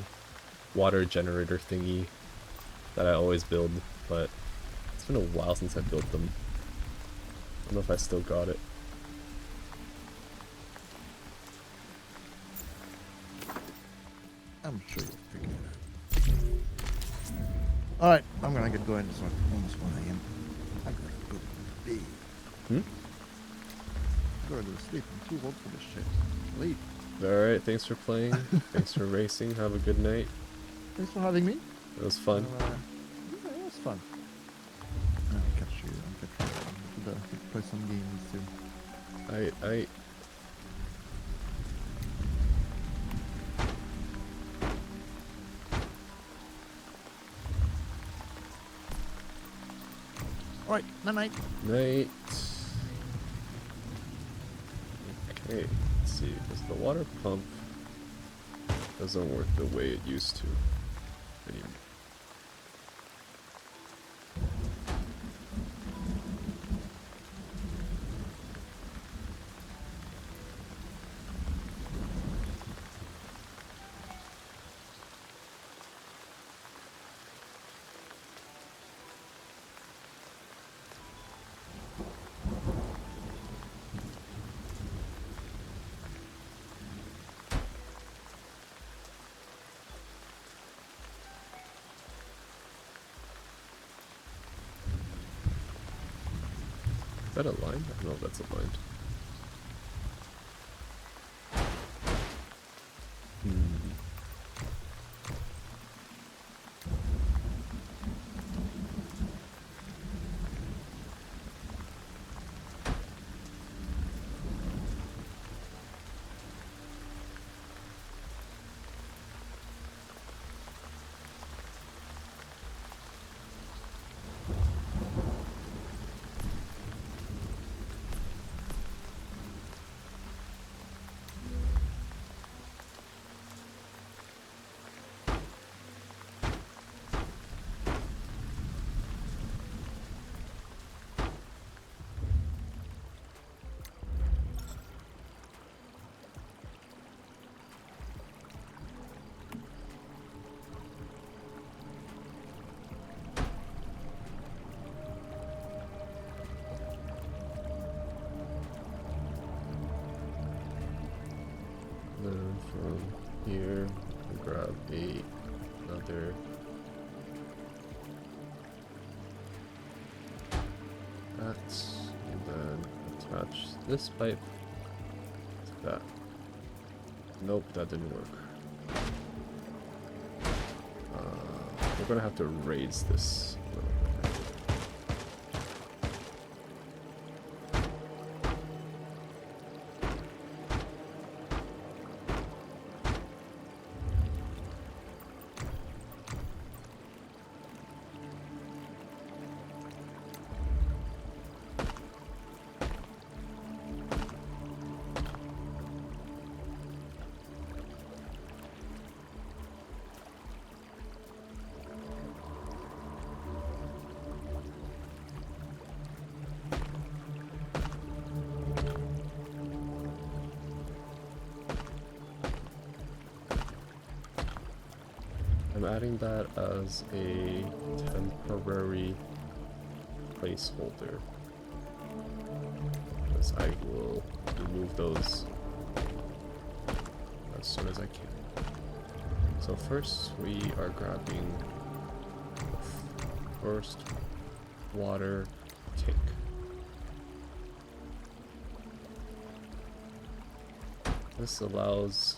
water generator thingy that I always build, but it's been a while since I built them. I don't know if I still got it. I'm sure you'll figure it out. Alright, I'm gonna get going. It's like almost 1 a.m. I gotta go to bed. Hmm? Gotta go to sleep. I'm too old for this shit. Sleep. Alright, thanks for playing. Thanks for racing. Have a good night. Thanks for having me. It was fun. Yeah, it was fun. I'll catch you. I'll play some games too. I Alright, night. Night. Okay, let's see. Because the water pump doesn't work the way it used to anymore. Is that a line? I don't know if that's a line. Hmm. Then from here, grab another that, and then attach this pipe to that. Nope, that didn't work. We're gonna have to raise this a little bit. adding that as a temporary placeholder. Because I will remove those as soon as I can. So first we are grabbing the first water tank. This allows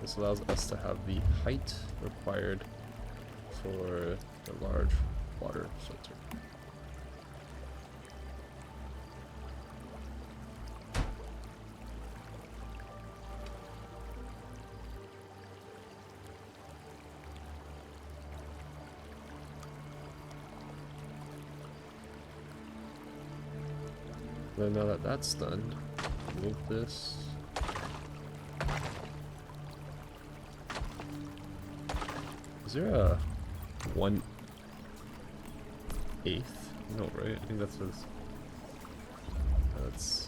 this allows us to have the height required for the large water filter. Then now that that's done, move this. Is there a 1/8? No, right? I think that's what that's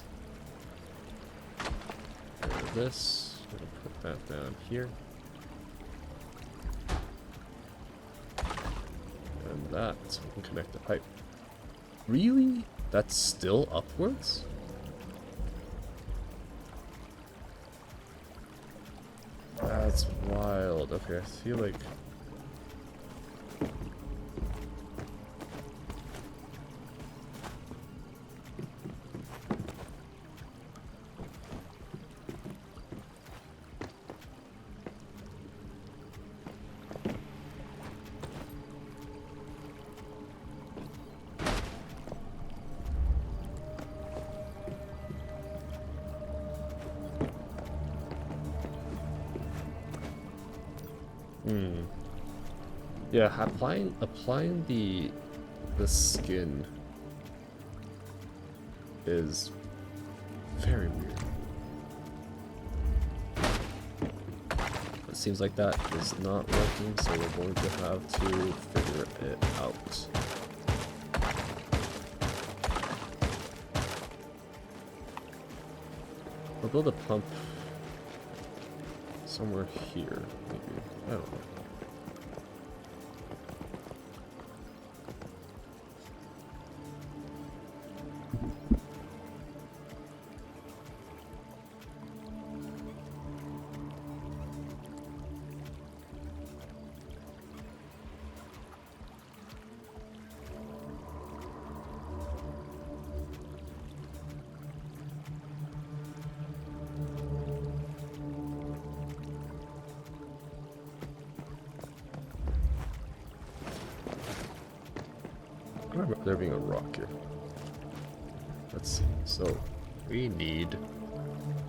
this. I'm gonna put that down here. And that, so we can connect the pipe. Really? That's still upwards? That's wild. Okay, I feel like... Yeah, applying the skin is very weird. It seems like that is not working, so we're going to have to figure it out. I'll build a pump somewhere here, maybe. I don't know. I remember there being a rock here. Let's see. So, we need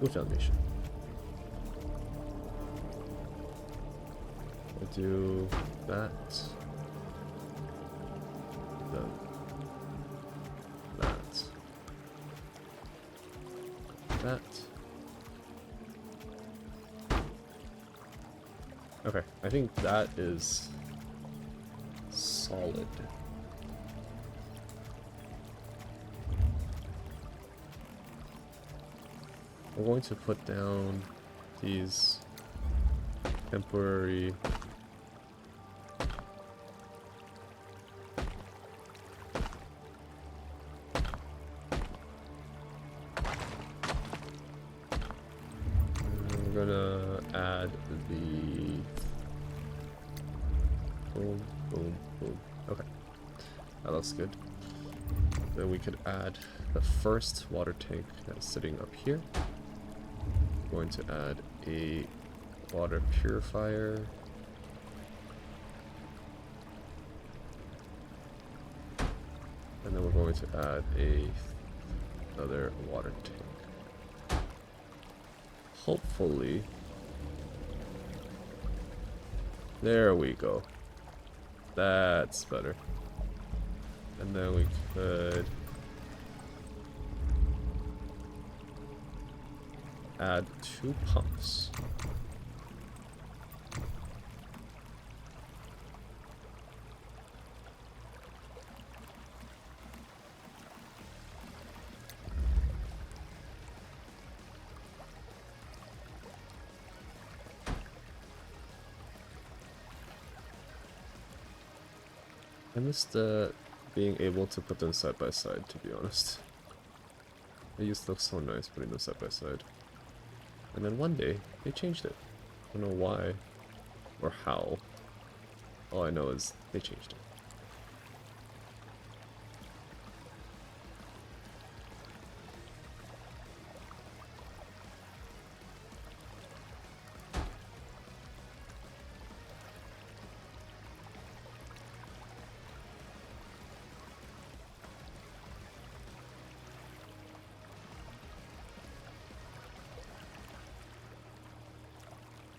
wood foundation. We'll do that. Then that. That. Okay, I think that is solid. We're going to put down these temporary we're gonna add the boom, boom, boom. Okay, that looks good. Then we could add the first water tank that is sitting up here. Going to add a water purifier. And then we're going to add another water tank. Hopefully. There we go. That's better. And then we could add 2 pumps. I missed being able to put them side by side, to be honest. They used to look so nice putting them side by side. And then one day, they changed it. I don't know why or how. All I know is they changed it.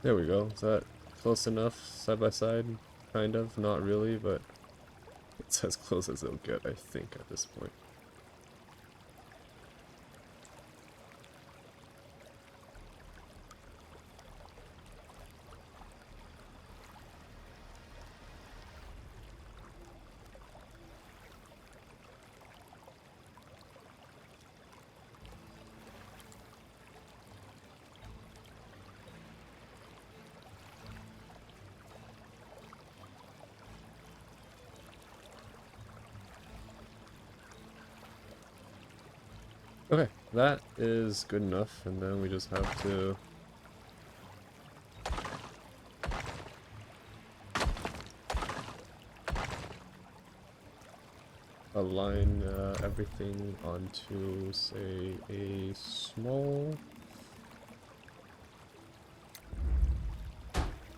There we go. Is that close enough side by side? Kind of, not really, but it's as close as it'll get, I think, at this point. Okay, that is good enough, and then we just have to align everything onto, say, a small...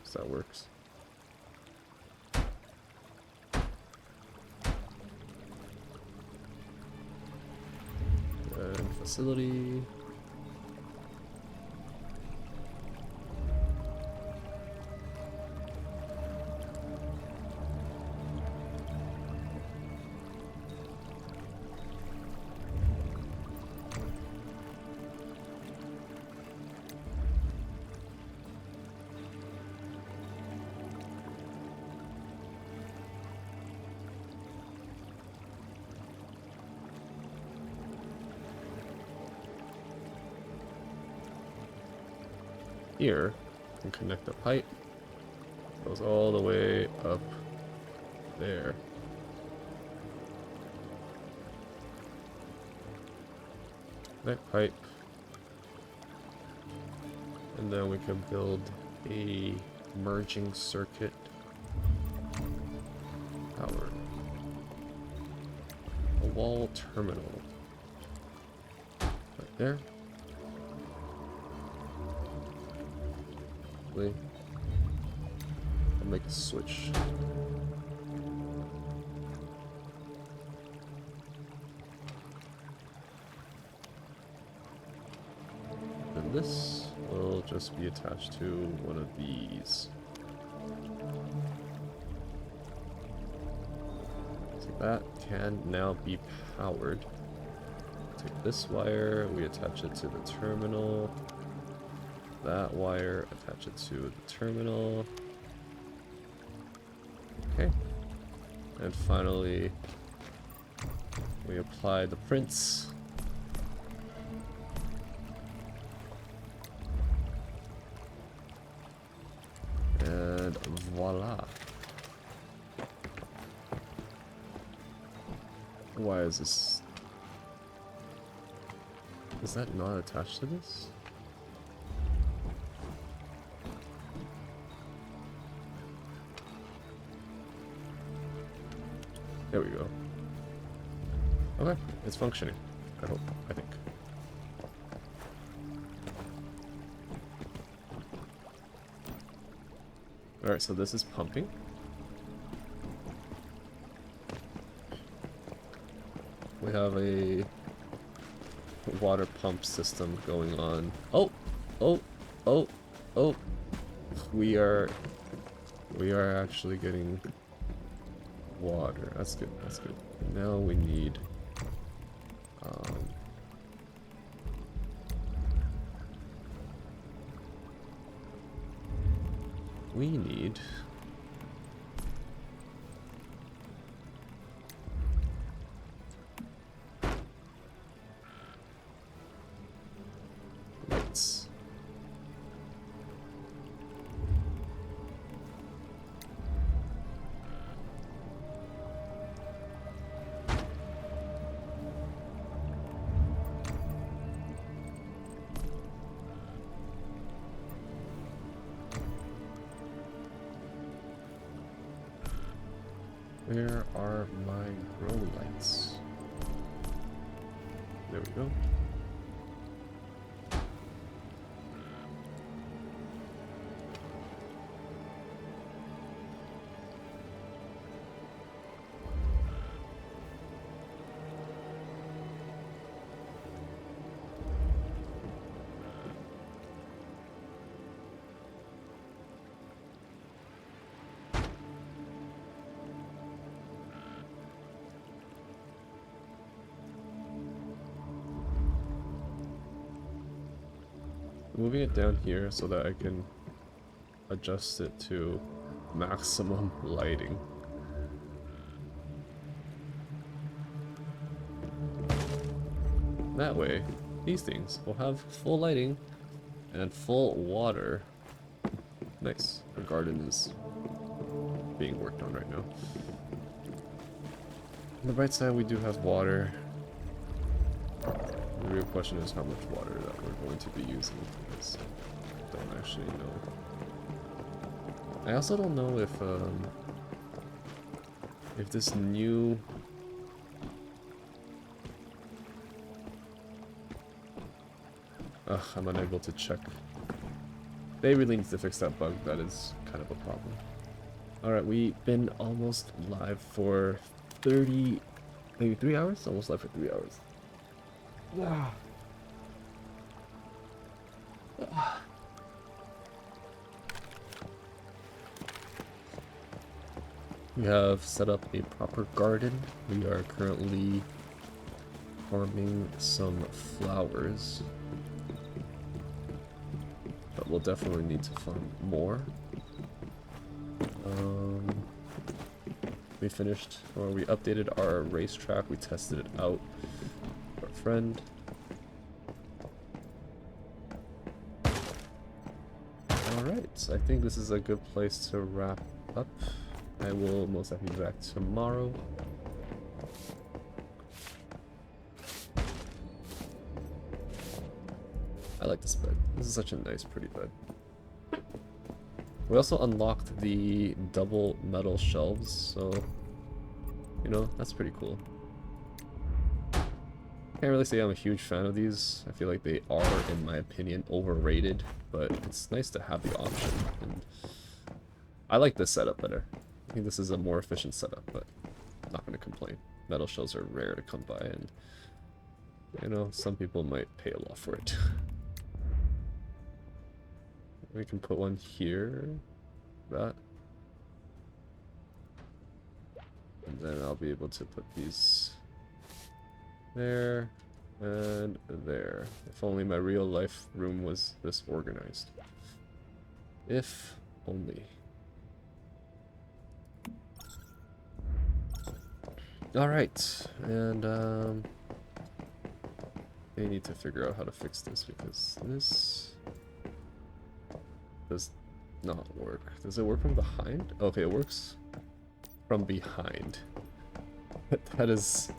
So that works. And facility. Here, and connect the pipe. Goes all the way up there. Connect pipe. And then we can build a merging circuit power. A wall terminal. Right there. I'll make a switch. And this will just be attached to one of these. So that can now be powered. Take this wire, we attach it to the terminal. That wire, attach it to the terminal. Okay. And finally, we apply the prints. And voila. Why is this? Is that not attached to this? There we go. Okay, it's functioning. I hope. I think. Alright, so this is pumping. We have a water pump system going on. Oh! Oh! Oh! Oh! We are actually getting water. That's good. That's good. Now we need lights. Where are my grow lights? There we go. Moving it down here so that I can adjust it to maximum lighting. That way, these things will have full lighting and full water. Nice. Our garden is being worked on right now. On the bright side, we do have water. The real question is how much water that we're going to be using, because I don't actually know. I also don't know if this new I'm unable to check. They really need to fix that bug. That is kind of a problem. Alright, we've been almost live for 30, maybe 3 hours? Almost live for 3 hours. We have set up a proper garden. We are currently farming some flowers. But we'll definitely need to farm more. We finished, or we updated our racetrack. We tested it out. Our friend. Alright, I think this is a good place to wrap up. I will most likely be back tomorrow. I like this bed. This is such a nice, pretty bed. We also unlocked the double metal shelves, so, you know, that's pretty cool. Can't really say I'm a huge fan of these. I feel like they are, in my opinion, overrated, but it's nice to have the option. And I like this setup better. I think this is a more efficient setup, but I'm not going to complain. Metal shells are rare to come by, and, you know, some people might pay a lot for it. We can put one here, that, and then I'll be able to put these there and there. If only my real life room was this organized. If only. Alright, and I need to figure out how to fix this, because this does not work. Does it work from behind? Okay, it works from behind. That is...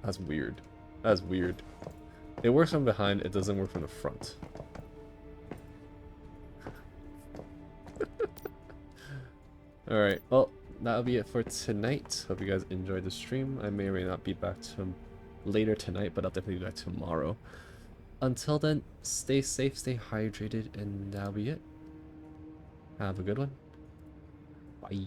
That's weird. That's weird. It works from behind, it doesn't work from the front. Alright, well, that'll be it for tonight. Hope you guys enjoyed the stream. I may or may not be back to later tonight, but I'll definitely be back tomorrow. Until then, stay safe, stay hydrated, and that'll be it. Have a good one. Bye.